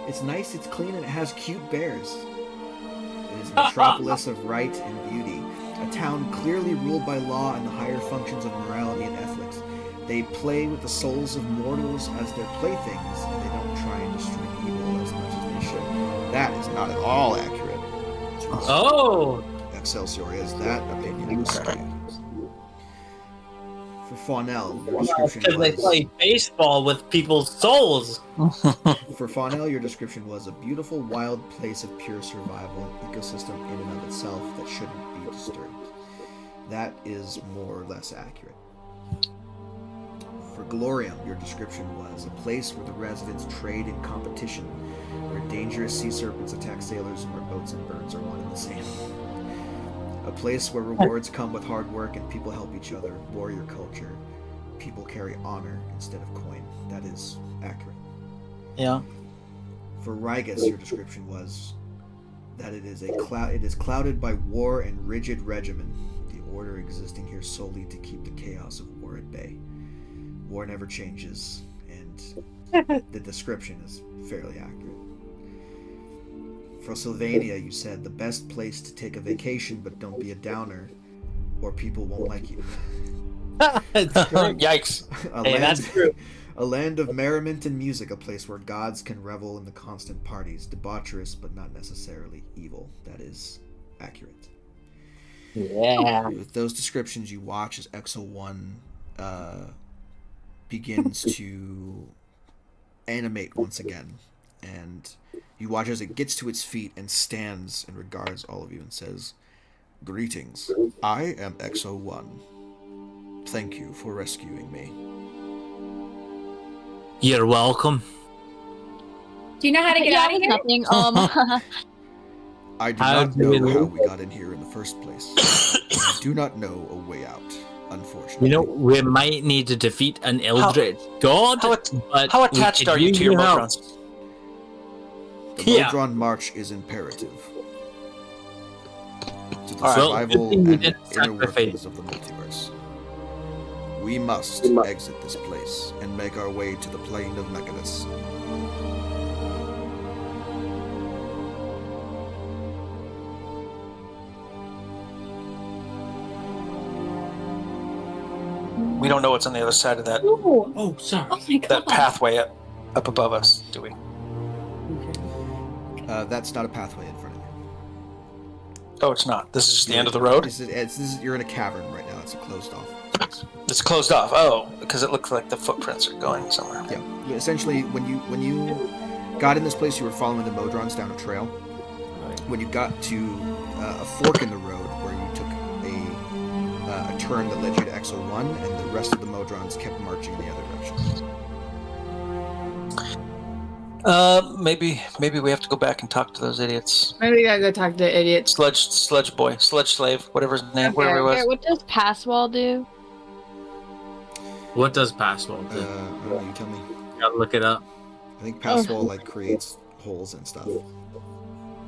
it's nice, it's clean, and it has cute bears. It is a metropolis of right and beauty. A town clearly ruled by law and the higher functions of morality and ethics. They play with the souls of mortals as their playthings, and they don't try and destroy evil as much as they should. That is not at all accurate. Oh! Excelsior is that opinion was skewed. For Faunel, your description was... Because they play baseball with people's souls! For Faunel, your description was a beautiful, wild place of pure survival, an ecosystem in and of itself that shouldn't be disturbed. That is more or less accurate. For Glorium, your description was a place where the residents trade in competition, where dangerous sea serpents attack sailors and where boats and birds are one and the same. A place where rewards come with hard work and people help each other, warrior culture. People carry honor instead of coin. That is accurate. Yeah. For Rygus, your description was that it is clouded by war and rigid regimen, the order existing here solely to keep the chaos of war at bay. War never changes, and the description is fairly accurate. For Sylvania, you said the best place to take a vacation, but don't be a downer, or people won't like you. Yikes. That's true. A land of merriment and music, a place where gods can revel in the constant parties, debaucherous but not necessarily evil. That is accurate. Yeah. With those descriptions, you watch as Exo 1 begins to animate once again, and you watch as it gets to its feet and stands and regards all of you and says, "Greetings, I am Exo 1. Thank you for rescuing me." You're welcome. Do you know how to get out of here? Nothing. I do not know how we got in here in the first place. I do not know a way out. unfortunately. We might need to defeat an Eldritch God. How attached are you to your Modrons? The Modron March is imperative to the survival and inner workings of the multiverse. We must exit this place and make our way to the plane of Mechanus. We don't know what's on the other side of that. Oh, sorry. Oh my god. That pathway up above us, do we? That's not a pathway in front of you. Oh, it's not. This is just the end of the road? You're in a cavern right now. It's a closed off space. It's closed off. Oh, because it looks like the footprints are going somewhere. Yeah. Essentially, when you got in this place, you were following the Modrons down a trail. When you got to a fork in the road where you took a turn that led you to Exo-1, and the rest of the Modrons kept marching in the other direction. Maybe we have to go back and talk to those idiots. Maybe we gotta go talk to the idiots. Sludge slave, whatever his name, Okay, whatever it was. what does Passwall do? What does Passwall do? I don't know, you tell me. Gotta look it up. I think Passwall creates holes and stuff.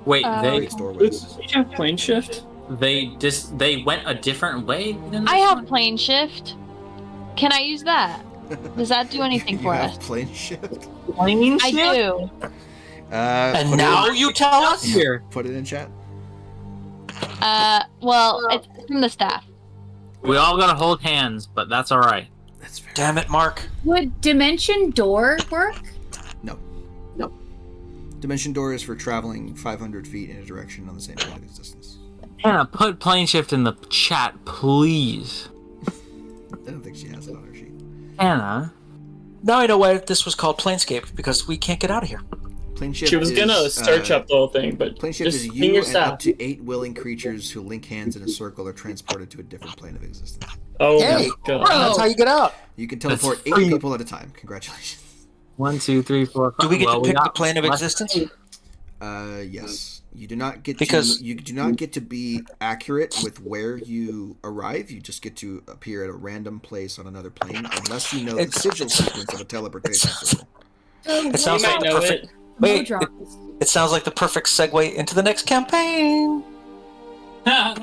Wait, Creates doorways. Do you have plane shift? they went a different way than this I have one? plane shift. Can I use that? Does that do anything for us? Plane shift? Plane I shift? do. And now you tell us? Here. Put it in chat. Well, it's from the staff. We all gotta hold hands, but that's alright. That's fair. Damn it, Mark. Would Dimension Door work? No. Dimension door is for traveling 500 feet in a direction on the same plane of existence. Hannah, put plane shift in the chat, please. I don't think she has it on her sheet. Hannah. Now I know why this was called Planescape, because we can't get out of here. Plane shift She was gonna search up the whole thing, but plane shift just is hang you your and staff. up to 8 willing creatures who link hands in a circle are transported to a different plane of existence. Oh Hey, my god. that's how you get out. You can teleport 8 free. people at a time. Congratulations. 1, 2, 3, 4, 5. Do we get to Well, pick the got plane of less- existence? Yes. You do not get Because- you do not get to be accurate with where you arrive. You just get to appear at a random place on another plane, unless you know the sigil sequence of a teleportation circle. It sounds You like might the know perfect. it. Wait, Modrons. it sounds like the perfect segue into the next campaign. Okay, that's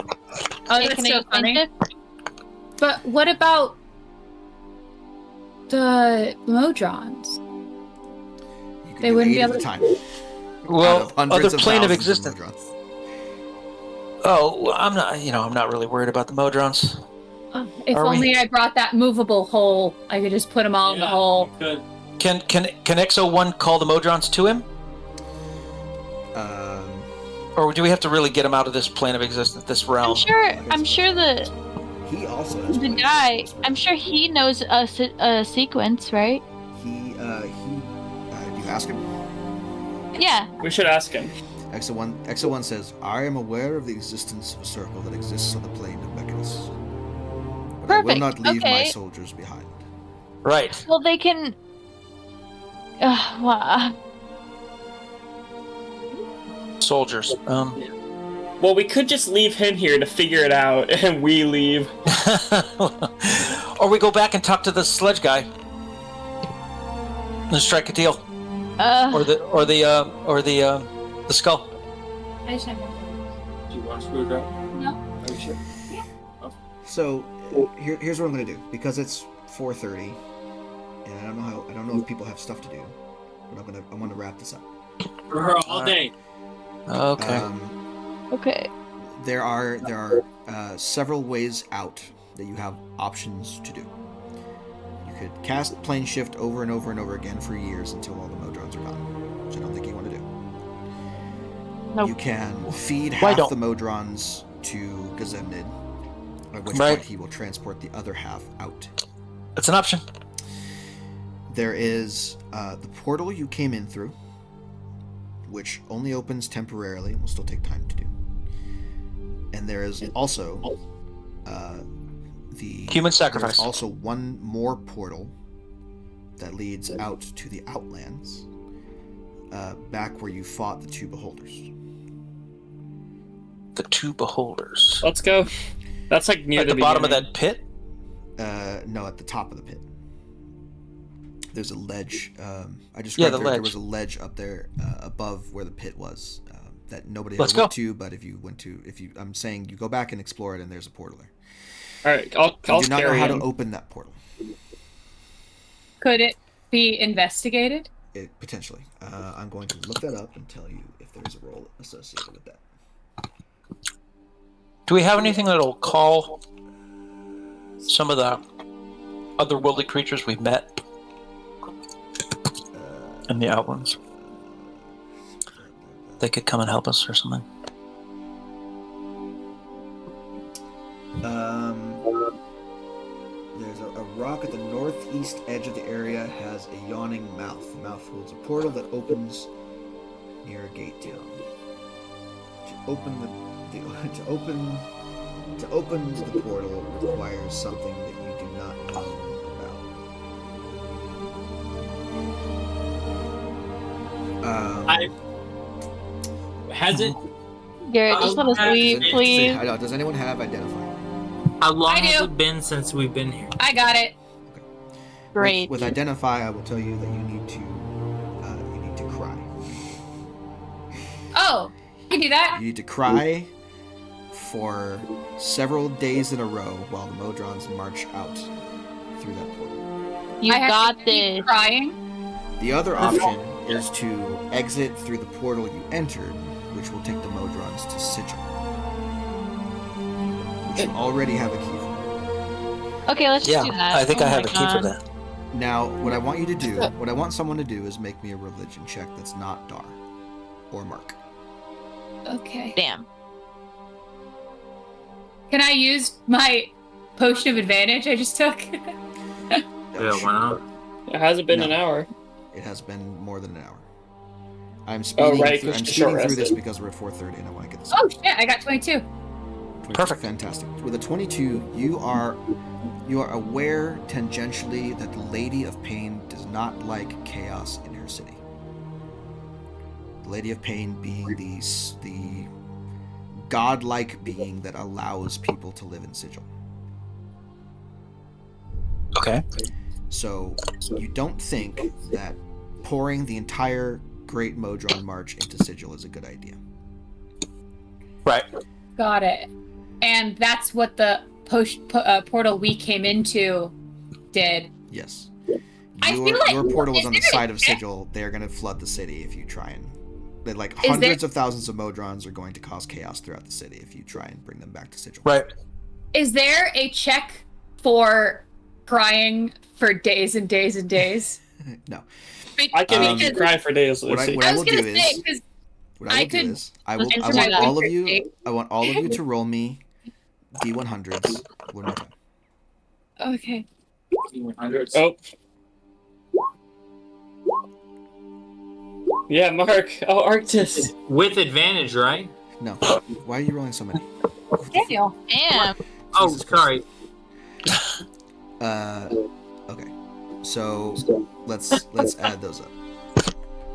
can I so use plane funny. shift? But what about the Modrons? You can They do wouldn't 8 be at able a to- time. Well, out of hundreds other plane of thousands existence. Modrons. Oh, well, I'm not really worried about the Modrons. If Are we- only I brought that movable hole, I could just put them all in the hole. Good. Can Exo-1 call the Modrons to him? Or do we have to really get him out of this plane of existence, this realm? I'm sure the He also has the plane guy. shift. I'm sure he knows a sequence, right? Do you ask him? Yeah. We should ask him. Exo-1 says, I am aware of the existence of a circle that exists on the plane of Mechanus. But I will Perfect, not leave my okay. soldiers behind. Right. Well, they can. Well, Soldiers. Well, we could just leave him here to figure it out, and we leave. Or we go back and talk to the sledge guy. And strike a deal. Or the skull. I just have Do you want to screw it up? No. Are you sure? So here's what I'm gonna do, because it's 4:30, and I don't know if people have stuff to do, but I want to wrap this up. For her all day. Okay. okay. There are several ways out that you have options to do. You could cast plane shift over and over and over again for years until all the Modrons are gone, which I don't think you want to do. Nope. You can feed Why half don't- the Modrons to Gazemnid, at which Right. point he will transport the other half out. It's an option. There is the portal you came in through, which only opens temporarily and will still take time to do. And there is also the Human sacrifice. There's also one more portal that leads out to the Outlands, back where you fought the two beholders. The two beholders. Let's go. That's like near At the the bottom of beginning. that pit? No, at the top of the pit. There's a ledge. I described there was a ledge up there above where the pit was that nobody ever went to. But I'm saying you go back and explore it, and there's a portal there. All right, I'll do not know how to open that portal. Could it be investigated? Potentially. I'm going to look that up and tell you if there's a role associated with that. Do we have anything that'll call some of the otherworldly creatures we've met in the Outlands? They could come and help us or something. There's a rock at the northeast edge of the area has a yawning mouth. The mouth holds a portal that opens near a gate town. To open the portal requires something that you do not know about. Hasn't Garrett, just let us leave, please. I know. Does anyone have identify? How long has it been since we've been here? I got it. Okay. Great. With identify, I will tell you that you need to cry. Oh, you can do that. You need to cry for several days in a row while the Modrons march out through that portal. You got this. Crying. The other option is to exit through the portal you entered, which will take the Modrons to Sigil, which you already have a key for. Okay, let's just do that. I think I have a key for that. Now, what I want someone to do is make me a religion check that's not Dar or Mark. Okay. Damn. Can I use my potion of advantage I just took? Yeah, why not? It hasn't been an hour. It has been more than an hour. I'm speeding through this because we're at 4:30 and I want to get this. Oh shit! I got 22. Perfect. Fantastic. With a 22, you are aware tangentially that the Lady of Pain does not like chaos in her city. The Lady of Pain being the godlike being that allows people to live in Sigil. Okay. So you don't think that pouring the entire Great Modron March into Sigil is a good idea. Right. Got it. And that's what the portal we came into did. Yes. Your portal was on the side of Sigil. They're going to flood the city if you try and... Hundreds of thousands of Modrons are going to cause chaos throughout the city if you try and bring them back to Sigil. Right. Is there a check for crying for days and days and days? No. I can make you cry for days. What I will do is I want all of you to roll me D100s one more time. Okay. D100s. Oh. Yeah, Mark. Oh, Arctis. With advantage, right? No. Why are you rolling so many? Daniel. Damn. Oh, sorry. Okay. So let's add those up.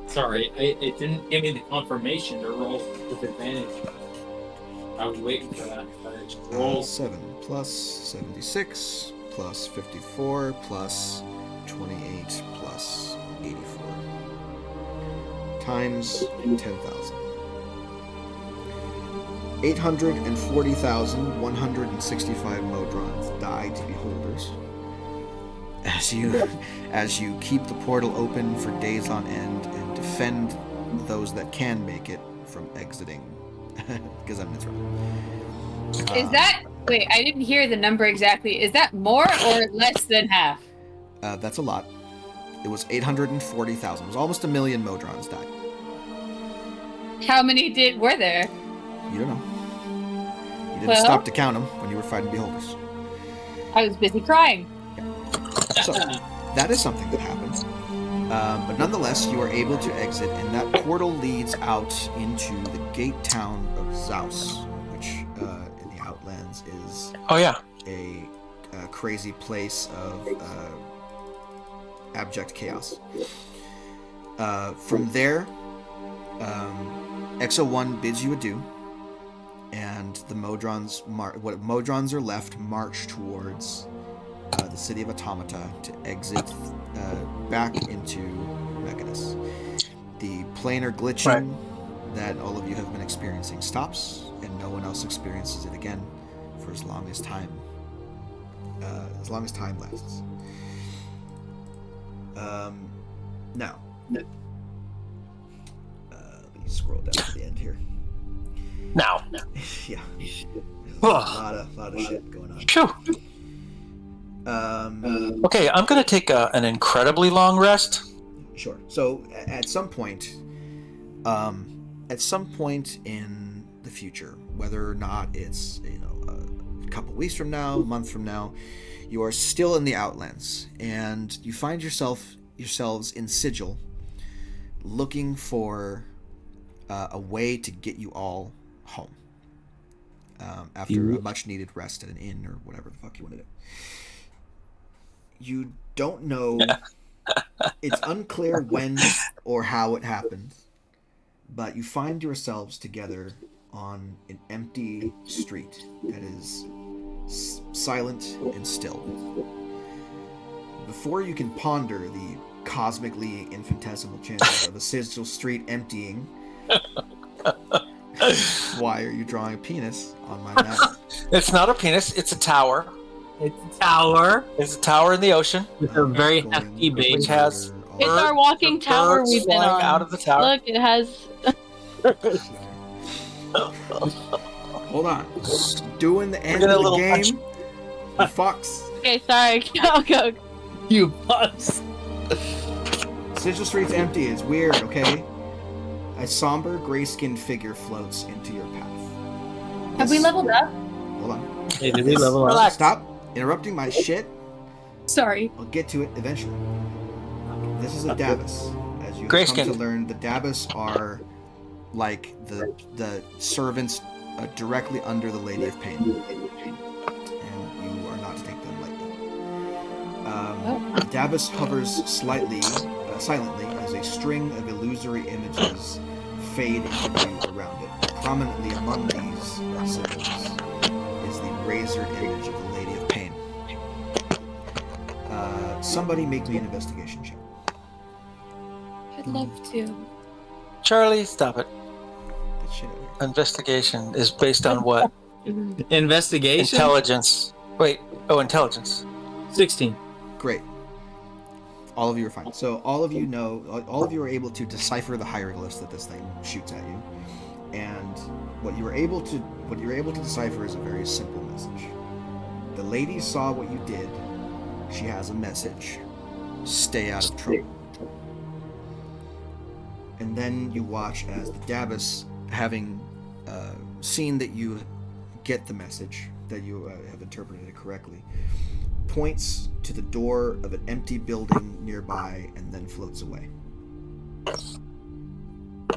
Sorry, it didn't give me the confirmation to roll with advantage. I was waiting for that. Roll 7 plus 76 plus 54 plus 28 plus 84 times 10,000. 840,165 Modrons died to beholders. As you keep the portal open for days on end and defend those that can make it from exiting. Because I'm wrong. Is that... Wait, I didn't hear the number exactly. Is that more or less than half? That's a lot. It was 840,000. It was almost 1 million Modrons died. How many were there? You don't know. You didn't stop to count them when you were fighting beholders. I was busy crying. So, that is something that happens. But nonetheless, you are able to exit, and that portal leads out into the gate town of Zaus, which in the Outlands is a crazy place of abject chaos. From there, Exo-1 bids you adieu, and the Modrons, what Modrons are left, march towards the city of Automata to exit back into Mechanus. The planar glitching that all of you have been experiencing stops, and no one else experiences it again for as long as time lasts. Now, let me scroll down to the end here. Now. Yeah. A lot of shit going on. Phew. Okay, I'm going to take an incredibly long rest. Sure. So at some point in the future, whether or not it's a couple weeks from now, a month from now, you are still in the Outlands, and you find yourselves in Sigil, looking for a way to get you all home after a much-needed rest at an inn or whatever the fuck you want to do. You don't know. It's unclear when or how it happened, but you find yourselves together on an empty street that is silent and still. Before you can ponder the cosmically infinitesimal chances of a Sigil street emptying, why are you drawing a penis on my map? It's not a penis, it's a tower. It's a tower. It's a tower in the ocean. With a very hefty base. Which has It's our walking tower we've been on. Out of the tower. Look, it has. Hold on. Doing the end of the game. You fucks. Okay, sorry. Go. You fucks. Sigil Street's empty. It's weird, okay? A somber, gray-skinned figure floats into your path. Have we leveled up? Hold on. Hey, did we level up? Relax. Stop interrupting my shit. Sorry. I'll get to it eventually. This is a Davos. As you have Grayskin. come to learn, the Davos are like the servants directly under the Lady of Pain. And you are not to take them lightly. Davos hovers silently as a string of illusory images fade into view around it. Prominently among these symbols is the razored image of the Lady of Pain. Somebody make me an investigation check. I'd love to. Charlie, stop it. That shit out here. Investigation is based on what? Investigation? Intelligence. Wait. Oh, intelligence. 16. Great. All of you are fine. So all of you are able to decipher the hieroglyphs that this thing shoots at you. And what you're able to decipher is a very simple message. The lady saw what you did. She has a message. Stay out of trouble. And then you watch as the Davos, having seen that you get the message, that you have interpreted it correctly, points to the door of an empty building nearby and then floats away.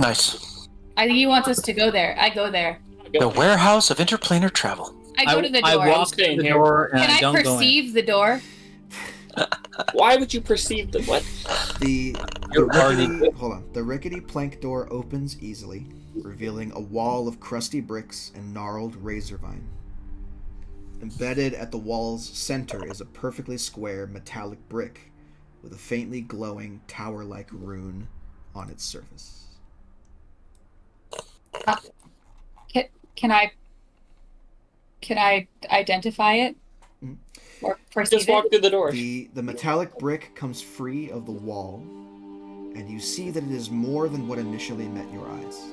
Nice. I think he wants us to go there. I go there. The warehouse of interplanar travel. I go to the door. I walk to the door and Can I don't go in. perceive the door? Why would you perceive the what? The rickety plank door opens easily, revealing a wall of crusty bricks and gnarled razor vine. Embedded at the wall's center is a perfectly square metallic brick with a faintly glowing tower-like rune on its surface. Can I identify it? Or perceive Just walk it? through the door. The metallic brick comes free of the wall, and you see that it is more than what initially met your eyes.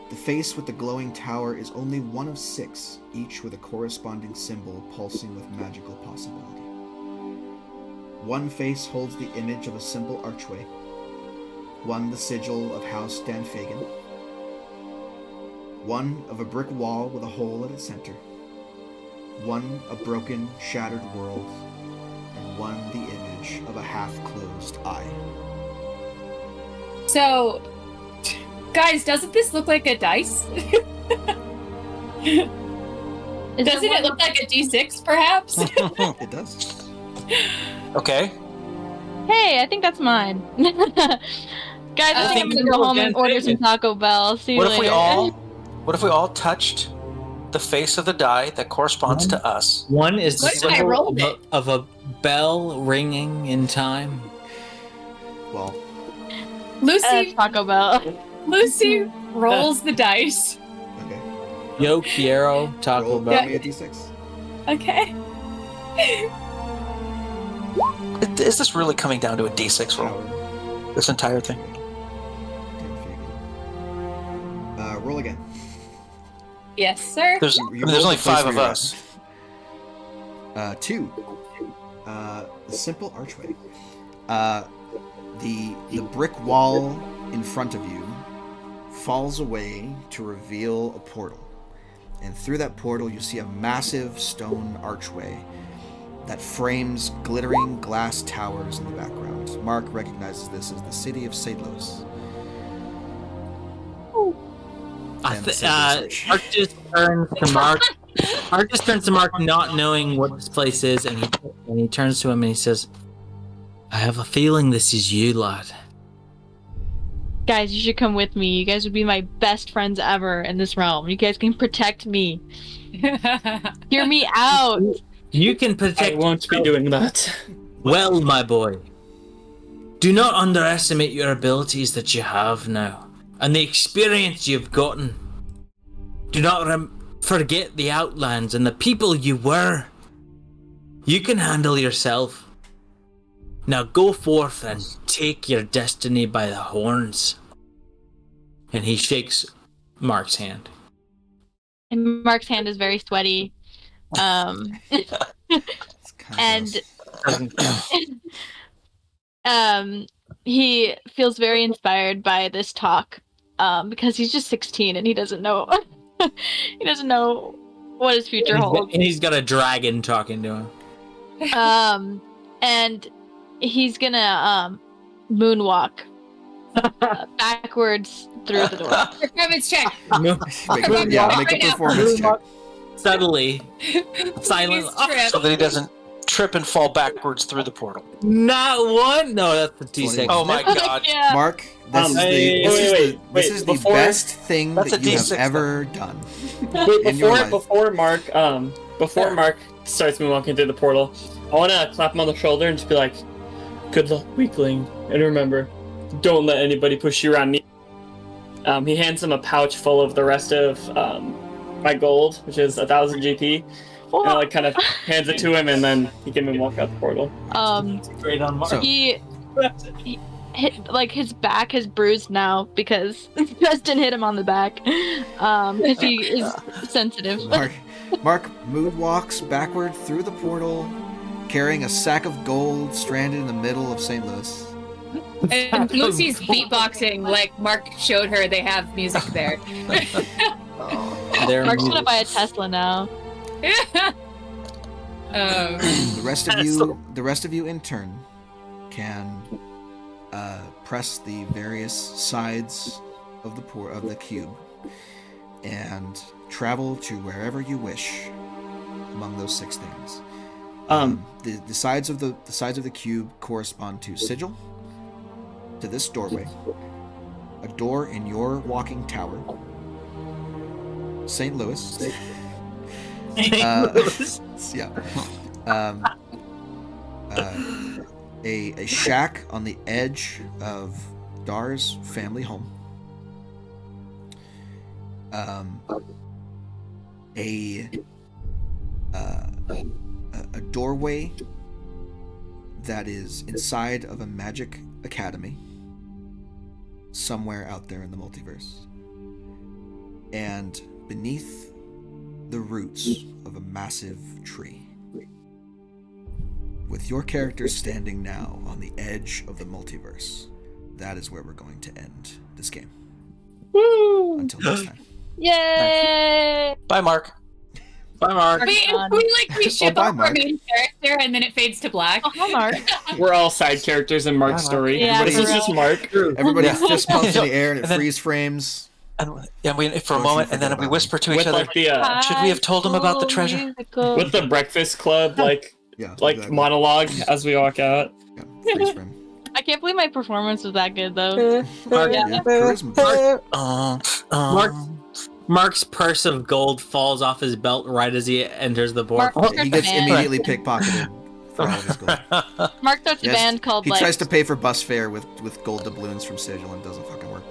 The face with the glowing tower is only one of 6, each with a corresponding symbol pulsing with magical possibility. One face holds the image of a simple archway, one the sigil of House Danfagan, one of a brick wall with a hole at its center, one a broken, shattered world, and one the image of a half-closed eye. So, guys, doesn't this look like a dice? Doesn't it look like a D6, perhaps? It does. Okay. Hey, I think that's mine. Guys, I think I'm gonna go home and order some Taco Bell. See you What later. if we all touched the face of the die that corresponds to us. One is the What if I symbol rolled it? of a bell ringing in time. Well, Lucy, Taco Bell. Lucy rolls the dice. okay. Yo quiero Taco Roll Bell. me a d6. Okay. Is this really coming down to a D6 roll? Power. This entire thing? Roll again. Yes, sir. There's You there's rolled only the place 5 of where you're us. at. 2. The simple archway. The brick wall in front of you falls away to reveal a portal. And through that portal you see a massive stone archway that frames glittering glass towers in the background. Mark recognizes this as the city of St. Louis. Mark just turns to Mark. Mark just turns to Mark, not knowing what this place is, and he turns to him and he says, "I have a feeling this is you, lad." Guys, you should come with me. You guys would be my best friends ever in this realm. You guys can protect me. Hear me out. You can protect. I won't be doing that. Well, my boy, do not underestimate your abilities that you have now, and the experience you've gotten. Do not forget the Outlands and the people you were. You can handle yourself. Now go forth and take your destiny by the horns. And he shakes Mark's hand. And Mark's hand is very sweaty. And he feels very inspired by this talk, because he's just 16 and he doesn't know what his future holds. And he's got a dragon talking to him. And he's gonna moonwalk backwards through the door. Performance check. Make a performance check. Subtly, silent. Please So that he doesn't trip and fall backwards through the portal. Not one. No, that's the D6. Oh my god. Yeah. Mark, this is the best thing That's that a you have D6 ever done. Wait, in your life. before Mark starts moonwalking through the portal, I want to clap him on the shoulder and just be like, "Good luck, weakling, and remember, don't let anybody push you around." He hands him a pouch full of the rest of my gold, which is 1,000 GP. And I kind of hands it to him, and then he can moonwalk out the portal. Great on Mark. So- He his back is bruised now because Justin hit him on the back. Because he is sensitive. Mark moonwalks backward through the portal, carrying a sack of gold stranded in the middle of St. Louis. And Lucy's beatboxing, like Mark showed her. They have music there. Mark's gonna buy a Tesla now. The rest of you in turn can press the various sides of the cube and travel to wherever you wish among those 6 things. The sides of the cube correspond to Sigil, to this doorway, a door in your walking tower, St. Louis. A shack on the edge of Dar's family home. A doorway that is inside of a magic academy somewhere out there in the multiverse. And beneath the roots of a massive tree. With your character standing now on the edge of the multiverse, that is where we're going to end this game. Woo! Until next time. Yay! Bye, Mark. Bye, Mark. We ship bye, off our Mark. main character and then it fades to black. Oh, hi, Mark. We're all side characters in Mark's story. Yeah, This for is just real. Mark. Everybody fist pumps in the air and it And then- freeze frames. And we for a Don't moment, you and then forget we about whisper to With each other. like the Should we have told him about the treasure? Musical. with the Breakfast Club Yeah, like exactly. monologue as we walk out. Yeah, freeze frame. I can't believe my performance was that good though. Mark, Yeah, charisma. Mark, Mark's purse of gold falls off his belt right as he enters the board. Mark, He gets immediately pickpocketed for all of his gold. Mark starts a Yes, band called he like. tries to pay for bus fare with gold doubloons from Sigil and it doesn't fucking work.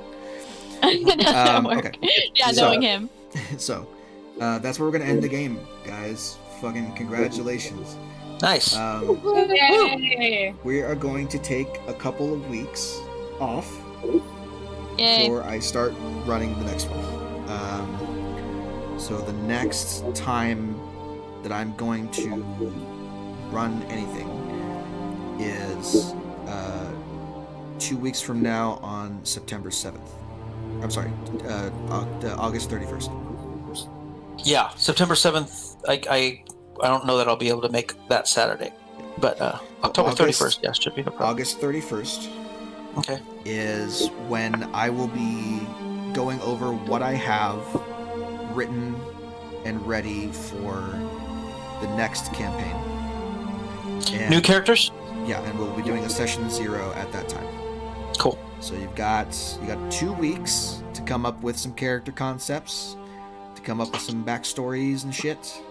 It doesn't work. Okay. Yeah, So- knowing him. So, that's where we're gonna end the game, guys. Fucking congratulations. Nice. Yay! We are going to take a couple of weeks off Yay. before I start running the next one. So the next time that I'm going to run anything is 2 weeks from now on September 7th. I'm sorry, August 31st. Yeah, September 7th. I don't know that I'll be able to make that Saturday, but October 31st, yeah, should be no problem. August 31st Okay. is when I will be going over what I have written and ready for the next campaign. And, New characters? Yeah, and we'll be doing a session 0 at that time. Cool. So you got 2 weeks to come up with some character concepts, to come up with some backstories and shit,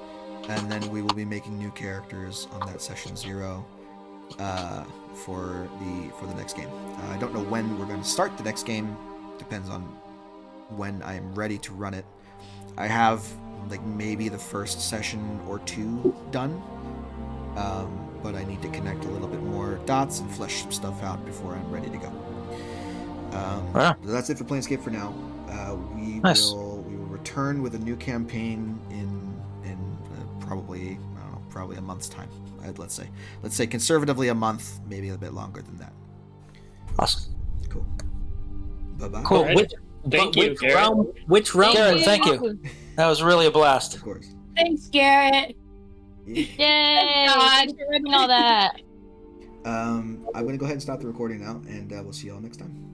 and then we will be making new characters on that session 0 for the next game. I don't know when we're going to start the next game. Depends on when I am ready to run it. I have like maybe the first session or 2 done, but I need to connect a little bit more dots and flesh some stuff out before I'm ready to go. Wow. So that's it for Planescape for now. Nice. We will return with a new campaign in probably, I don't know, probably a month's time. Let's say conservatively a month, maybe a bit longer than that. Awesome. Cool. Bye bye. Cool. Alright. Thank you, Garrett. Which realm? Garrett, thank you. That was really a blast. Of course. Thanks, Garrett. Yeah. Yay! God. Thanks for writing all that. I'm gonna go ahead and stop the recording now, and we'll see you all next time.